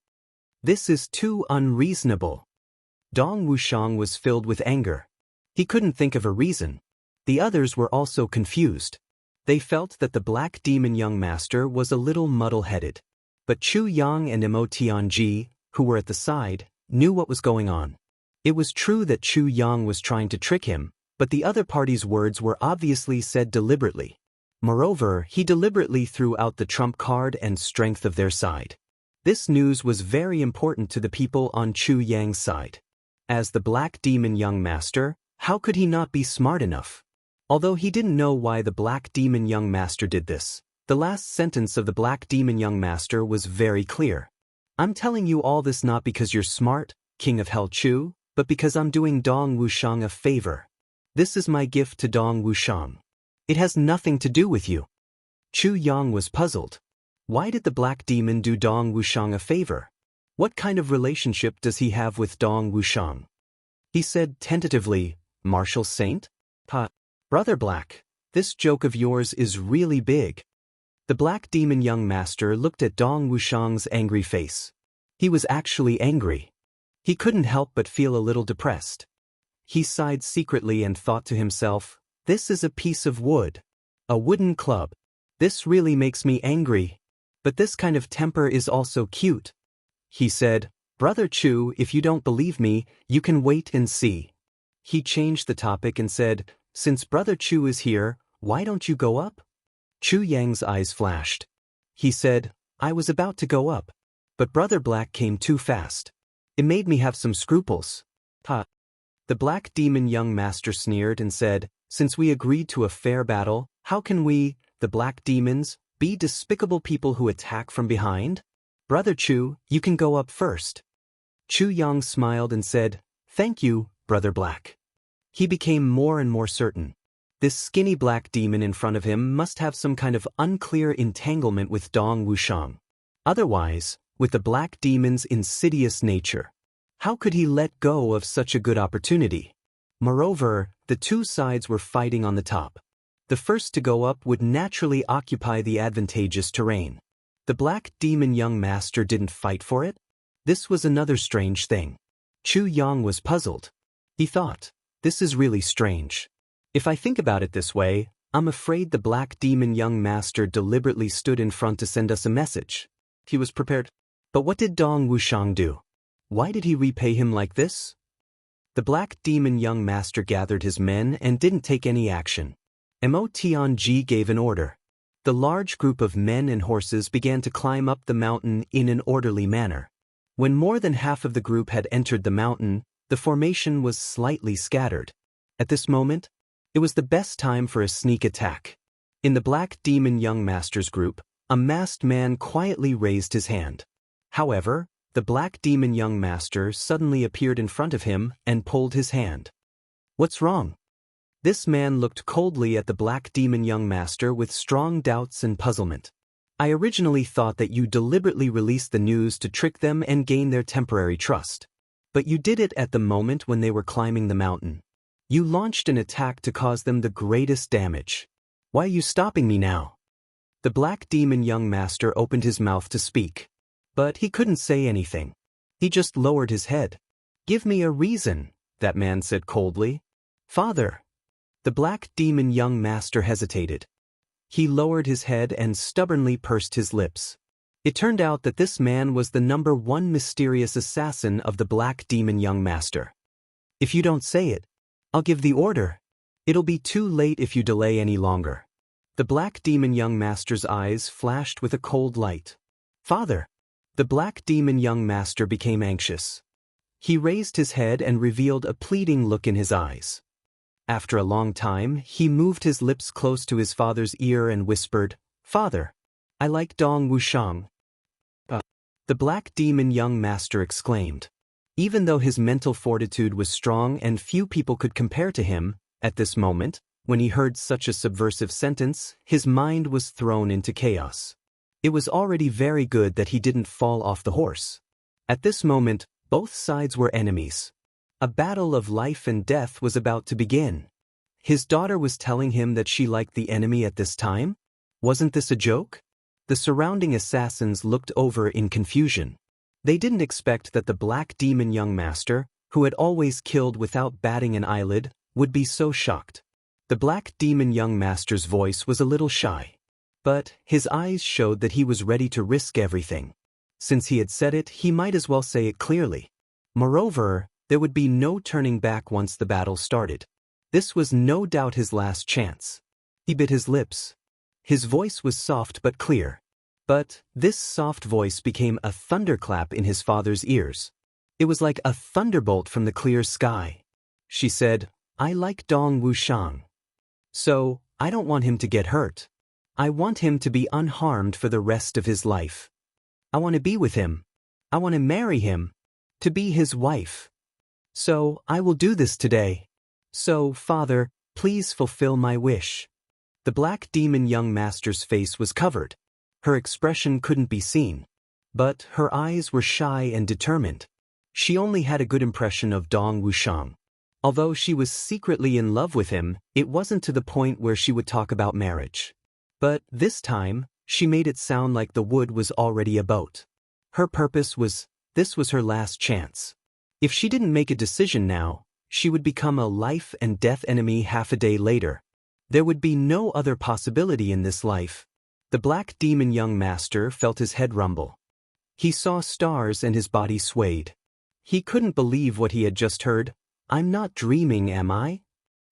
This is too unreasonable." Dong Wushang was filled with anger. He couldn't think of a reason. The others were also confused. They felt that the Black Demon young master was a little muddle-headed. But Chu Yang and Mo Tianji, who were at the side, knew what was going on. It was true that Chu Yang was trying to trick him, But the other party's words were obviously said deliberately. Moreover, he deliberately threw out the trump card and strength of their side. This news was very important to the people on Chu Yang's side. As the Black Demon Young Master, how could he not be smart enough? Although he didn't know why the Black Demon Young Master did this, the last sentence of the Black Demon Young Master was very clear. I'm telling you all this not because you're smart, King of Hell Chu, but because I'm doing Dong Wushang a favor. This is my gift to Dong Wushang. It has nothing to do with you. Chu Yang was puzzled. Why did the Black Demon do Dong Wushang a favor? What kind of relationship does he have with Dong Wushang? He said tentatively, Martial Saint? Brother Black, this joke of yours is really big. The Black Demon Young Master looked at Dong Wushang's angry face. He was actually angry. He couldn't help but feel a little depressed. He sighed secretly and thought to himself, this is a piece of wood. A wooden club. This really makes me angry. But this kind of temper is also cute. He said, Brother Chu, if you don't believe me, you can wait and see. He changed the topic and said, since Brother Chu is here, why don't you go up? Chu Yang's eyes flashed. He said, I was about to go up. But Brother Black came too fast. It made me have some scruples. The Black Demon Young Master sneered and said, since we agreed to a fair battle, how can we, the Black Demons, be despicable people who attack from behind? Brother Chu, you can go up first. Chu Yang smiled and said, thank you, Brother Black. He became more and more certain. This skinny black demon in front of him must have some kind of unclear entanglement with Dong Wushang. Otherwise, with the Black Demon's insidious nature, how could he let go of such a good opportunity? Moreover, the two sides were fighting on the top. The first to go up would naturally occupy the advantageous terrain. The Black Demon Young Master didn't fight for it? This was another strange thing. Chu Yang was puzzled. He thought, this is really strange. If I think about it this way, I'm afraid the Black Demon Young Master deliberately stood in front to send us a message. He was prepared. But what did Dong Wushang do? Why did he repay him like this? The Black Demon Young Master gathered his men and didn't take any action. Mo Tianji gave an order. The large group of men and horses began to climb up the mountain in an orderly manner. When more than half of the group had entered the mountain, the formation was slightly scattered. At this moment, it was the best time for a sneak attack. In the Black Demon Young Master's group, a masked man quietly raised his hand. However, the Black Demon Young Master suddenly appeared in front of him and pulled his hand. What's wrong? This man looked coldly at the Black Demon Young Master with strong doubts and puzzlement. I originally thought that you deliberately released the news to trick them and gain their temporary trust. But you did it at the moment when they were climbing the mountain. You launched an attack to cause them the greatest damage. Why are you stopping me now? The Black Demon Young Master opened his mouth to speak. But he couldn't say anything. He just lowered his head. Give me a reason, that man said coldly. Father. The Black Demon Young Master hesitated. He lowered his head and stubbornly pursed his lips. It turned out that this man was the #1 mysterious assassin of the Black Demon Young Master. If you don't say it, I'll give the order. It'll be too late if you delay any longer. The Black Demon Young Master's eyes flashed with a cold light. Father. The Black Demon Young Master became anxious. He raised his head and revealed a pleading look in his eyes. After a long time, he moved his lips close to his father's ear and whispered, Father, I like Dong Wushang. The Black Demon Young Master exclaimed. Even though his mental fortitude was strong and few people could compare to him, at this moment, when he heard such a subversive sentence, his mind was thrown into chaos. It was already very good that he didn't fall off the horse. At this moment, both sides were enemies. A battle of life and death was about to begin. His daughter was telling him that she liked the enemy at this time? Wasn't this a joke? The surrounding assassins looked over in confusion. They didn't expect that the Black Demon Young Master, who had always killed without batting an eyelid, would be so shocked. The Black Demon Young Master's voice was a little shy. But his eyes showed that he was ready to risk everything. Since he had said it, he might as well say it clearly. Moreover, there would be no turning back once the battle started. This was no doubt his last chance. He bit his lips. His voice was soft but clear. But this soft voice became a thunderclap in his father's ears. It was like a thunderbolt from the clear sky. She said, "I like Dong Wuxiang. So, I don't want him to get hurt. I want him to be unharmed for the rest of his life. I want to be with him. I want to marry him. To be his wife. So, I will do this today. So, Father, please fulfill my wish." The black demon young master's face was covered. Her expression couldn't be seen. But her eyes were shy and determined. She only had a good impression of Dong Wuxiang. Although she was secretly in love with him, it wasn't to the point where she would talk about marriage. But this time, she made it sound like the wood was already a boat. Her purpose was, this was her last chance. If she didn't make a decision now, she would become a life and death enemy half a day later. There would be no other possibility in this life. The black demon young master felt his head rumble. He saw stars and his body swayed. He couldn't believe what he had just heard. "I'm not dreaming, am I?"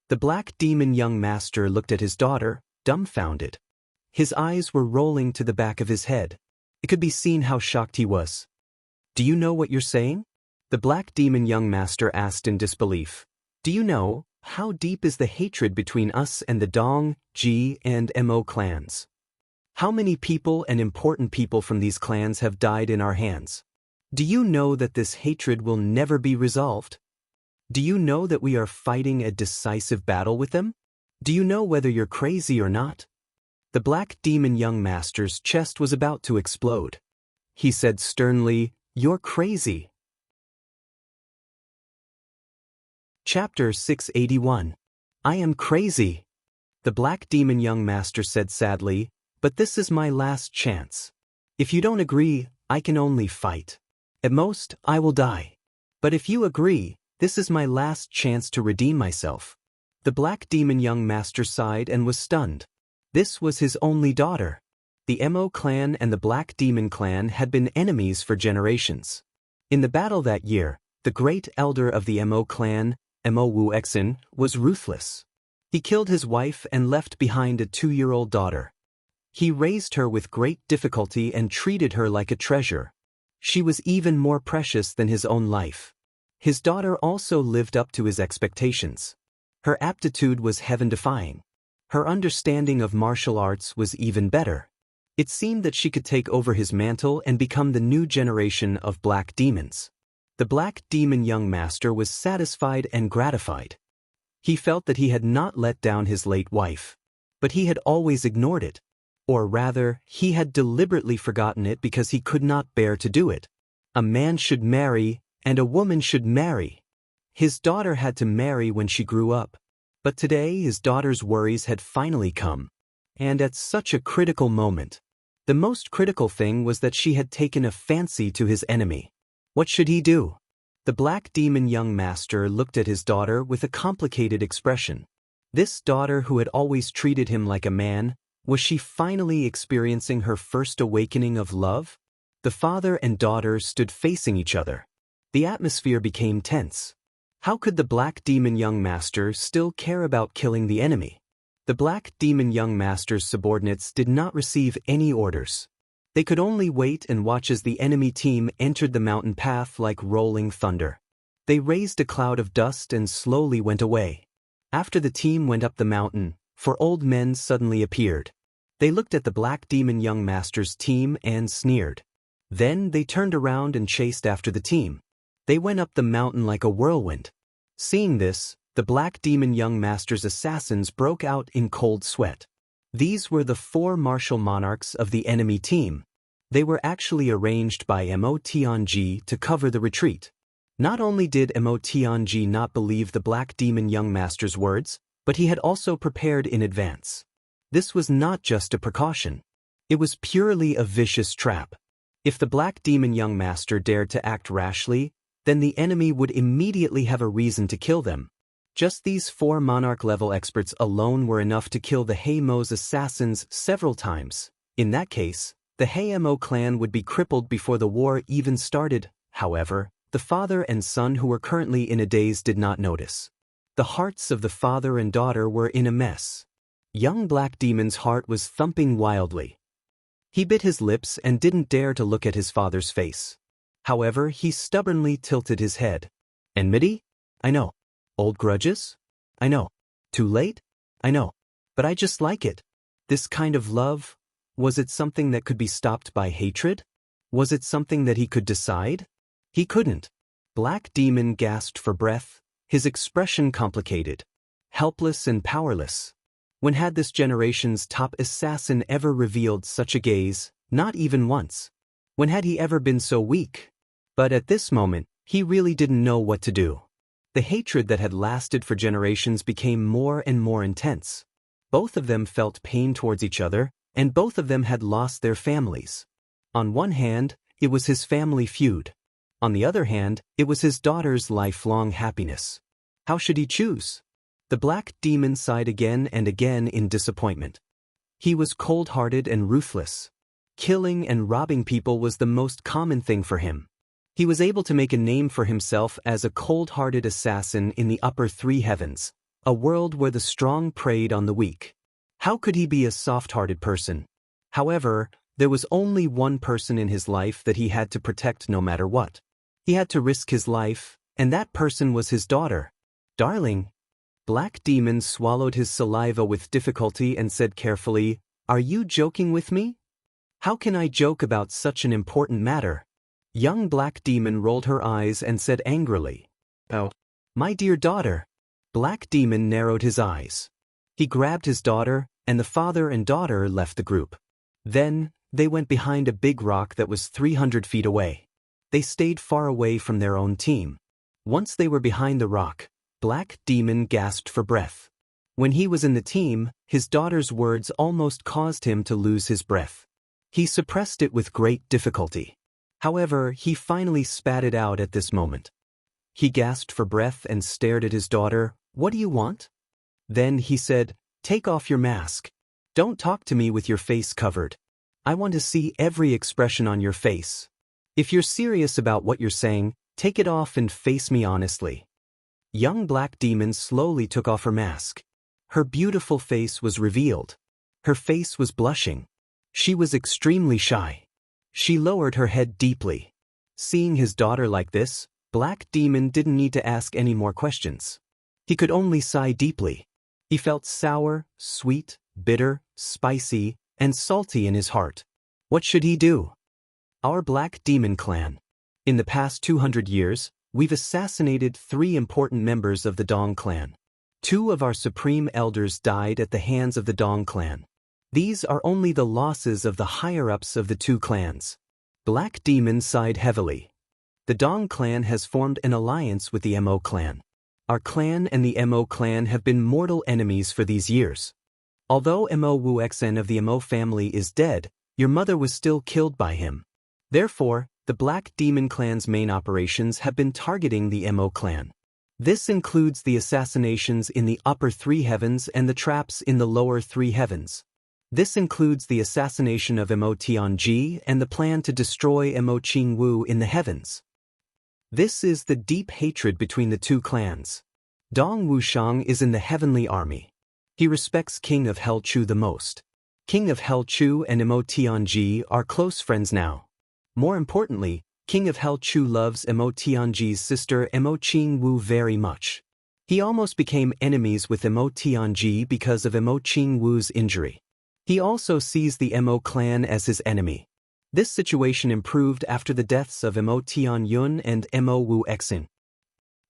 The black demon young master looked at his daughter, dumbfounded. His eyes were rolling to the back of his head. It could be seen how shocked he was. "Do you know what you're saying?" The black demon young master asked in disbelief. "Do you know, how deep is the hatred between us and the Dong, Ji, and Mo clans? How many people and important people from these clans have died in our hands? Do you know that this hatred will never be resolved? Do you know that we are fighting a decisive battle with them? Do you know whether you're crazy or not?" The black demon young master's chest was about to explode. He said sternly, "You're crazy." Chapter 681. I am crazy. The black demon young master said sadly, "But this is my last chance. If you don't agree, I can only fight. At most, I will die. But if you agree, this is my last chance to redeem myself." The black demon young master sighed and was stunned. This was his only daughter. The Mo clan and the black demon clan had been enemies for generations. In the battle that year, the great elder of the Mo clan, Mo Wuxia, was ruthless. He killed his wife and left behind a 2-year-old daughter. He raised her with great difficulty and treated her like a treasure. She was even more precious than his own life. His daughter also lived up to his expectations. Her aptitude was heaven-defying. Her understanding of martial arts was even better. It seemed that she could take over his mantle and become the new generation of black demons. The black demon young master was satisfied and gratified. He felt that he had not let down his late wife. But he had always ignored it. Or rather, he had deliberately forgotten it because he could not bear to do it. A man should marry, and a woman should marry. His daughter had to marry when she grew up. But today his daughter's worries had finally come. And at such a critical moment. The most critical thing was that she had taken a fancy to his enemy. What should he do? The black demon young master looked at his daughter with a complicated expression. This daughter who had always treated him like a man, was she finally experiencing her first awakening of love? The father and daughter stood facing each other. The atmosphere became tense. How could the black demon young master still care about killing the enemy? The black demon young master's subordinates did not receive any orders. They could only wait and watch as the enemy team entered the mountain path like rolling thunder. They raised a cloud of dust and slowly went away. After the team went up the mountain, 4 old men suddenly appeared. They looked at the black demon young master's team and sneered. Then they turned around and chased after the team. They went up the mountain like a whirlwind. Seeing this, the black demon young master's assassins broke out in cold sweat. These were the 4 martial monarchs of the enemy team. They were actually arranged by Mo Tianji to cover the retreat. Not only did Mo Tianji not believe the black demon young master's words, but he had also prepared in advance. This was not just a precaution. It was purely a vicious trap. If the black demon young master dared to act rashly, then the enemy would immediately have a reason to kill them. Just these 4 monarch-level experts alone were enough to kill the Heimo's assassins several times. In that case, the Heimo clan would be crippled before the war even started. However, the father and son who were currently in a daze did not notice. The hearts of the father and daughter were in a mess. Young Black Demon's heart was thumping wildly. He bit his lips and didn't dare to look at his father's face. However, he stubbornly tilted his head. Enmity? I know. Old grudges? I know. Too late? I know. But I just like it. This kind of love, was it something that could be stopped by hatred? Was it something that he could decide? He couldn't. Black Demon gasped for breath, his expression complicated. Helpless and powerless. When had this generation's top assassin ever revealed such a gaze? Not even once. When had he ever been so weak? But at this moment, he really didn't know what to do. The hatred that had lasted for generations became more and more intense. Both of them felt pain towards each other, and both of them had lost their families. On one hand, it was his family feud. On the other hand, it was his daughter's lifelong happiness. How should he choose? The Black Demon sighed again and again in disappointment. He was cold-hearted and ruthless. Killing and robbing people was the most common thing for him. He was able to make a name for himself as a cold-hearted assassin in the upper three heavens, a world where the strong preyed on the weak. How could he be a soft-hearted person? However, there was only one person in his life that he had to protect no matter what. He had to risk his life, and that person was his daughter. Darling. Black Demon swallowed his saliva with difficulty and said carefully, "Are you joking with me? How can I joke about such an important matter?" Young Black Demon rolled her eyes and said angrily, "Oh, my dear daughter." Black Demon narrowed his eyes. He grabbed his daughter, and the father and daughter left the group. Then, they went behind a big rock that was 300 feet away. They stayed far away from their own team. Once they were behind the rock, Black Demon gasped for breath. When he was in the team, his daughter's words almost caused him to lose his breath. He suppressed it with great difficulty. However, he finally spat it out at this moment. He gasped for breath and stared at his daughter. "What do you want?" Then he said, "Take off your mask. Don't talk to me with your face covered. I want to see every expression on your face. If you're serious about what you're saying, take it off and face me honestly." Young Black Demon slowly took off her mask. Her beautiful face was revealed. Her face was blushing. She was extremely shy. She lowered her head deeply. Seeing his daughter like this, Black Demon didn't need to ask any more questions. He could only sigh deeply. He felt sour, sweet, bitter, spicy, and salty in his heart. What should he do? Our Black Demon clan. In the past 200 years, we've assassinated 3 important members of the Dong clan. 2 of our supreme elders died at the hands of the Dong clan. These are only the losses of the higher-ups of the 2 clans. Black Demon sighed heavily. The Dong clan has formed an alliance with the Mo clan. Our clan and the Mo clan have been mortal enemies for these years. Although Mo Wuxia of the Mo family is dead, your mother was still killed by him. Therefore, the Black Demon clan's main operations have been targeting the Mo clan. This includes the assassinations in the upper 3 heavens and the traps in the lower 3 heavens. This includes the assassination of Mo Tianji and the plan to destroy Mo Jianghu in the heavens. This is the deep hatred between the 2 clans. Dong Wuxiang is in the heavenly army. He respects King of Hell Chu the most. King of Hell Chu and Mo Tianji are close friends now. More importantly, King of Hell Chu loves Mo Tianji's sister Mo Jianghu very much. He almost became enemies with Mo Tianji because of Mo Jianghu's injury. He also sees the Mo clan as his enemy. This situation improved after the deaths of Mo Tianyun and Mo Wuxia.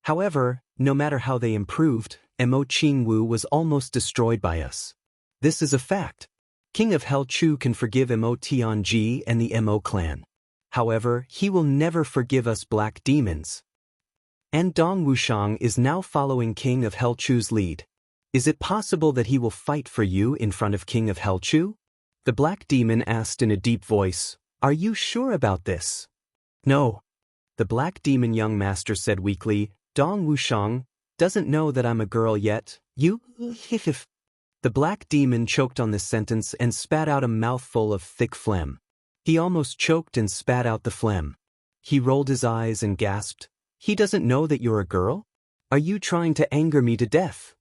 However, no matter how they improved, Mo Jianghu was almost destroyed by us. This is a fact. King of Hell Chu can forgive Mo Tianji and the Mo clan. However, he will never forgive us Black Demons. And Dong Wuxiang is now following King of Hell Chu's lead. Is it possible that he will fight for you in front of King of Hell Chu? The Black Demon asked in a deep voice, "Are you sure about this?" "No." The Black Demon young master said weakly, "Dong Wuxiang doesn't know that I'm a girl yet. You hif." The Black Demon choked on this sentence and spat out a mouthful of thick phlegm. He almost choked and spat out the phlegm. He rolled his eyes and gasped, "He doesn't know that you're a girl?" Are you trying to anger me to death?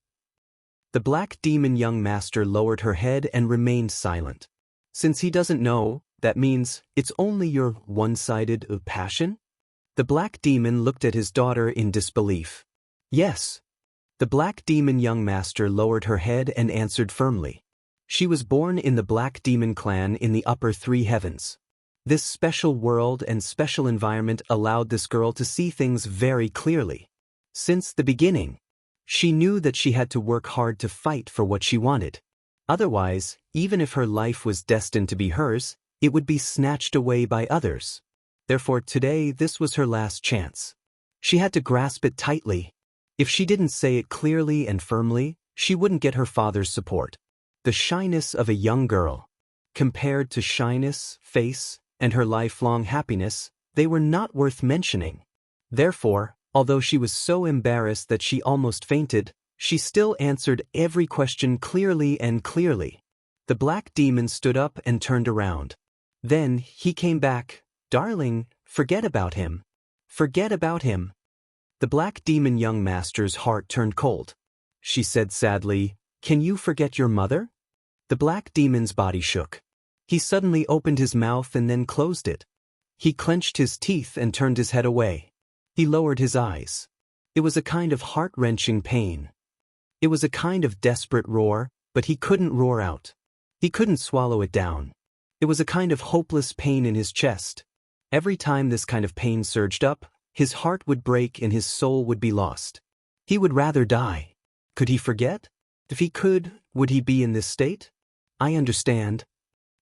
The black demon young master lowered her head and remained silent. Since he doesn't know, that means it's only your one-sided passion? The black demon looked at his daughter in disbelief. Yes. The black demon young master lowered her head and answered firmly. She was born in the black demon clan in the upper three heavens. This special world and special environment allowed this girl to see things very clearly. Since the beginning, she knew that she had to work hard to fight for what she wanted. Otherwise, even if her life was destined to be hers, it would be snatched away by others. Therefore today this was her last chance. She had to grasp it tightly. If she didn't say it clearly and firmly, she wouldn't get her father's support. The shyness of a young girl. Compared to shyness, face, and her lifelong happiness, they were not worth mentioning. Therefore, although she was so embarrassed that she almost fainted, she still answered every question clearly and clearly. The black demon stood up and turned around. Then he came back. Darling, forget about him. Forget about him. The black demon young master's heart turned cold. She said sadly, "Can you forget your mother?" The black demon's body shook. He suddenly opened his mouth and then closed it. He clenched his teeth and turned his head away. He lowered his eyes. It was a kind of heart-wrenching pain. It was a kind of desperate roar, but he couldn't roar out. He couldn't swallow it down. It was a kind of hopeless pain in his chest. Every time this kind of pain surged up, his heart would break and his soul would be lost. He would rather die. Could he forget? If he could, would he be in this state? I understand.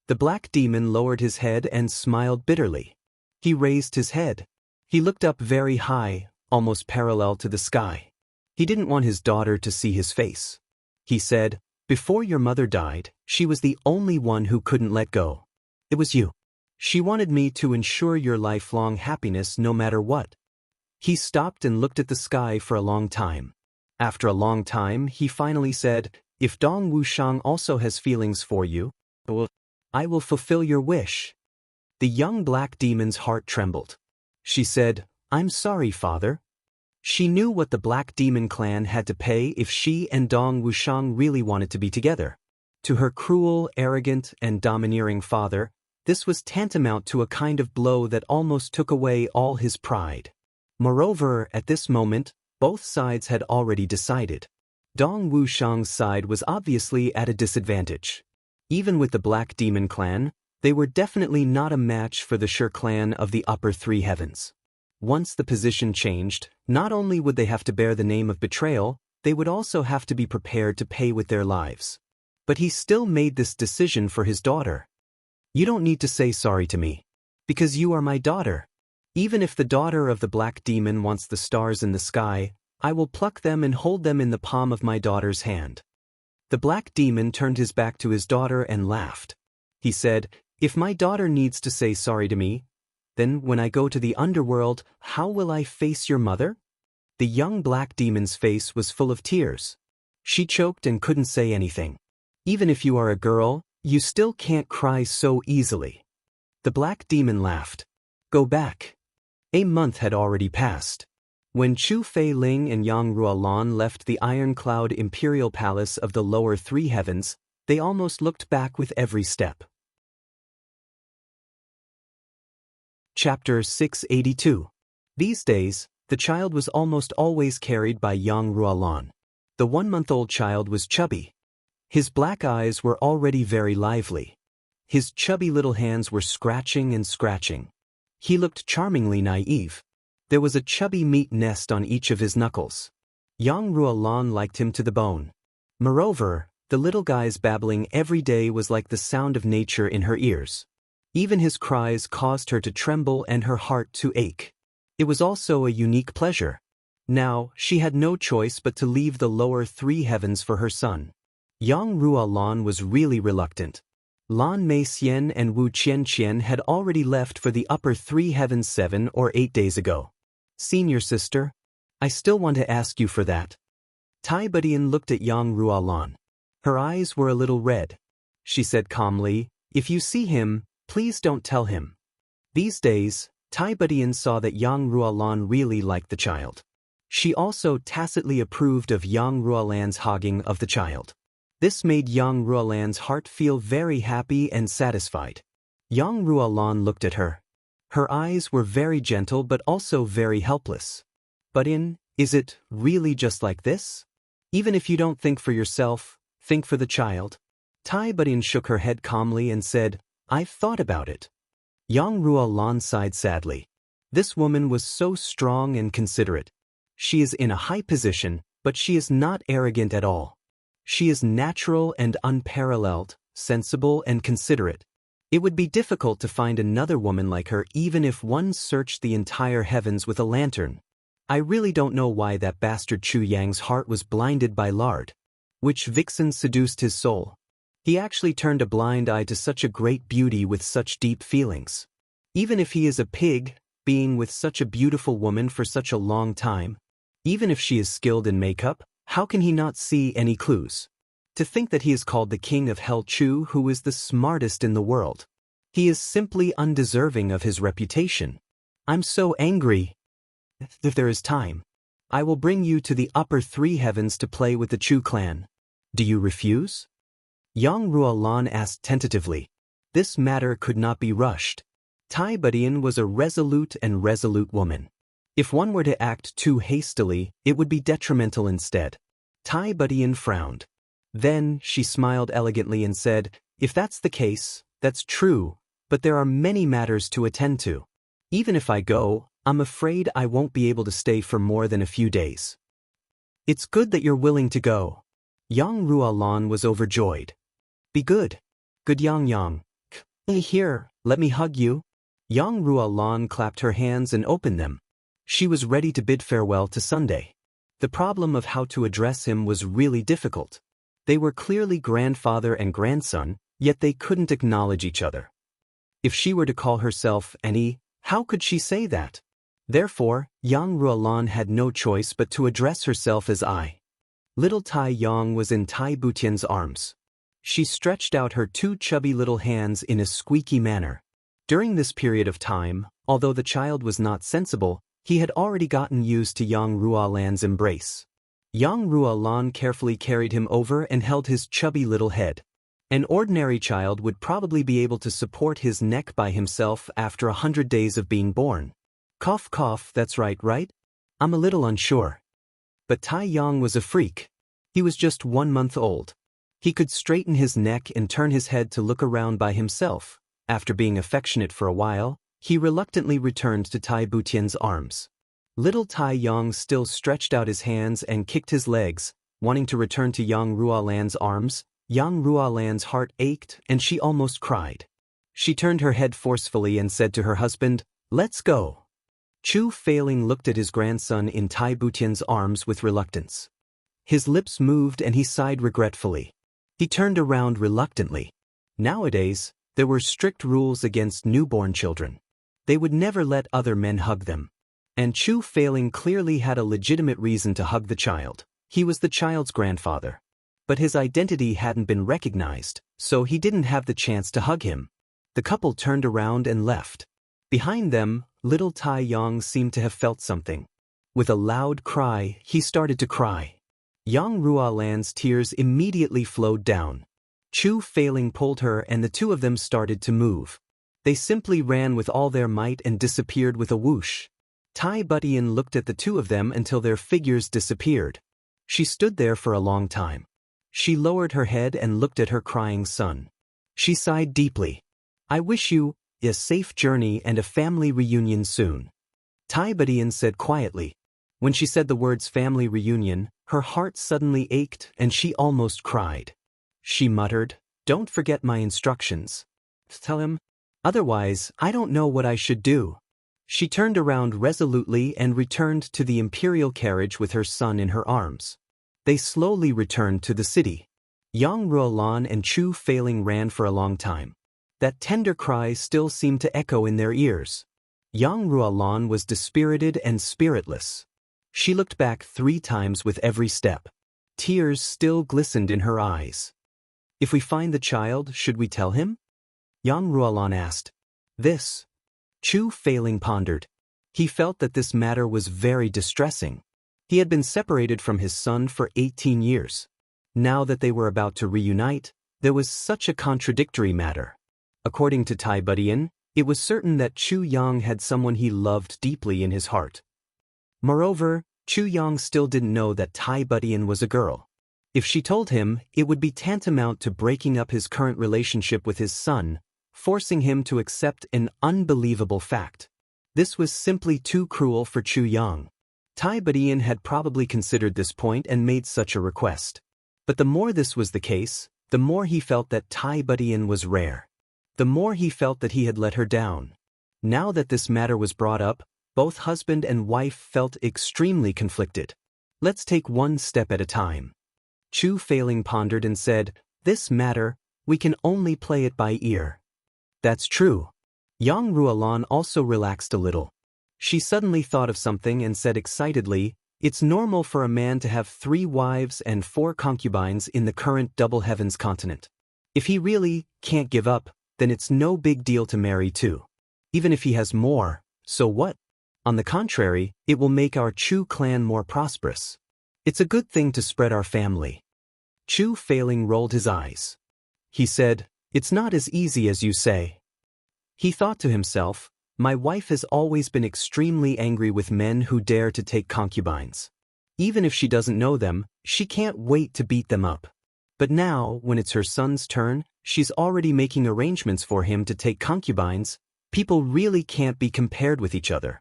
The black demon lowered his head and smiled bitterly. He raised his head. He looked up very high, almost parallel to the sky. He didn't want his daughter to see his face. He said, "Before your mother died, she was the only one who couldn't let go. It was you. She wanted me to ensure your lifelong happiness no matter what." He stopped and looked at the sky for a long time. After a long time, he finally said, "If Dong Wuxiang also has feelings for you, I will fulfill your wish." The young black demon's heart trembled. She said, "I'm sorry, father." She knew what the black demon clan had to pay if she and Dong Wuxiang really wanted to be together. To her cruel, arrogant, and domineering father, this was tantamount to a kind of blow that almost took away all his pride. Moreover, at this moment, both sides had already decided. Dong Wuxiang's side was obviously at a disadvantage. Even with the Black Demon clan, they were definitely not a match for the Shi clan of the upper three heavens. Once the position changed, not only would they have to bear the name of betrayal, they would also have to be prepared to pay with their lives. But he still made this decision for his daughter. "You don't need to say sorry to me. Because you are my daughter. Even if the daughter of the Black Demon wants the stars in the sky, I will pluck them and hold them in the palm of my daughter's hand." The Black Demon turned his back to his daughter and laughed. He said, "If my daughter needs to say sorry to me, then when I go to the underworld, how will I face your mother?" The young Black Demon's face was full of tears. She choked and couldn't say anything. "Even if you are a girl, you still can't cry so easily." The Black Demon laughed. "Go back." A month had already passed. When Chu Fei-ling and Yang Ruolan left the iron-cloud imperial palace of the lower three heavens, they almost looked back with every step. Chapter 682. These days, the child was almost always carried by Yang Ruolan. The 1-month-old child was chubby. His black eyes were already very lively. His chubby little hands were scratching and scratching. He looked charmingly naive. There was a chubby meat nest on each of his knuckles. Yang Ruolan liked him to the bone. Moreover, the little guy's babbling every day was like the sound of nature in her ears. Even his cries caused her to tremble and her heart to ache. It was also a unique pleasure. Now, she had no choice but to leave the lower three heavens for her son. Yang Ruolan was really reluctant. Lan Meixian and Wu Qianqian had already left for the upper three heavens 7 or 8 days ago. "Senior sister, I still want to ask you for that." Tai Badian looked at Yang Ruolan. Her eyes were a little red. She said calmly, "If you see him, please don't tell him." These days, Tai Badian saw that Yang Ruolan really liked the child. She also tacitly approved of Yang Ruolan's hogging of the child. This made Yang Ruolan's heart feel very happy and satisfied. Yang Ruolan looked at her. Her eyes were very gentle but also very helpless. But is it really just like this? Even if you don't think for yourself, think for the child. Tai Budin shook her head calmly and said, I've thought about it. Yang Ruolan sighed sadly. This woman was so strong and considerate. She is in a high position, but she is not arrogant at all. She is natural and unparalleled, sensible and considerate. It would be difficult to find another woman like her even if one searched the entire heavens with a lantern. I really don't know why that bastard Chu Yang's heart was blinded by lard. Which vixen seduced his soul? He actually turned a blind eye to such a great beauty with such deep feelings. Even if he is a pig, being with such a beautiful woman for such a long time, even if she is skilled in makeup, how can he not see any clues? To think that he is called the king of Hell Chu, who is the smartest in the world. He is simply undeserving of his reputation. I'm so angry. If there is time, I will bring you to the upper three heavens to play with the Chu clan. Do you refuse? Yang Ruolan asked tentatively. This matter could not be rushed. Tai Budin was a resolute woman. If one were to act too hastily, it would be detrimental instead. Tai Budin frowned. Then she smiled elegantly and said, if that's the case, that's true, but there are many matters to attend to. Even if I go, I'm afraid I won't be able to stay for more than a few days. It's good that you're willing to go. Yang Ruolan was overjoyed. Be good. Good Yang. Here, let me hug you. Yang Ruolan clapped her hands and opened them. She was ready to bid farewell to Sunday. The problem of how to address him was really difficult. They were clearly grandfather and grandson, yet they couldn't acknowledge each other. If she were to call herself Annie, how could she say that? Therefore, Yang Ruolan had no choice but to address herself as I. Little Tai Yang was in Tai Butian's arms. She stretched out her two chubby little hands in a squeaky manner. During this period of time, although the child was not sensible, he had already gotten used to Yang Ruolan's embrace. Yang Ruolan carefully carried him over and held his chubby little head. An ordinary child would probably be able to support his neck by himself after 100 days of being born. Cough cough, that's right? I'm a little unsure. But Tai Yang was a freak. He was just 1 month old. He could straighten his neck and turn his head to look around by himself. After being affectionate for a while, he reluctantly returned to Tai Butian's arms. Little Tai Yang still stretched out his hands and kicked his legs, wanting to return to Yang Ruolan's arms. Yang Ruolan's heart ached and she almost cried. She turned her head forcefully and said to her husband, let's go. Chu Feiling looked at his grandson in Tai Butian's arms with reluctance. His lips moved and he sighed regretfully. He turned around reluctantly. Nowadays, there were strict rules against newborn children. They would never let other men hug them. And Chu Feiling clearly had a legitimate reason to hug the child. He was the child's grandfather. But his identity hadn't been recognized, so he didn't have the chance to hug him. The couple turned around and left. Behind them, little Tai Yang seemed to have felt something. With a loud cry, he started to cry. Yang Ruolan's tears immediately flowed down. Chu Feiling pulled her and the two of them started to move. They simply ran with all their might and disappeared with a whoosh. Tai Budin looked at the two of them until their figures disappeared. She stood there for a long time. She lowered her head and looked at her crying son. She sighed deeply. I wish you a safe journey and a family reunion soon. Tai Budin said quietly. When she said the words family reunion, her heart suddenly ached and she almost cried. She muttered, don't forget my instructions. Tell him. Otherwise, I don't know what I should do. She turned around resolutely and returned to the imperial carriage with her son in her arms. They slowly returned to the city. Yang Ruolan and Chu Feiling ran for a long time. That tender cry still seemed to echo in their ears. Yang Ruolan was dispirited and spiritless. She looked back 3 times with every step. Tears still glistened in her eyes. If we find the child, should we tell him? Yang Ruolan asked. This. Chu Feiling pondered. He felt that this matter was very distressing. He had been separated from his son for 18 years. Now that they were about to reunite, there was such a contradictory matter. According to Tai Budian, it was certain that Chu Yang had someone he loved deeply in his heart. Moreover, Chu Yang still didn't know that Tai Budian was a girl. If she told him, it would be tantamount to breaking up his current relationship with his son, forcing him to accept an unbelievable fact. This was simply too cruel for Chu Yang. Tai Budian had probably considered this point and made such a request. But the more this was the case, the more he felt that Tai Budian was rare. The more he felt that he had let her down. Now that this matter was brought up, both husband and wife felt extremely conflicted. Let's take one step at a time. Chu Feiling pondered and said, "This matter, we can only play it by ear." That's true. Yang Ruolan also relaxed a little. She suddenly thought of something and said excitedly, "It's normal for a man to have 3 wives and 4 concubines in the current double heavens continent. If he really can't give up, then it's no big deal to marry 2. Even if he has more, so what? On the contrary, it will make our Chu clan more prosperous. It's a good thing to spread our family." Chu Feiling rolled his eyes. He said, "It's not as easy as you say." He thought to himself, "My wife has always been extremely angry with men who dare to take concubines. Even if she doesn't know them, she can't wait to beat them up. But now, when it's her son's turn, she's already making arrangements for him to take concubines. People really can't be compared with each other.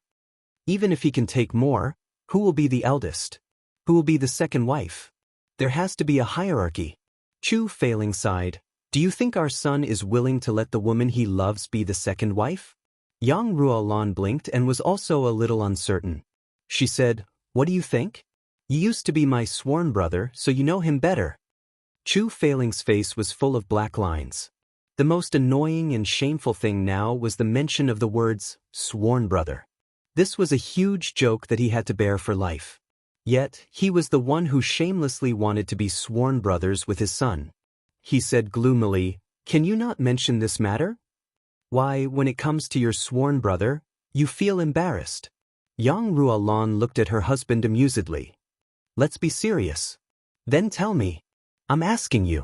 Even if he can take more, who will be the eldest? Who will be the second wife? There has to be a hierarchy." Chu Feiling sighed. "Do you think our son is willing to let the woman he loves be the second wife?" Yang Ruolan blinked and was also a little uncertain. She said, "What do you think? You used to be my sworn brother, so you know him better." Chu Feiling's face was full of black lines. The most annoying and shameful thing now was the mention of the words, sworn brother. This was a huge joke that he had to bear for life. Yet, he was the one who shamelessly wanted to be sworn brothers with his son. He said gloomily, "Can you not mention this matter? Why, when it comes to your sworn brother, you feel embarrassed." Yang Ruolan looked at her husband amusedly. "Let's be serious. Then tell me. I'm asking you."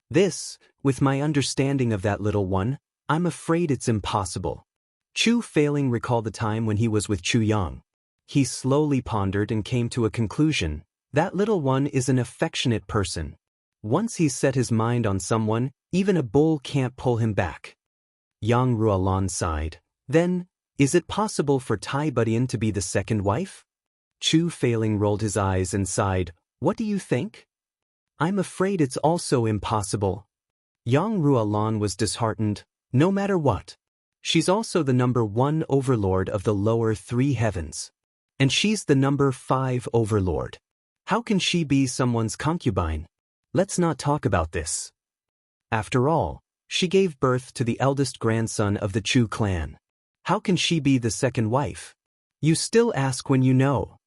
"This, with my understanding of that little one, I'm afraid it's impossible." Chu Feiling recalled the time when he was with Chu Yang. He slowly pondered and came to a conclusion. That little one is an affectionate person. Once he's set his mind on someone, even a bull can't pull him back. Yang Ruolan sighed. "Then, is it possible for Tai Budian to be the second wife?" Chu Feiling rolled his eyes and sighed. "What do you think?" "I'm afraid it's also impossible." Yang Ruolan was disheartened. "No matter what. She's also the number 1 overlord of the lower 3 heavens. And she's the number 5 overlord. How can she be someone's concubine? Let's not talk about this. After all, she gave birth to the eldest grandson of the Chu clan. How can she be the second wife? You still ask when you know."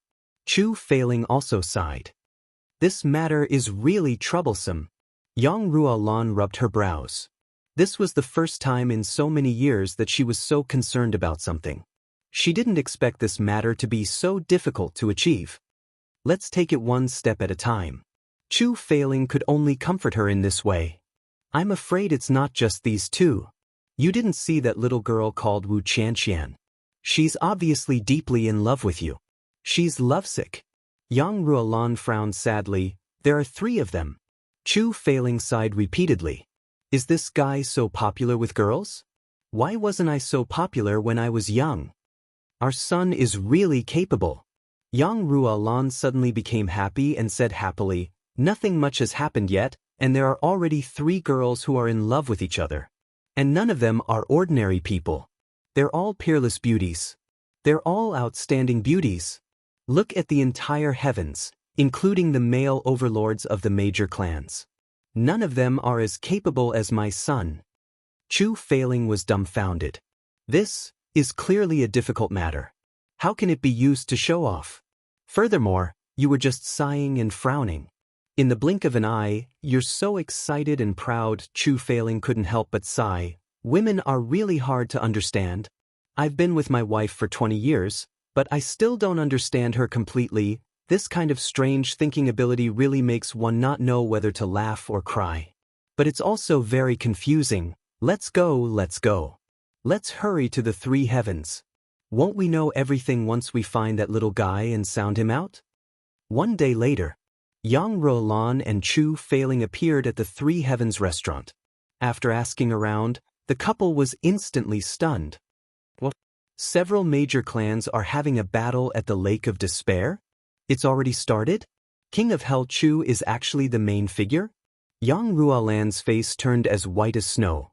Chu Feiling also sighed. "This matter is really troublesome." Yang Ruolan rubbed her brows. This was the first time in so many years that she was so concerned about something. She didn't expect this matter to be so difficult to achieve. "Let's take it one step at a time." Chu Feiling could only comfort her in this way. "I'm afraid it's not just these 2. You didn't see that little girl called Wu Qianqian. She's obviously deeply in love with you. She's lovesick." Yang Ruolan frowned sadly. "There are 3 of them." Chu Feiling sighed repeatedly. "Is this guy so popular with girls? Why wasn't I so popular when I was young? Our son is really capable." Yang Ruolan suddenly became happy and said happily, "Nothing much has happened yet, and there are already 3 girls who are in love with each other. And none of them are ordinary people. They're all peerless beauties. They're all outstanding beauties. Look at the entire heavens, including the male overlords of the major clans. None of them are as capable as my son." Chu Feiling was dumbfounded. This is clearly a difficult matter. How can it be used to show off? Furthermore, you were just sighing and frowning. In the blink of an eye, you're so excited and proud. Chu Feiling couldn't help but sigh. "Women are really hard to understand. I've been with my wife for 20 years, But I still don't understand her completely. This kind of strange thinking ability really makes one not know whether to laugh or cry. But it's also very confusing. Let's go, let's go. Let's hurry to the three heavens. Won't we know everything once we find that little guy and sound him out? One day later, Yang Ruolan and Chu Failing appeared at the Three Heavens restaurant. After asking around, the couple was instantly stunned. What? Several major clans are having a battle at the Lake of Despair? It's already started? King of Hell Chu is actually the main figure? Yang Ruolan's face turned as white as snow.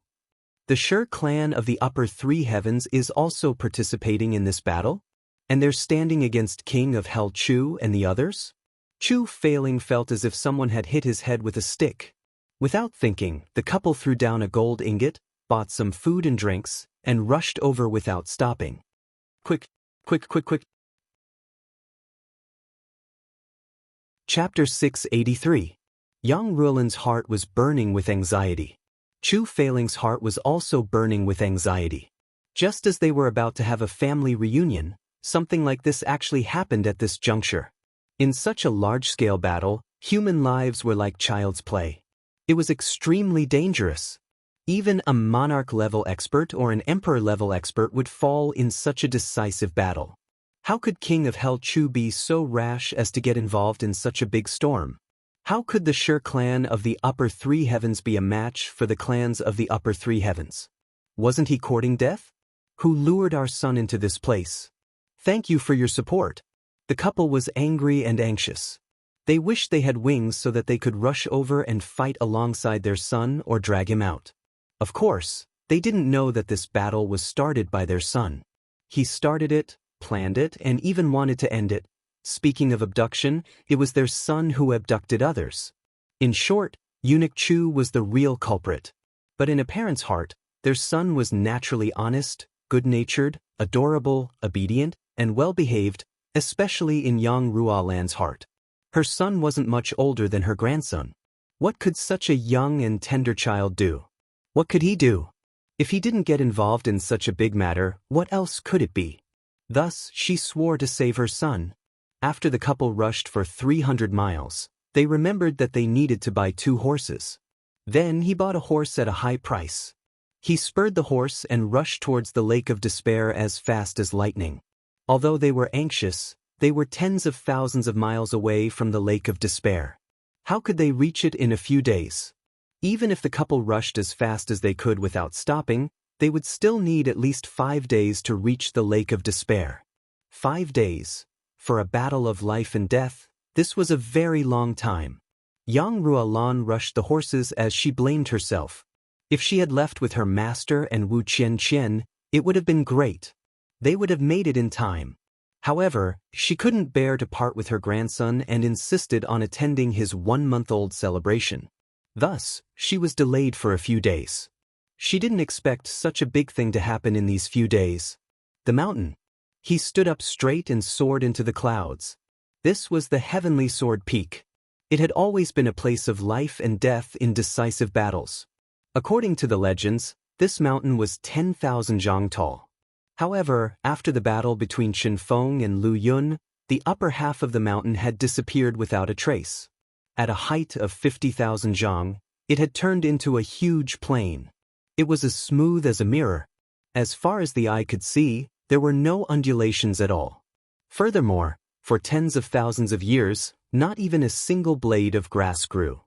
The Shi clan of the Upper Three Heavens is also participating in this battle? And they're standing against King of Hell Chu and the others? Chu Failing felt as if someone had hit his head with a stick. Without thinking, the couple threw down a gold ingot, bought some food and drinks, and rushed over without stopping. Quick, quick, quick, quick. Chapter 683. Yang Ruolan's heart was burning with anxiety. Chu Failing's heart was also burning with anxiety. Just as they were about to have a family reunion, something like this actually happened at this juncture. In such a large-scale battle, human lives were like child's play. It was extremely dangerous. Even a monarch-level expert or an emperor-level expert would fall in such a decisive battle. How could King of Hell Chu be so rash as to get involved in such a big storm? How could the Shi clan of the Upper Three Heavens be a match for the clans of the Upper Three Heavens? Wasn't he courting death? Who lured our son into this place? Thank you for your support. The couple was angry and anxious. They wished they had wings so that they could rush over and fight alongside their son or drag him out. Of course, they didn't know that this battle was started by their son. He started it, planned it, and even wanted to end it. Speaking of abduction, it was their son who abducted others. In short, Eunuch Chu was the real culprit. But in a parent's heart, their son was naturally honest, good-natured, adorable, obedient, and well-behaved, especially in Yang Ruolan's heart. Her son wasn't much older than her grandson. What could such a young and tender child do? What could he do? If he didn't get involved in such a big matter, what else could it be? Thus, she swore to save her son. After the couple rushed for 300 miles, they remembered that they needed to buy 2 horses. Then he bought a horse at a high price. He spurred the horse and rushed towards the Lake of Despair as fast as lightning. Although they were anxious, they were tens of thousands of miles away from the Lake of Despair. How could they reach it in a few days? Even if the couple rushed as fast as they could without stopping, they would still need at least 5 days to reach the Lake of Despair. 5 days. For a battle of life and death, this was a very long time. Yang Ruolan rushed the horses as she blamed herself. If she had left with her master and Wu Qianqian, it would have been great. They would have made it in time. However, she couldn't bear to part with her grandson and insisted on attending his 1-month-old celebration. Thus, she was delayed for a few days. She didn't expect such a big thing to happen in these few days. The mountain. He stood up straight and soared into the clouds. This was the Heavenly Sword Peak. It had always been a place of life and death in decisive battles. According to the legends, this mountain was 10,000 zhang tall. However, after the battle between Qinfeng and Lu Yun, the upper half of the mountain had disappeared without a trace. At a height of 50,000 zhang, it had turned into a huge plain. It was as smooth as a mirror. As far as the eye could see, there were no undulations at all. Furthermore, for tens of thousands of years, not even a single blade of grass grew.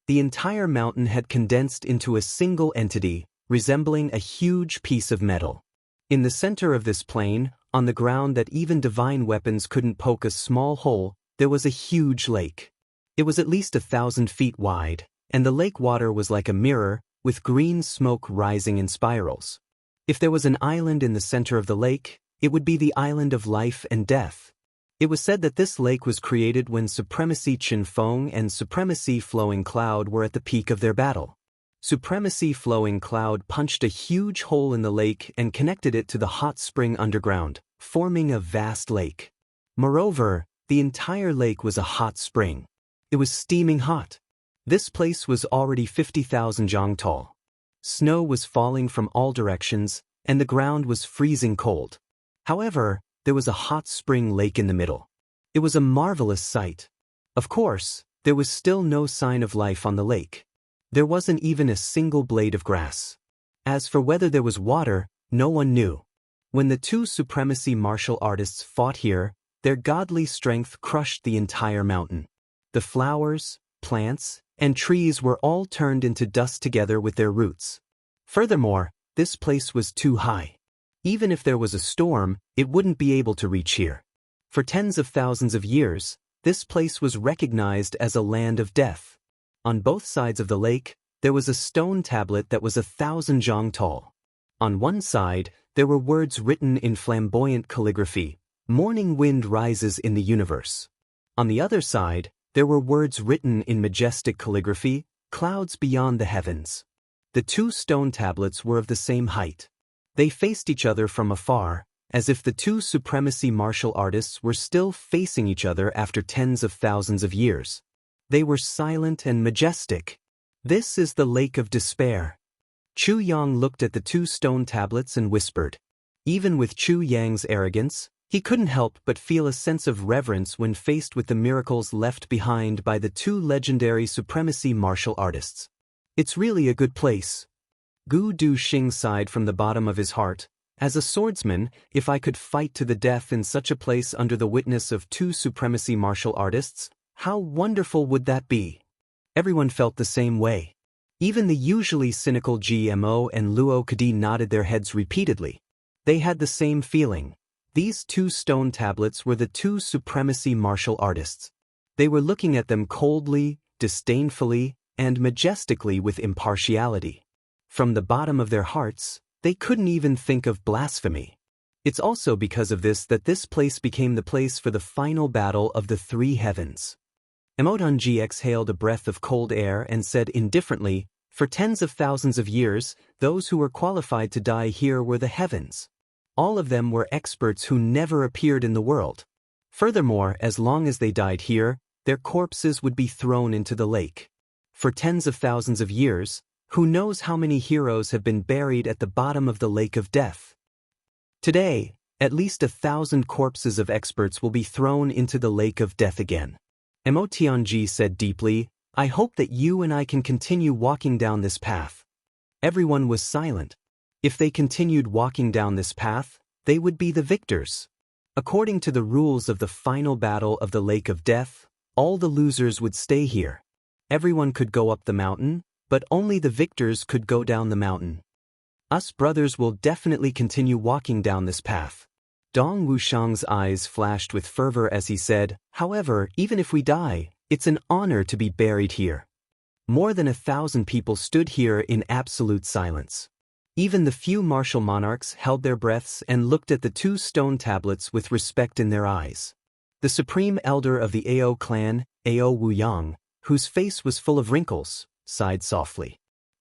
The entire mountain had condensed into a single entity, resembling a huge piece of metal. In the center of this plain, on the ground that even divine weapons couldn't poke a small hole, there was a huge lake. It was at least 1,000 feet wide, and the lake water was like a mirror, with green smoke rising in spirals. If there was an island in the center of the lake, it would be the island of life and death. It was said that this lake was created when Supremacy Qinfeng and Supremacy Flowing Cloud were at the peak of their battle. Supremacy Flowing Cloud punched a huge hole in the lake and connected it to the hot spring underground, forming a vast lake. Moreover, the entire lake was a hot spring. It was steaming hot. This place was already 50,000 zhang tall. Snow was falling from all directions, and the ground was freezing cold. However, there was a hot spring lake in the middle. It was a marvelous sight. Of course, there was still no sign of life on the lake. There wasn't even a single blade of grass. As for whether there was water, no one knew. When the two supremacy martial artists fought here, their godly strength crushed the entire mountain. The flowers, plants, and trees were all turned into dust together with their roots. Furthermore, this place was too high. Even if there was a storm, it wouldn't be able to reach here. For tens of thousands of years, this place was recognized as a land of death. On both sides of the lake, there was a stone tablet that was 1,000 zhang tall. On one side, there were words written in flamboyant calligraphy, "Morning wind rises in the universe." On the other side, there were words written in majestic calligraphy, "Clouds beyond the heavens." The two stone tablets were of the same height. They faced each other from afar, as if the two supremacy martial artists were still facing each other after tens of thousands of years. They were silent and majestic. "This is the lake of despair." Chu Yang looked at the two stone tablets and whispered. Even with Chu Yang's arrogance, he couldn't help but feel a sense of reverence when faced with the miracles left behind by the two legendary supremacy martial artists. "It's really a good place." Gu Du-Xing sighed from the bottom of his heart. "As a swordsman, if I could fight to the death in such a place under the witness of two supremacy martial artists, how wonderful would that be?" Everyone felt the same way. Even the usually cynical GMO and Luo Kadi nodded their heads repeatedly. They had the same feeling. These two stone tablets were the two supremacy martial artists. They were looking at them coldly, disdainfully, and majestically with impartiality. From the bottom of their hearts, they couldn't even think of blasphemy. It's also because of this that this place became the place for the final battle of the three heavens. Emotonji exhaled a breath of cold air and said indifferently, "For tens of thousands of years, those who were qualified to die here were the heavens. All of them were experts who never appeared in the world. Furthermore, as long as they died here, their corpses would be thrown into the lake. For tens of thousands of years, who knows how many heroes have been buried at the bottom of the lake of death. Today, at least 1,000 corpses of experts will be thrown into the lake of death again." Emotionji said deeply, "I hope that you and I can continue walking down this path." Everyone was silent. If they continued walking down this path, they would be the victors. According to the rules of the final battle of the lake of death, all the losers would stay here. Everyone could go up the mountain, but only the victors could go down the mountain. "Us brothers will definitely continue walking down this path." Dong Wuxiang's eyes flashed with fervor as he said, "However, even if we die, it's an honor to be buried here." More than 1,000 people stood here in absolute silence. Even the few martial monarchs held their breaths and looked at the two stone tablets with respect in their eyes. The supreme elder of the Ao clan, Ao Wuyang, whose face was full of wrinkles, sighed softly.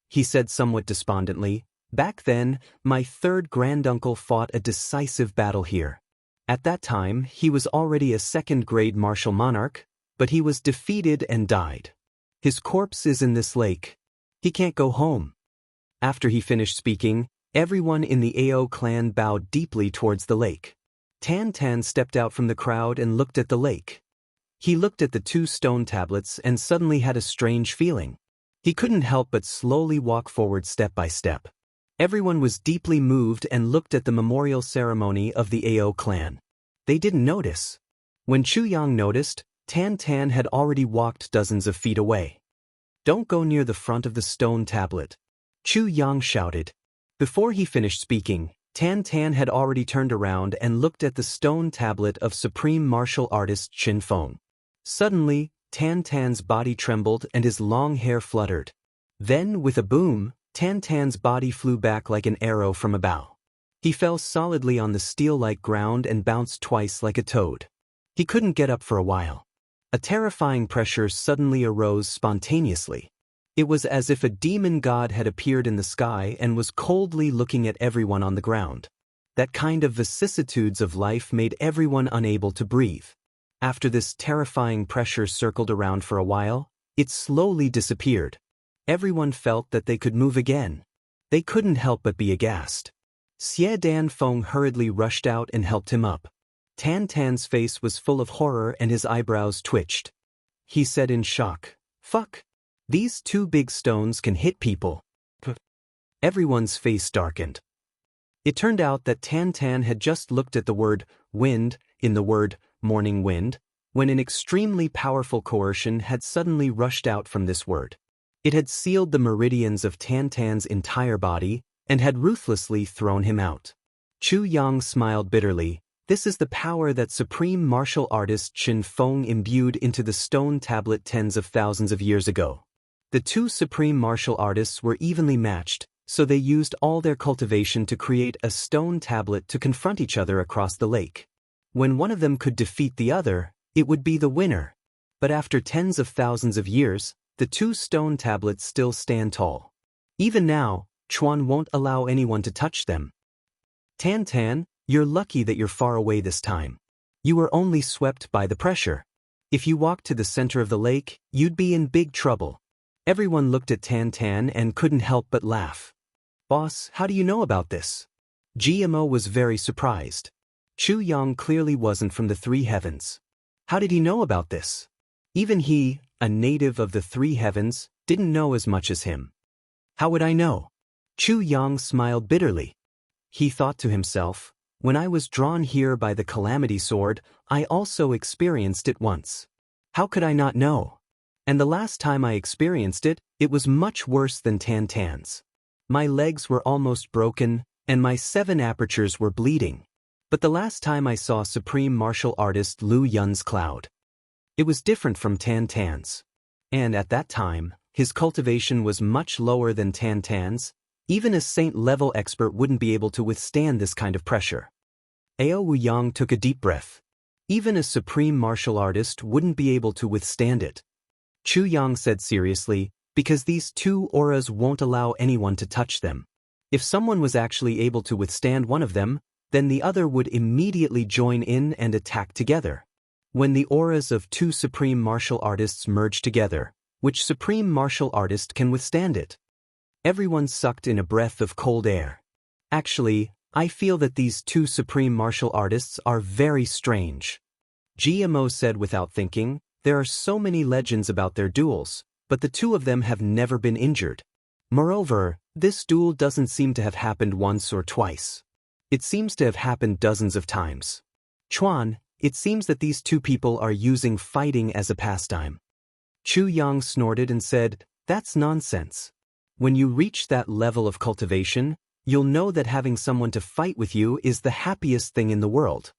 He said somewhat despondently, "Back then, my third granduncle fought a decisive battle here. At that time, he was already a second-grade martial monarch, but he was defeated and died. His corpse is in this lake. He can't go home." After he finished speaking, everyone in the Ao clan bowed deeply towards the lake. Tan Tan stepped out from the crowd and looked at the lake. He looked at the two stone tablets and suddenly had a strange feeling. He couldn't help but slowly walk forward step by step. Everyone was deeply moved and looked at the memorial ceremony of the Ao clan. They didn't notice. When Chu Yang noticed, Tan Tan had already walked dozens of feet away. "Don't go near the front of the stone tablet," Chu Yang shouted. Before he finished speaking, Tan Tan had already turned around and looked at the stone tablet of supreme martial artist Qin Feng. Suddenly, Tan Tan's body trembled and his long hair fluttered. Then, with a boom, Tan Tan's body flew back like an arrow from a bow. He fell solidly on the steel-like ground and bounced twice like a toad. He couldn't get up for a while. A terrifying pressure suddenly arose spontaneously. It was as if a demon god had appeared in the sky and was coldly looking at everyone on the ground. That kind of vicissitudes of life made everyone unable to breathe. After this terrifying pressure circled around for a while, it slowly disappeared. Everyone felt that they could move again. They couldn't help but be aghast. Xie Dan Feng hurriedly rushed out and helped him up. Tan Tan's face was full of horror and his eyebrows twitched. He said in shock, "Fuck! These two big stones can hit people." Everyone's face darkened. It turned out that Tan Tan had just looked at the word wind in the word morning wind, when an extremely powerful coercion had suddenly rushed out from this word. It had sealed the meridians of Tan Tan's entire body and had ruthlessly thrown him out. Chu Yang smiled bitterly. This is the power that supreme martial artist Qin Feng imbued into the stone tablet tens of thousands of years ago. The two supreme martial artists were evenly matched, so they used all their cultivation to create a stone tablet to confront each other across the lake. When one of them could defeat the other, it would be the winner. But after tens of thousands of years, the two stone tablets still stand tall. Even now, Chuan won't allow anyone to touch them. Tan Tan, you're lucky that you're far away this time. You were only swept by the pressure. If you walked to the center of the lake, you'd be in big trouble. Everyone looked at Tan Tan and couldn't help but laugh. Boss, how do you know about this? GMO was very surprised. Chu Yang clearly wasn't from the Three Heavens. How did he know about this? Even he, a native of the Three Heavens, didn't know as much as him. How would I know? Chu Yang smiled bitterly. He thought to himself, when I was drawn here by the Calamity Sword, I also experienced it once. How could I not know? And the last time I experienced it, it was much worse than Tan Tan's. My legs were almost broken, and my 7 apertures were bleeding. But the last time I saw Supreme Martial Artist Lu Yun's cloud, it was different from Tan Tan's. And at that time, his cultivation was much lower than Tan Tan's. Even a saint-level expert wouldn't be able to withstand this kind of pressure. Ao Wu Yang took a deep breath. Even a supreme martial artist wouldn't be able to withstand it. Chu Yang said seriously, because these two auras won't allow anyone to touch them. If someone was actually able to withstand one of them, then the other would immediately join in and attack together. When the auras of two supreme martial artists merge together, which supreme martial artist can withstand it? Everyone sucked in a breath of cold air. Actually, I feel that these two supreme martial artists are very strange. GMO said without thinking, there are so many legends about their duels, but the two of them have never been injured. Moreover, this duel doesn't seem to have happened once or twice. It seems to have happened dozens of times. Chuan, it seems that these two people are using fighting as a pastime. Chu Yang snorted and said, that's nonsense. When you reach that level of cultivation, you'll know that having someone to fight with you is the happiest thing in the world.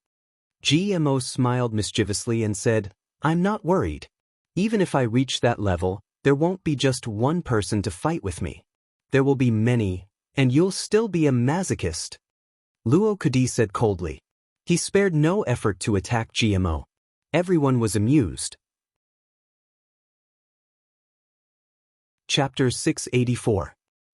GMO smiled mischievously and said, I'm not worried. Even if I reach that level, there won't be just one person to fight with me. There will be many, and you'll still be a masochist. Luo Kadi said coldly. He spared no effort to attack GMO. Everyone was amused. Chapter 684.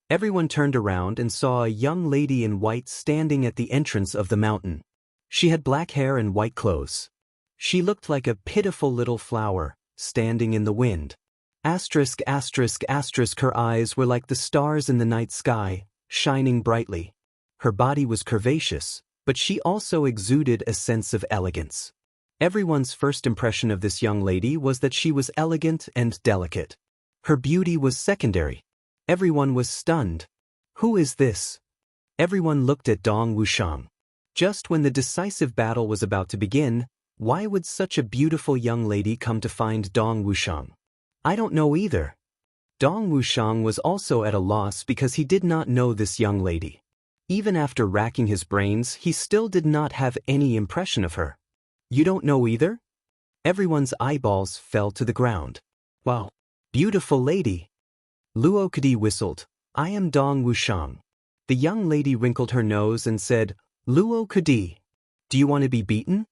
Everyone turned around and saw a young lady in white standing at the entrance of the mountain. She had black hair and white clothes. She looked like a pitiful little flower, standing in the wind. Asterisk, asterisk, asterisk, her eyes were like the stars in the night sky, shining brightly. Her body was curvaceous, but she also exuded a sense of elegance. Everyone's first impression of this young lady was that she was elegant and delicate. Her beauty was secondary. Everyone was stunned. Who is this? Everyone looked at Dong Wuxiang. Just when the decisive battle was about to begin, why would such a beautiful young lady come to find Dong Wuxiang? I don't know either. Dong Wuxiang was also at a loss because he did not know this young lady. Even after racking his brains, he still did not have any impression of her. You don't know either? Everyone's eyeballs fell to the ground. Wow. Beautiful lady. Luo Kadi whistled. I am Dong Wuxiang. The young lady wrinkled her nose and said, Luo Kadi, do you want to be beaten?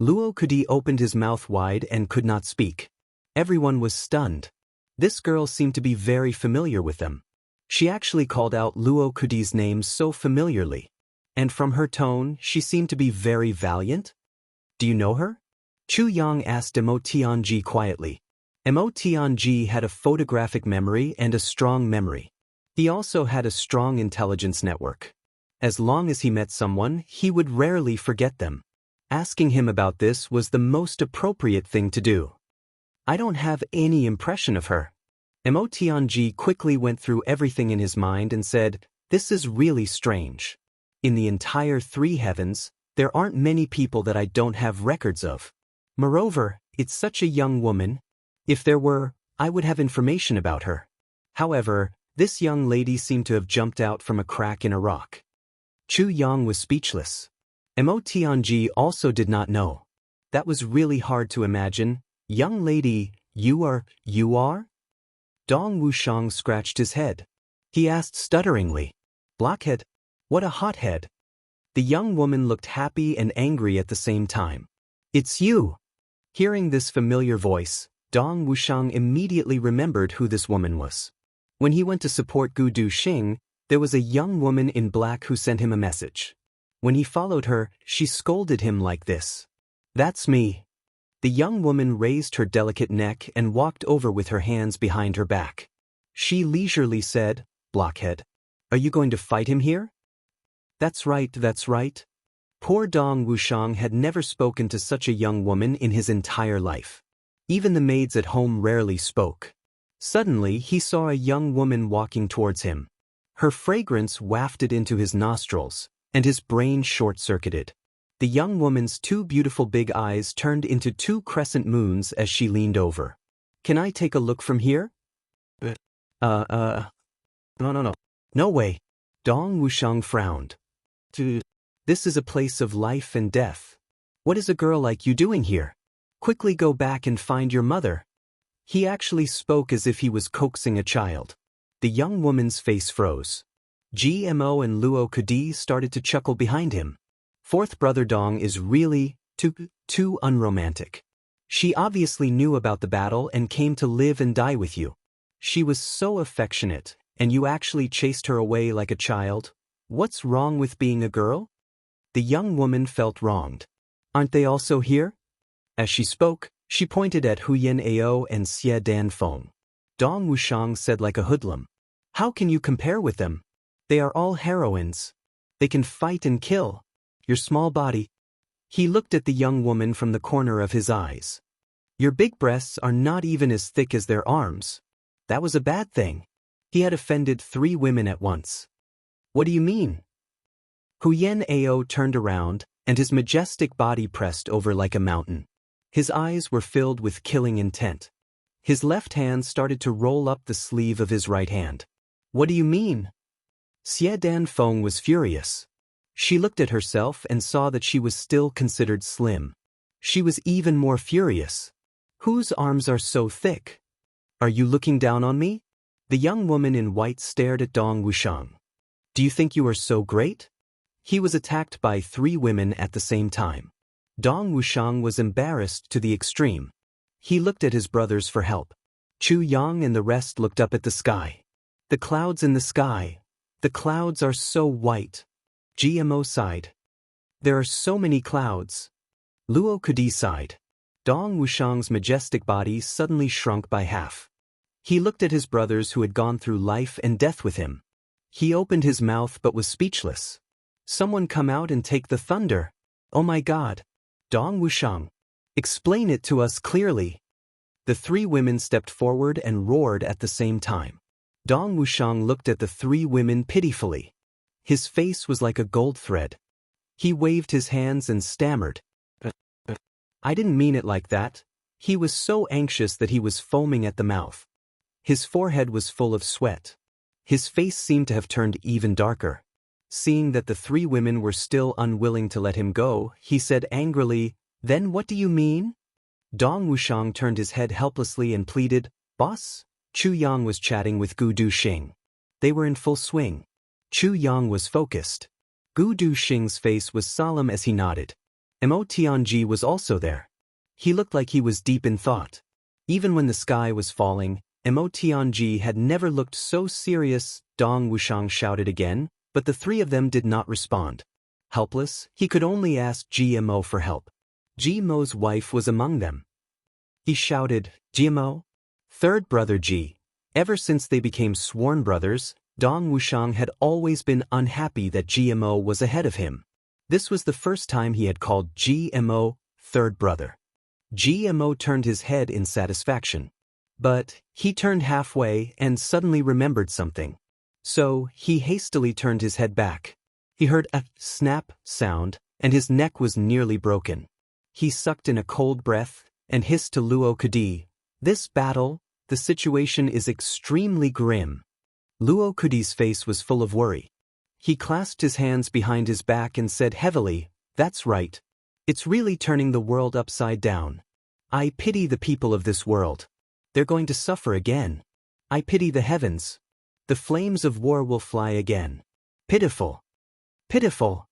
Luo Kadi opened his mouth wide and could not speak. Everyone was stunned. This girl seemed to be very familiar with them. She actually called out Luo Kadi's name so familiarly. And from her tone, she seemed to be very valiant. Do you know her? Chu Yang asked Mo Tianji quietly. Mo Tianji had a photographic memory and a strong memory. He also had a strong intelligence network. As long as he met someone, he would rarely forget them. Asking him about this was the most appropriate thing to do. I don't have any impression of her. Emotianji quickly went through everything in his mind and said, "This is really strange. In the entire three heavens, there aren't many people that I don't have records of. Moreover, it's such a young woman. If there were, I would have information about her. However, this young lady seemed to have jumped out from a crack in a rock." Chu Yang was speechless. Emotianji also did not know. That was really hard to imagine. "Young lady, you are? Dong Wuxiang scratched his head. He asked stutteringly, "Blockhead? What a hothead." The young woman looked happy and angry at the same time. "It's you." Hearing this familiar voice, Dong Wuxiang immediately remembered who this woman was. When he went to support Gu Duxing, there was a young woman in black who sent him a message. When he followed her, she scolded him like this. "That's me." The young woman raised her delicate neck and walked over with her hands behind her back. She leisurely said, "Blockhead. Are you going to fight him here?" That's right. Poor Dong Wuxiang had never spoken to such a young woman in his entire life. Even the maids at home rarely spoke. Suddenly he saw a young woman walking towards him. Her fragrance wafted into his nostrils, and his brain short-circuited. The young woman's two beautiful big eyes turned into two crescent moons as she leaned over. "Can I take a look from here?" No. No way. Dong Wuxiang frowned. This is a place of life and death. What is a girl like you doing here? Quickly go back and find your mother." He actually spoke as if he was coaxing a child. The young woman's face froze. GMO and Luo Kudi started to chuckle behind him. Fourth brother Dong is really too unromantic. She obviously knew about the battle and came to live and die with you. She was so affectionate, and you actually chased her away like a child. What's wrong with being a girl? The young woman felt wronged. Aren't they also here? As she spoke, she pointed at Huyen Ao and Xie Danfeng. Dong Wuxiang said like a hoodlum. How can you compare with them? They are all heroines. They can fight and kill. Your small body. He looked at the young woman from the corner of his eyes. Your big breasts are not even as thick as their arms. That was a bad thing. He had offended 3 women at once. What do you mean? Huyen Ao turned around, and his majestic body pressed over like a mountain. His eyes were filled with killing intent. His left hand started to roll up the sleeve of his right hand. What do you mean? Xie Danfeng was furious. She looked at herself and saw that she was still considered slim. She was even more furious. Whose arms are so thick? Are you looking down on me? The young woman in white stared at Dong Wuxiang. Do you think you are so great? He was attacked by 3 women at the same time. Dong Wuxiang was embarrassed to the extreme. He looked at his brothers for help. Chu Yang and the rest looked up at the sky. The clouds in the sky. The clouds are so white. GMO sighed. There are so many clouds. Luo Kudi sighed. Dong Wuxiang's majestic body suddenly shrunk by half. He looked at his brothers who had gone through life and death with him. He opened his mouth but was speechless. Someone come out and take the thunder. Oh my God. Dong Wuxiang. Explain it to us clearly. The 3 women stepped forward and roared at the same time. Dong Wuxiang looked at the 3 women pitifully. His face was like a gold thread. He waved his hands and stammered. I didn't mean it like that. He was so anxious that he was foaming at the mouth. His forehead was full of sweat. His face seemed to have turned even darker. Seeing that the 3 women were still unwilling to let him go, he said angrily, Then what do you mean? Dong Wuxiang turned his head helplessly and pleaded, Boss? Chu Yang was chatting with Gu Duxing. They were in full swing. Chu Yang was focused. Gu Duxing's face was solemn as he nodded. Mo Tianji was also there. He looked like he was deep in thought. Even when the sky was falling, Mo Tianji had never looked so serious. Dong Wuxiang shouted again, but the 3 of them did not respond. Helpless, he could only ask GMO for help. GMO's wife was among them. He shouted, GMO? Third brother G. Ever since they became sworn brothers, Dong Wuxiang had always been unhappy that GMO was ahead of him. This was the first time he had called GMO third brother. GMO turned his head in satisfaction. But he turned halfway and suddenly remembered something. So he hastily turned his head back. He heard a snap sound, and his neck was nearly broken. He sucked in a cold breath and hissed to Luo Kudi, "This battle, the situation is extremely grim." Luo Kudi's face was full of worry. He clasped his hands behind his back and said heavily, "That's right. It's really turning the world upside down. I pity the people of this world. They're going to suffer again. I pity the heavens. The flames of war will fly again. Pitiful. Pitiful."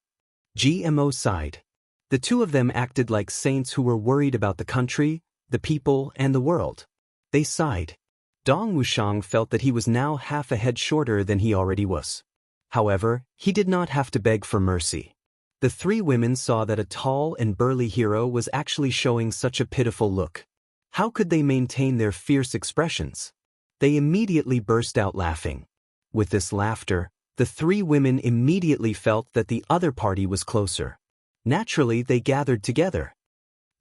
GMO sighed. The two of them acted like saints who were worried about the country, the people, and the world. They sighed. Dong Wushang felt that he was now half a head shorter than he already was. However, he did not have to beg for mercy. The three women saw that a tall and burly hero was actually showing such a pitiful look. How could they maintain their fierce expressions? They immediately burst out laughing. With this laughter, the three women immediately felt that the other party was closer. Naturally, they gathered together.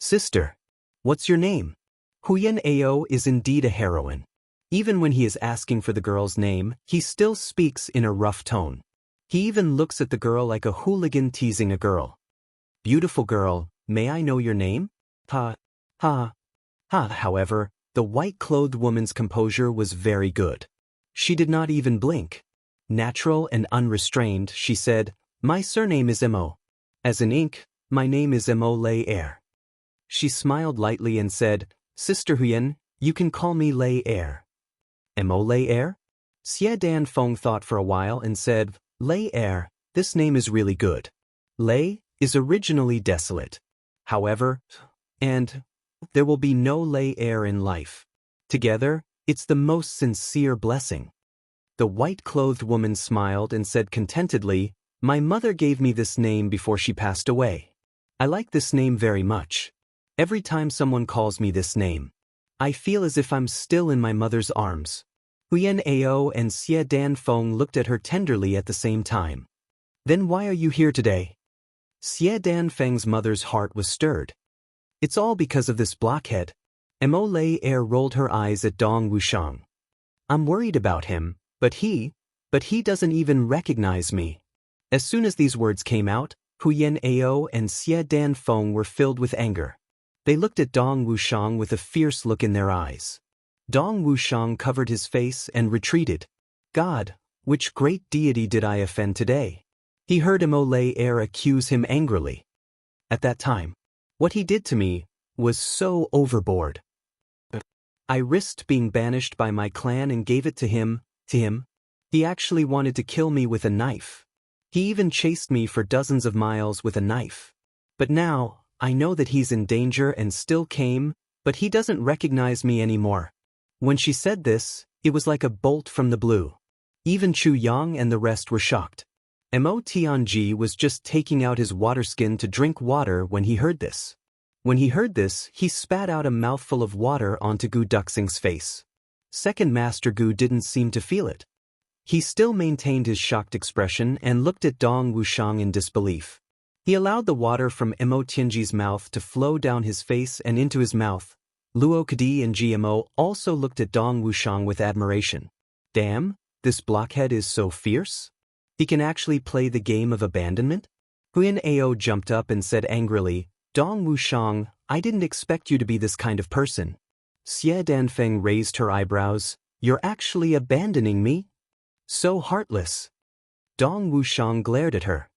"Sister, what's your name?" Huyen Ao is indeed a heroine. Even when he is asking for the girl's name, he still speaks in a rough tone. He even looks at the girl like a hooligan teasing a girl. "Beautiful girl, may I know your name?" Ha, ha, ha. However, the white-clothed woman's composure was very good. She did not even blink. Natural and unrestrained, she said, "My surname is Mo. As in ink, my name is Mo Lei Air." She smiled lightly and said, "Sister Huyen, you can call me Lei Air." Mo Lei Air? Xie Dan Feng thought for a while and said, "Lei Air, this name is really good. Lei is originally desolate. However, and there will be no Lei Air in life. Together, it's the most sincere blessing." The white-clothed woman smiled and said contentedly, "My mother gave me this name before she passed away. I like this name very much. Every time someone calls me this name, I feel as if I'm still in my mother's arms." Huyen Ao and Xie Dan Feng looked at her tenderly at the same time. "Then why are you here today?" Xie Dan Feng's mother's heart was stirred. "It's all because of this blockhead." Mo Lei Air rolled her eyes at Dong Wushang. "I'm worried about him, but he doesn't even recognize me." As soon as these words came out, Huyen Ao and Xie Dan Feng were filled with anger. They looked at Dong Wushang with a fierce look in their eyes. Dong Wushang covered his face and retreated. "God, which great deity did I offend today?" He heard Mo Lei Air accuse him angrily. "At that time, what he did to me was so overboard. I risked being banished by my clan and gave it to him. He actually wanted to kill me with a knife. He even chased me for dozens of miles with a knife. But now, I know that he's in danger and still came, but he doesn't recognize me anymore." When she said this, it was like a bolt from the blue. Even Chu Yang and the rest were shocked. Mo Tianji was just taking out his water skin to drink water when he heard this. When he heard this, he spat out a mouthful of water onto Gu Duxing's face. Second Master Gu didn't seem to feel it. He still maintained his shocked expression and looked at Dong Wushang in disbelief. He allowed the water from Mo Tianji's mouth to flow down his face and into his mouth. Luo Kadi and GMO also looked at Dong Wushang with admiration. "Damn, this blockhead is so fierce. He can actually play the game of abandonment?" Huyen Ao jumped up and said angrily, "Dong Wushang, I didn't expect you to be this kind of person." Xie Danfeng raised her eyebrows. "You're actually abandoning me? So heartless." Dong Wushang glared at her.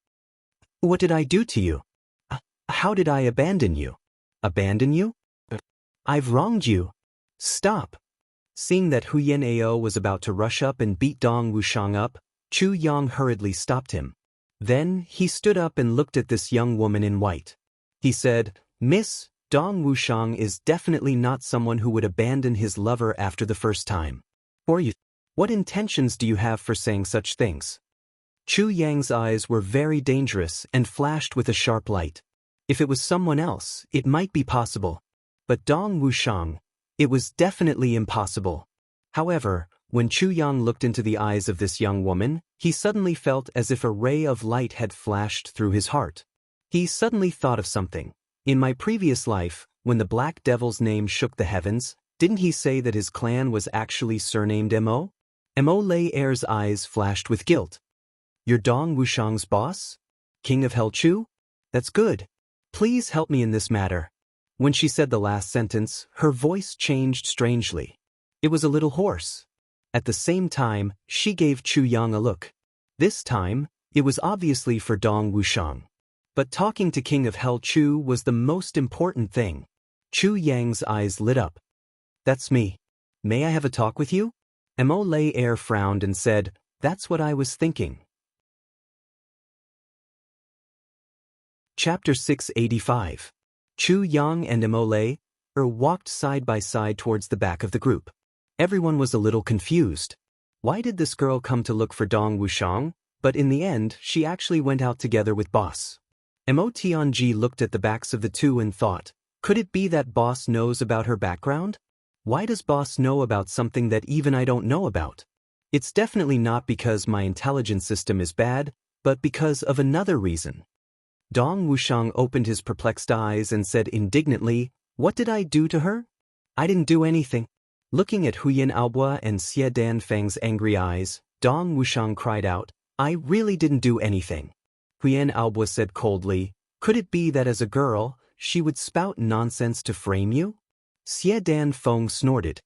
"What did I do to you? How did I abandon you?" "Abandon you? I've wronged you. Stop." Seeing that Huyen Ao was about to rush up and beat Dong Wushang up, Chu Yang hurriedly stopped him. Then he stood up and looked at this young woman in white. He said, "Miss, Dong Wushang is definitely not someone who would abandon his lover after the first time. Or you, what intentions do you have for saying such things?" Chu Yang's eyes were very dangerous and flashed with a sharp light. If it was someone else, it might be possible. But Dong Wushang, it was definitely impossible. However, when Chu Yang looked into the eyes of this young woman, he suddenly felt as if a ray of light had flashed through his heart. He suddenly thought of something. In my previous life, when the Black Devil's name shook the heavens, didn't he say that his clan was actually surnamed Mo? Mo Lei Air's eyes flashed with guilt. You're Dong Wushang's boss? King of Helchu? That's good. Please help me in this matter. When she said the last sentence, her voice changed strangely. It was a little hoarse. At the same time, she gave Chu Yang a look. This time, it was obviously for Dong Wushang. But talking to King of Helchu was the most important thing. Chu Yang's eyes lit up. That's me. May I have a talk with you? Mo Lei Air frowned and said, That's what I was thinking. Chapter 685. Chu Yang and Mo Lei Air walked side by side towards the back of the group. Everyone was a little confused. Why did this girl come to look for Dong Wushang? But in the end, she actually went out together with Boss. Mo Tianji looked at the backs of the two and thought, could it be that Boss knows about her background? Why does Boss know about something that even I don't know about? It's definitely not because my intelligence system is bad, but because of another reason. Dong Wushang opened his perplexed eyes and said indignantly, What did I do to her? I didn't do anything. Looking at Huyan Aobua and Xie Danfeng's angry eyes, Dong Wushang cried out, I really didn't do anything. Huyan Aobua said coldly, Could it be that as a girl, she would spout nonsense to frame you? Xie Danfeng snorted.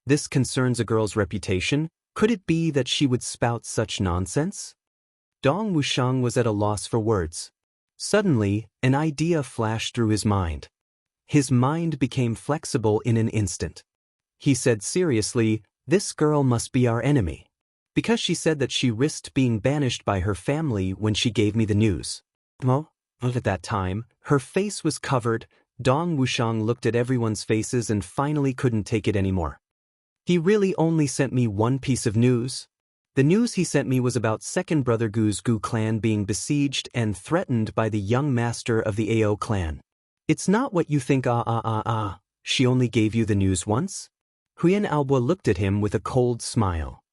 This concerns a girl's reputation. Could it be that she would spout such nonsense? Dong Wushang was at a loss for words. Suddenly, an idea flashed through his mind. His mind became flexible in an instant. He said seriously, This girl must be our enemy. Because she said that she risked being banished by her family when she gave me the news. At that time, her face was covered. Dong Wushang looked at everyone's faces and finally couldn't take it anymore. He really only sent me one piece of news. The news he sent me was about second brother Gu's Gu clan being besieged and threatened by the young master of the Ao clan. It's not what you think. She only gave you the news once? Huyan Aobua looked at him with a cold smile.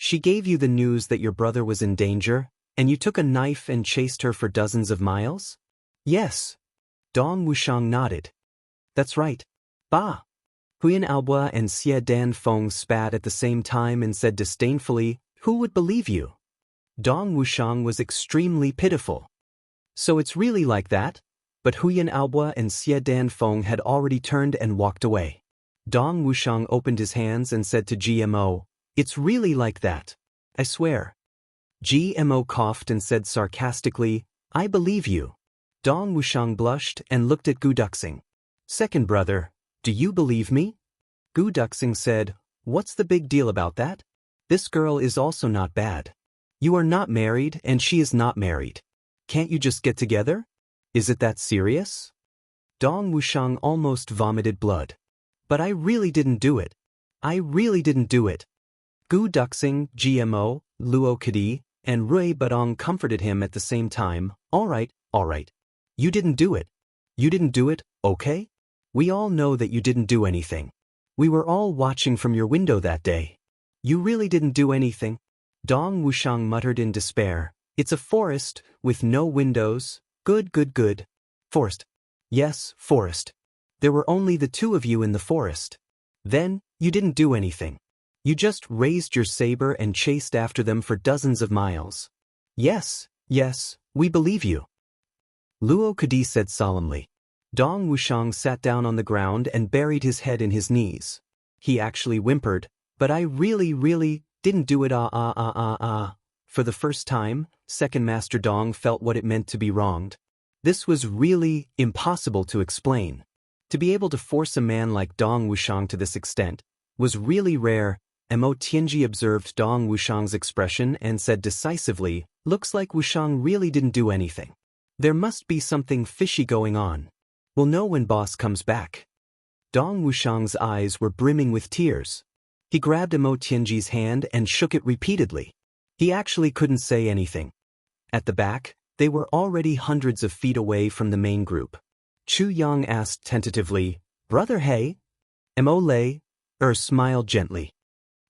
She gave you the news that your brother was in danger, and you took a knife and chased her for dozens of miles? Yes. Dong Wushang nodded. That's right. Bah! Huyan Aobua and Xie Danfeng spat at the same time and said disdainfully, Who would believe you? Dong Wushang was extremely pitiful. So it's really like that? But Huyan Aobua and Xie Danfeng had already turned and walked away. Dong Wushang opened his hands and said to GMO, It's really like that. I swear. GMO coughed and said sarcastically, I believe you. Dong Wushang blushed and looked at Gu Duxing. Second brother, do you believe me? Gu Duxing said, What's the big deal about that? This girl is also not bad. You are not married and she is not married. Can't you just get together? Is it that serious? Dong Wushang almost vomited blood. But I really didn't do it. I really didn't do it. Gu Duxing, GMO, Luo Kadi, and Rui Badong comforted him at the same time. All right. You didn't do it. You didn't do it, okay? We all know that you didn't do anything. We were all watching from your window that day. You really didn't do anything. Dong Wushang muttered in despair. It's a forest, with no windows. Good. Forest. Yes, forest. There were only the two of you in the forest. Then, you didn't do anything. You just raised your saber and chased after them for dozens of miles. Yes, we believe you. Luo Kadi said solemnly. Dong Wushang sat down on the ground and buried his head in his knees. He actually whimpered, but I really didn't do it. For the first time, Second Master Dong felt what it meant to be wronged. This was really impossible to explain. To be able to force a man like Dong Wushang to this extent was really rare. Mo Tianji observed Dong Wushang's expression and said decisively, Looks like Wushang really didn't do anything. There must be something fishy going on. We'll know when boss comes back. Dong Wushang's eyes were brimming with tears. He grabbed Mo Tianji's hand and shook it repeatedly. He actually couldn't say anything. At the back, they were already hundreds of feet away from the main group. Chu Yang asked tentatively, Brother He? Mo Lei smiled gently.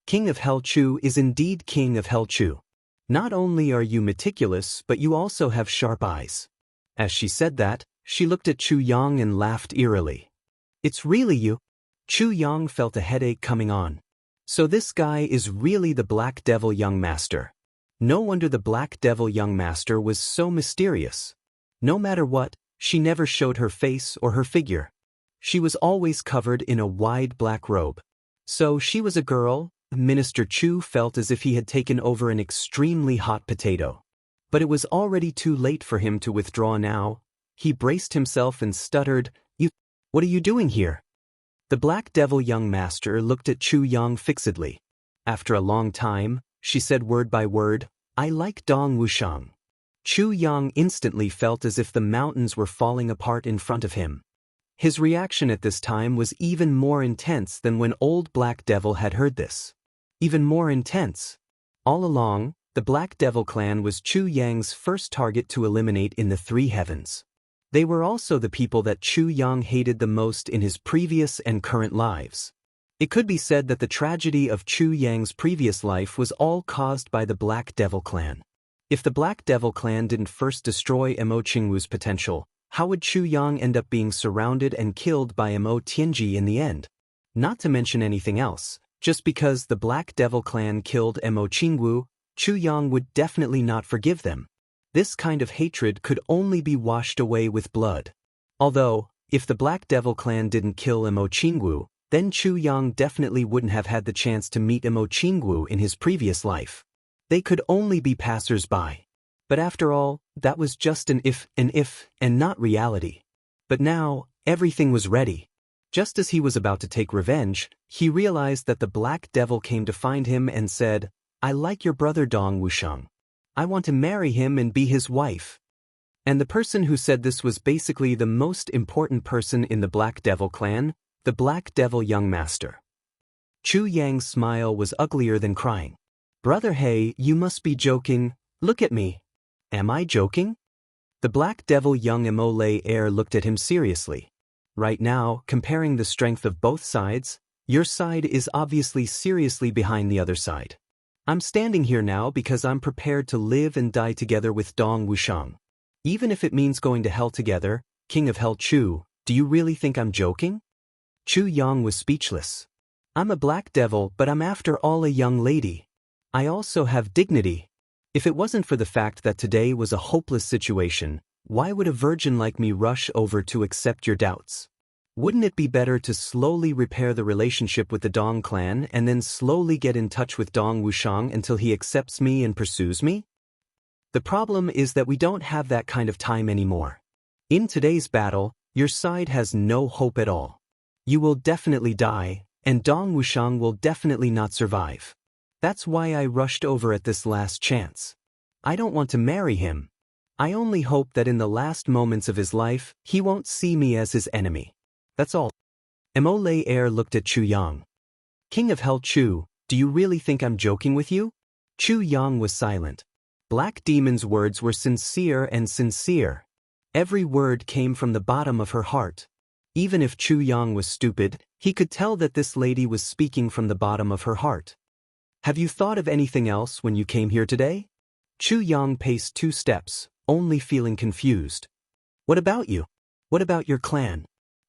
King of Helchu is indeed King of Helchu. Not only are you meticulous, but you also have sharp eyes. As she said that, she looked at Chu Yang and laughed eerily. It's really you? Chu Yang felt a headache coming on. So this guy is really the Black Devil young master. No wonder the Black Devil young master was so mysterious. No matter what, she never showed her face or her figure. She was always covered in a wide black robe. So she was a girl. Minister Chu felt as if he had taken over an extremely hot potato. But it was already too late for him to withdraw now. He braced himself and stuttered, What are you doing here? The Black Devil young master looked at Chu Yang fixedly. After a long time, she said word by word, I like Dong Wuxiang. Chu Yang instantly felt as if the mountains were falling apart in front of him. His reaction at this time was even more intense than when old Black Devil had heard this. Even more intense. All along, the Black Devil clan was Chu Yang's first target to eliminate in the three heavens. They were also the people that Chu Yang hated the most in his previous and current lives. It could be said that the tragedy of Chu Yang's previous life was all caused by the Black Devil clan. If the Black Devil clan didn't first destroy Mo Qingwu's potential, how would Chu Yang end up being surrounded and killed by Mo Tianji in the end? Not to mention anything else, just because the Black Devil clan killed Mo Qingwu, Chu Yang would definitely not forgive them. This kind of hatred could only be washed away with blood. Although, if the Black Devil clan didn't kill Mo Qingwu, then Chu Yang definitely wouldn't have had the chance to meet Mo Qingwu in his previous life. They could only be passers-by. But after all, that was just an if, and not reality. But now, everything was ready. Just as he was about to take revenge, he realized that the Black Devil came to find him and said, I like your brother Dong Wuxiang. I want to marry him and be his wife. And the person who said this was basically the most important person in the Black Devil clan, the Black Devil young master. Chu Yang's smile was uglier than crying. Brother He, you must be joking. Look at me. Am I joking? The Black Devil young Mo heir looked at him seriously. Right now, comparing the strength of both sides, your side is obviously seriously behind the other side. I'm standing here now because I'm prepared to live and die together with Dong Wuxiang. Even if it means going to hell together, King of Hell Chu, do you really think I'm joking? Chu Yang was speechless. I'm a Black Devil, but I'm after all a young lady. I also have dignity. If it wasn't for the fact that today was a hopeless situation, why would a virgin like me rush over to accept your doubts? Wouldn't it be better to slowly repair the relationship with the Dong clan and then slowly get in touch with Dong Wuxiang until he accepts me and pursues me? The problem is that we don't have that kind of time anymore. In today's battle, your side has no hope at all. You will definitely die, and Dong Wuxiang will definitely not survive. That's why I rushed over at this last chance. I don't want to marry him. I only hope that in the last moments of his life, he won't see me as his enemy. That's all. Mo heir looked at Chu Yang. King of Hell Chu, do you really think I'm joking with you? Chu Yang was silent. Black Demon's words were sincere and sincere. Every word came from the bottom of her heart. Even if Chu Yang was stupid, he could tell that this lady was speaking from the bottom of her heart. Have you thought of anything else when you came here today? Chu Yang paced 2 steps, only feeling confused. What about you? What about your clan?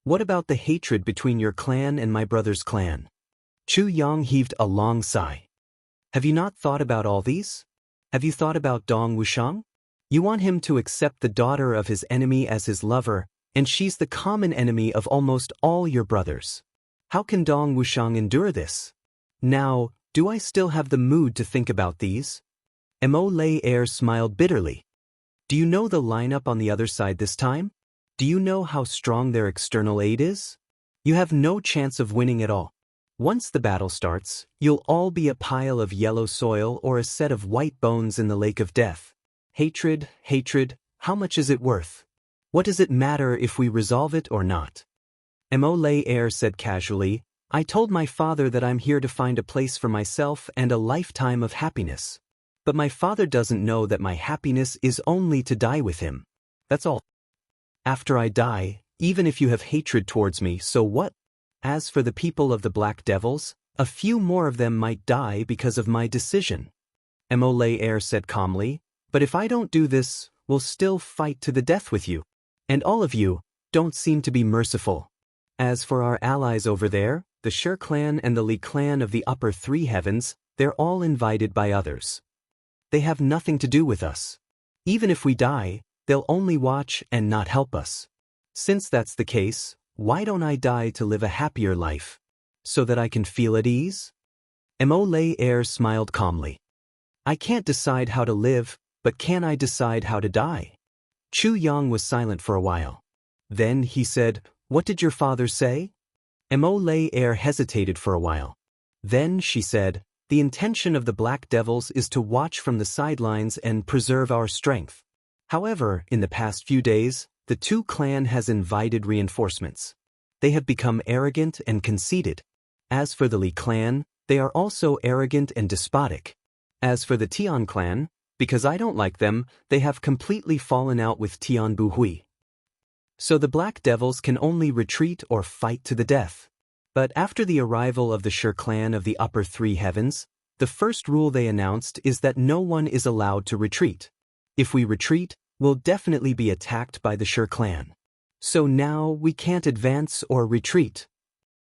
What about the hatred between your clan and my brother's clan? Chu Yang heaved a long sigh. Have you not thought about all these? Have you thought about Dong Wuxiang? You want him to accept the daughter of his enemy as his lover, and she's the common enemy of almost all your brothers. How can Dong Wuxiang endure this? Now, do I still have the mood to think about these? Mo heir smiled bitterly. Do you know the lineup on the other side this time? Do you know how strong their external aid is? You have no chance of winning at all. Once the battle starts, you'll all be a pile of yellow soil or a set of white bones in the lake of death. Hatred, how much is it worth? What does it matter if we resolve it or not? Mo heir said casually, I told my father that I'm here to find a place for myself and a lifetime of happiness. But my father doesn't know that my happiness is only to die with him. That's all. After I die, even if you have hatred towards me, so what? As for the people of the Black Devils, a few more of them might die because of my decision. Mo heir said calmly, but if I don't do this, will still fight to the death with you. And all of you don't seem to be merciful. As for our allies over there, the Shi clan and the Li clan of the upper three heavens, they're all invited by others. They have nothing to do with us. Even if we die, they'll only watch and not help us. Since that's the case, why don't I die to live a happier life? So that I can feel at ease? Mo smiled calmly. I can't decide how to live, but can I decide how to die? Chu Yang was silent for a while. Then he said, What did your father say? Mo hesitated for a while. Then she said, The intention of the Black Devils is to watch from the sidelines and preserve our strength. However, in the past few days, the Tu clan has invited reinforcements. They have become arrogant and conceited. As for the Li clan, they are also arrogant and despotic. As for the Tian clan, because I don't like them, they have completely fallen out with Tian Buhui. So the Black Devils can only retreat or fight to the death. But after the arrival of the Shi clan of the upper three heavens, the first rule they announced is that no one is allowed to retreat. If we retreat, we'll definitely be attacked by the Shi clan. So now we can't advance or retreat.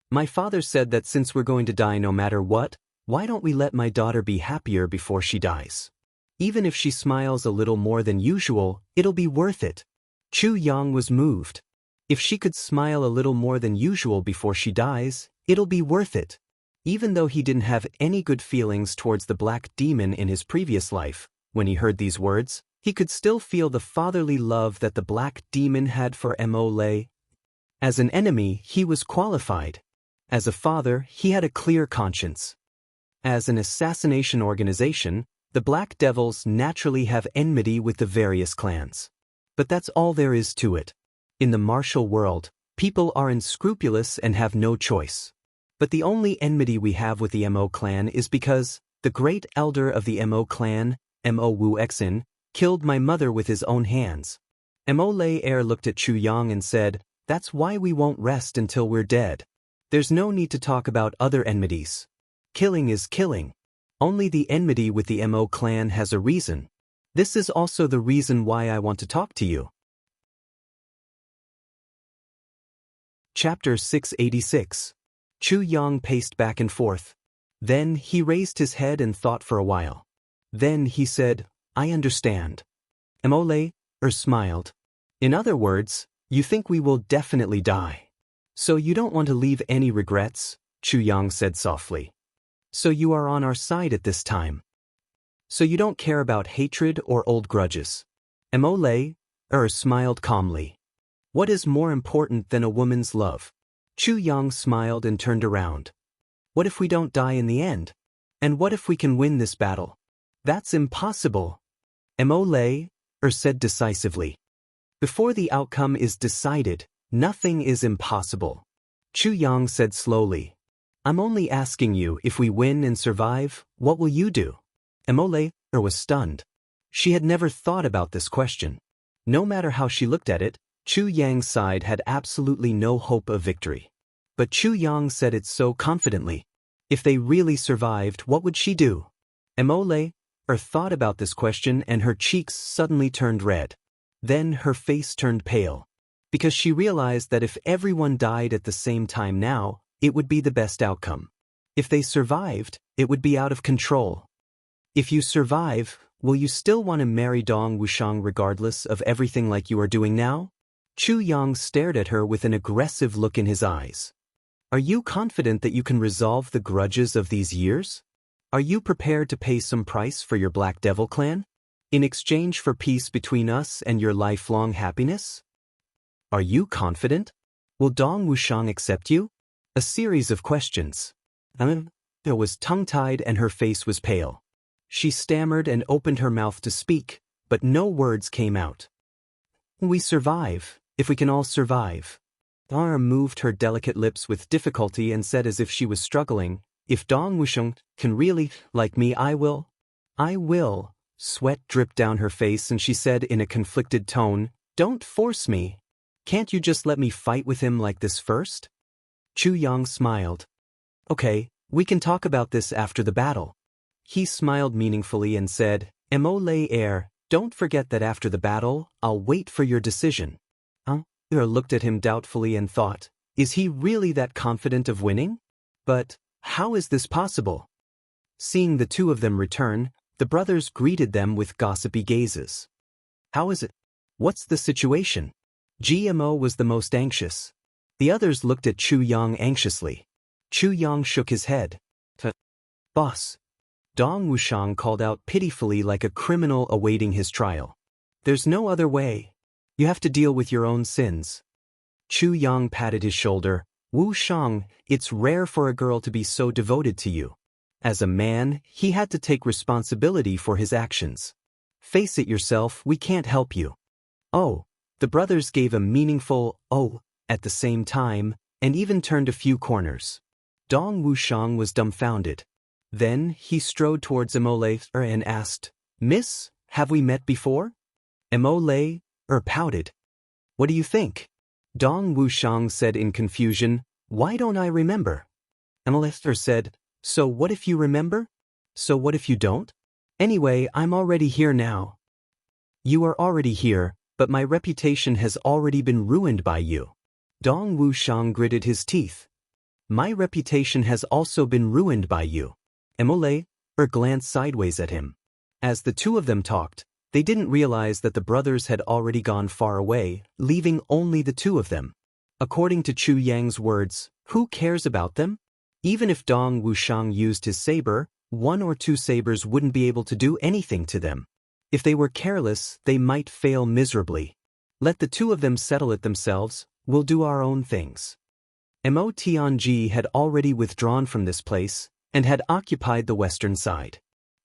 My father said that since we're going to die no matter what, why don't we let my daughter be happier before she dies? Even if she smiles a little more than usual, it'll be worth it. Chu Yang was moved. If she could smile a little more than usual before she dies, it'll be worth it. Even though he didn't have any good feelings towards the black demon in his previous life, when he heard these words, he could still feel the fatherly love that the black demon had for Mo. As an enemy, he was qualified. As a father, he had a clear conscience. As an assassination organization, the Black Devils naturally have enmity with the various clans. But that's all there is to it. In the martial world, people are unscrupulous and have no choice. But the only enmity we have with the Mo clan is because the great elder of the Mo clan, Mo Wuxia, killed my mother with his own hands. Mo looked at Chu Yang and said, That's why we won't rest until we're dead. There's no need to talk about other enmities. Killing is killing. Only the enmity with the Mo clan has a reason. This is also the reason why I want to talk to you. Chapter 686. Chu Yang paced back and forth. Then he raised his head and thought for a while. Then he said, I understand. Mo smiled. In other words, you think we will definitely die. So you don't want to leave any regrets, Chu Yang said softly. So you are on our side at this time. So you don't care about hatred or old grudges. Mo smiled calmly. What is more important than a woman's love? Chu Yang smiled and turned around. What if we don't die in the end? And what if we can win this battle? That's impossible. Mo said decisively. Before the outcome is decided, nothing is impossible. Chu Yang said slowly. I'm only asking you, if we win and survive, what will you do? Mo was stunned. She had never thought about this question. No matter how she looked at it, Chu Yang's side had absolutely no hope of victory. But Chu Yang said it so confidently. If they really survived, what would she do? Mo thought about this question and her cheeks suddenly turned red. Then her face turned pale. Because she realized that if everyone died at the same time now, it would be the best outcome. If they survived, it would be out of control. If you survive, will you still want to marry Dong Wuxiang regardless of everything like you are doing now? Chu Yang stared at her with an aggressive look in his eyes. Are you confident that you can resolve the grudges of these years? Are you prepared to pay some price for your Black Devil clan? In exchange for peace between us and your lifelong happiness? Are you confident? Will Dong Wuxiang accept you? A series of questions. There was tongue-tied and her face was pale. She stammered and opened her mouth to speak, but no words came out. We survive, if we can all survive. Dara moved her delicate lips with difficulty and said as if she was struggling, If Dong Wuxiang can really like me, I will. I will. Sweat dripped down her face and she said in a conflicted tone, Don't force me. Can't you just let me fight with him like this first? Chu Yang smiled. Okay, we can talk about this after the battle. He smiled meaningfully and said, Mo Don't forget that after the battle, I'll wait for your decision. Wuxia looked at him doubtfully and thought, is he really that confident of winning? But how is this possible? Seeing the two of them return, the brothers greeted them with gossipy gazes. How is it? What's the situation? GMO was the most anxious. The others looked at Chu Yang anxiously. Chu Yang shook his head. Boss. Dong Wuxiang called out pitifully like a criminal awaiting his trial. There's no other way. You have to deal with your own sins. Chu Yang patted his shoulder. Wuxiang, it's rare for a girl to be so devoted to you. As a man, he had to take responsibility for his actions. Face it yourself, we can't help you. Oh, the brothers gave a meaningful oh at the same time, and even turned a few corners. Dong Wuxiang was dumbfounded. Then he strode towards Immortal and asked, Miss, have we met before? Immortal pouted. What do you think? Dong Wuxiang said in confusion, why don't I remember? Immortal said, so what if you remember? So what if you don't? Anyway, I'm already here now. You are already here, but my reputation has already been ruined by you. Dong Wuxiang gritted his teeth. My reputation has also been ruined by you. Immortal glanced sideways at him. As the two of them talked, they didn't realize that the brothers had already gone far away, leaving only the two of them. According to Chu Yang's words, who cares about them? Even if Dong Wuxiang used his saber, 1 or 2 sabers wouldn't be able to do anything to them. If they were careless, they might fail miserably. Let the two of them settle it themselves, we'll do our own things. Mo Tianji had already withdrawn from this place, and had occupied the western side.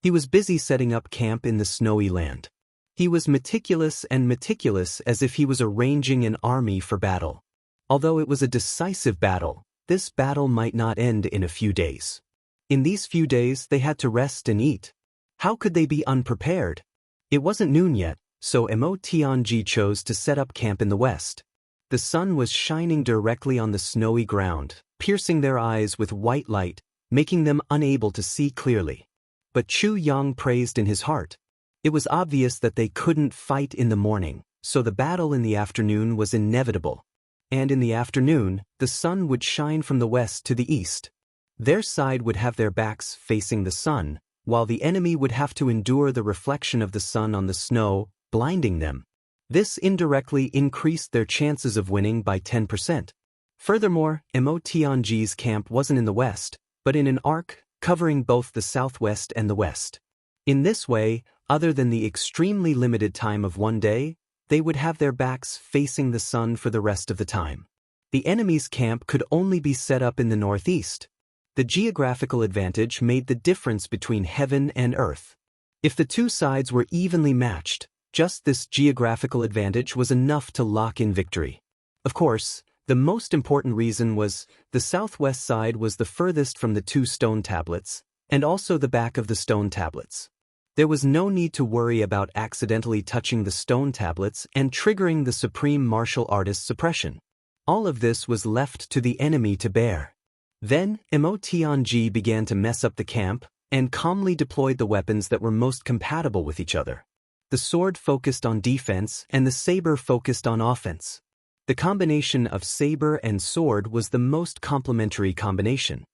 He was busy setting up camp in the snowy land. He was meticulous as if he was arranging an army for battle. Although it was a decisive battle, this battle might not end in a few days. In these few days they had to rest and eat. How could they be unprepared? It wasn't noon yet, so Mo Tianji chose to set up camp in the west. The sun was shining directly on the snowy ground, piercing their eyes with white light, making them unable to see clearly. But Chu Yang praised in his heart. It was obvious that they couldn't fight in the morning, so the battle in the afternoon was inevitable. And in the afternoon, the sun would shine from the west to the east. Their side would have their backs facing the sun, while the enemy would have to endure the reflection of the sun on the snow, blinding them. This indirectly increased their chances of winning by 10%. Furthermore, Mo Tianji's camp wasn't in the west, but in an arc covering both the southwest and the west. In this way, other than the extremely limited time of one day, they would have their backs facing the sun for the rest of the time. The enemy's camp could only be set up in the northeast. The geographical advantage made the difference between heaven and earth. If the two sides were evenly matched, just this geographical advantage was enough to lock in victory. Of course, the most important reason was the southwest side was the furthest from the 2 stone tablets, and also the back of the stone tablets. There was no need to worry about accidentally touching the stone tablets and triggering the supreme martial artist suppression. All of this was left to the enemy to bear. Then, Mo Tianji began to mess up the camp, and calmly deployed the weapons that were most compatible with each other. The sword focused on defense, and the saber focused on offense. The combination of saber and sword was the most complementary combination.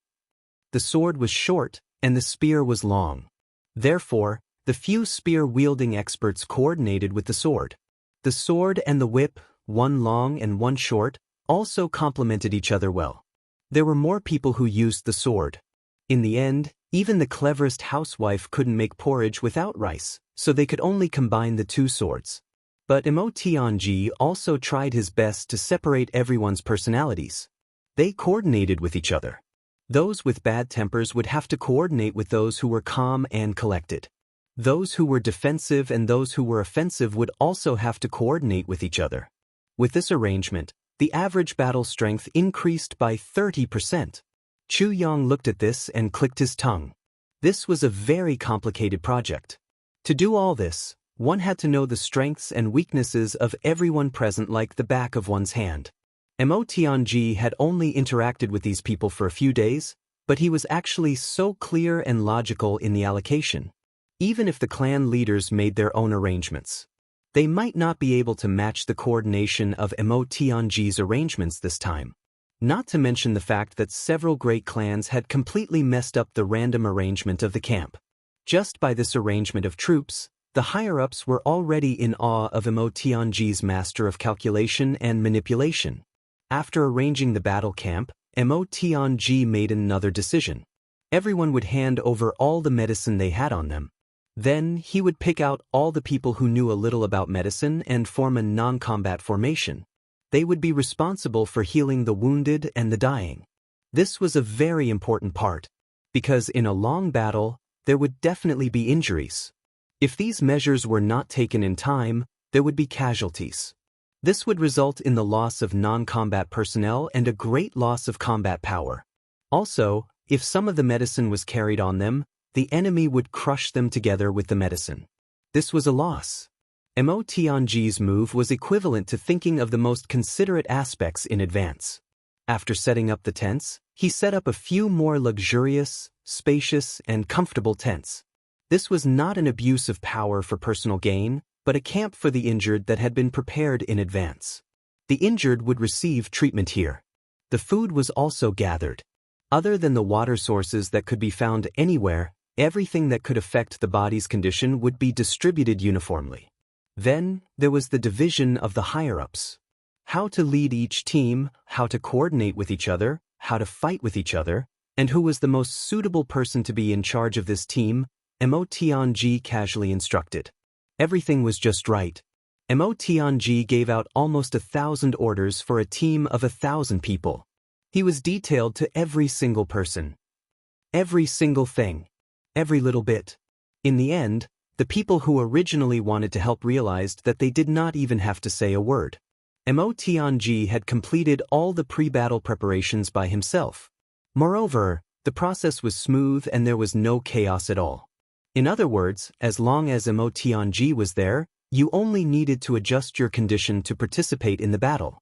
The sword was short, and the spear was long. Therefore, the few spear-wielding experts coordinated with the sword. The sword and the whip, one long and one short, also complemented each other well. There were more people who used the sword. In the end, even the cleverest housewife couldn't make porridge without rice, so they could only combine the 2 swords. But Mo Tianji also tried his best to separate everyone's personalities. They coordinated with each other. Those with bad tempers would have to coordinate with those who were calm and collected. Those who were defensive and those who were offensive would also have to coordinate with each other. With this arrangement, the average battle strength increased by 30%. Chu Yang looked at this and clicked his tongue. This was a very complicated project. To do all this, one had to know the strengths and weaknesses of everyone present like the back of one's hand. Mo Tianji had only interacted with these people for a few days, but he was actually so clear and logical in the allocation. even if the clan leaders made their own arrangements. They might not be able to match the coordination of Emotionji's arrangements this time. Not to mention the fact that several great clans had completely messed up the random arrangement of the camp. Just by this arrangement of troops, the higher-ups were already in awe of Emotionji's master of calculation and manipulation. After arranging the battle camp, Emotionji made another decision. Everyone would hand over all the medicine they had on them. Then he would pick out all the people who knew a little about medicine and form a non-combat formation. They would be responsible for healing the wounded and the dying. This was a very important part, because in a long battle, there would definitely be injuries. If these measures were not taken in time, there would be casualties. This would result in the loss of non-combat personnel and a great loss of combat power. Also, if some of the medicine was carried on them, the enemy would crush them together with the medicine. This was a loss. Emotionji's move was equivalent to thinking of the most considerate aspects in advance. After setting up the tents, he set up a few more luxurious, spacious, and comfortable tents. This was not an abuse of power for personal gain, but a camp for the injured that had been prepared in advance. The injured would receive treatment here. The food was also gathered. Other than the water sources that could be found anywhere, everything that could affect the body's condition would be distributed uniformly. Then, there was the division of the higher-ups. How to lead each team, how to coordinate with each other, how to fight with each other, and who was the most suitable person to be in charge of this team, Emotionji casually instructed. Everything was just right. Emotionji gave out almost 1,000 orders for a team of 1,000 people. He was detailed to every single person. Every single thing. Every little bit. In the end, the people who originally wanted to help realized that they did not even have to say a word. Emotionji had completed all the pre-battle preparations by himself. Moreover, the process was smooth and there was no chaos at all. In other words, as long as Emotionji was there, you only needed to adjust your condition to participate in the battle.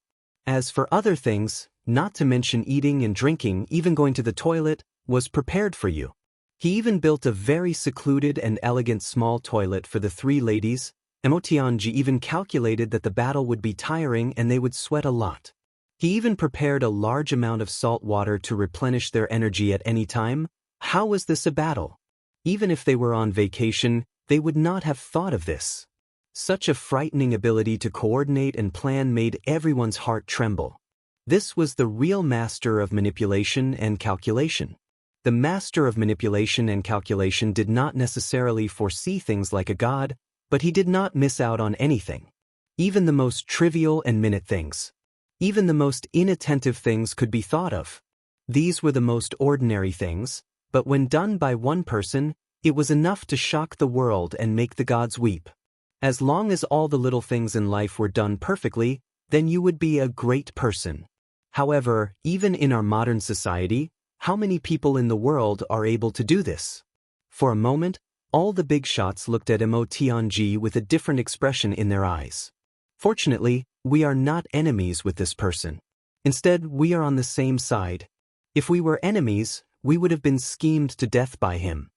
As for other things, not to mention eating and drinking, even going to the toilet, was prepared for you. He even built a very secluded and elegant small toilet for the 3 ladies. Emotionji even calculated that the battle would be tiring and they would sweat a lot. He even prepared a large amount of salt water to replenish their energy at any time. How was this a battle? Even if they were on vacation, they would not have thought of this. Such a frightening ability to coordinate and plan made everyone's heart tremble. This was the real master of manipulation and calculation. The master of manipulation and calculation did not necessarily foresee things like a god, but he did not miss out on anything. Even the most trivial and minute things. Even the most inattentive things could be thought of. These were the most ordinary things, but when done by one person, it was enough to shock the world and make the gods weep. As long as all the little things in life were done perfectly, then you would be a great person. However, even in our modern society, how many people in the world are able to do this? For a moment, all the big shots looked at Emotionji with a different expression in their eyes. Fortunately, we are not enemies with this person. Instead, we are on the same side. If we were enemies, we would have been schemed to death by him.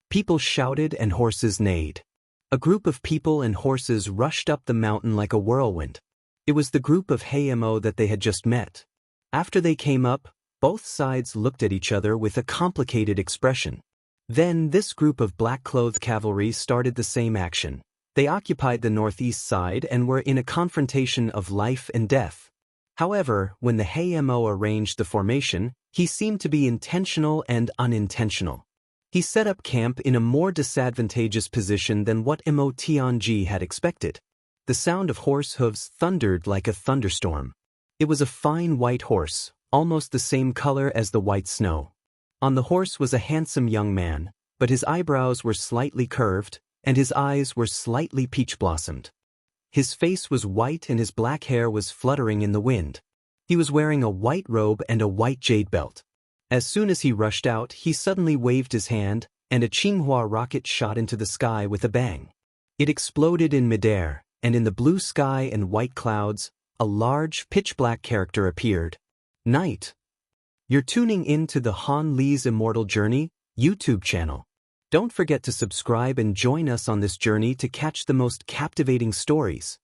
People shouted and horses neighed. A group of people and horses rushed up the mountain like a whirlwind. It was the group of Hayemo that they had just met. After they came up, both sides looked at each other with a complicated expression. Then this group of black-clothed cavalry started the same action. They occupied the northeast side and were in a confrontation of life and death. However, when the Hayemo arranged the formation, he seemed to be intentional and unintentional. He set up camp in a more disadvantageous position than what Emotionji had expected. The sound of horse hooves thundered like a thunderstorm. It was a fine white horse, almost the same color as the white snow. On the horse was a handsome young man, but his eyebrows were slightly curved, and his eyes were slightly peach-blossomed. His face was white and his black hair was fluttering in the wind. He was wearing a white robe and a white jade belt. As soon as he rushed out, he suddenly waved his hand, and a Tsinghua rocket shot into the sky with a bang. It exploded in midair, and in the blue sky and white clouds, a large, pitch-black character appeared. Night. You're tuning in to the Han Lee's Immortal Journey YouTube channel. Don't forget to subscribe and join us on this journey to catch the most captivating stories.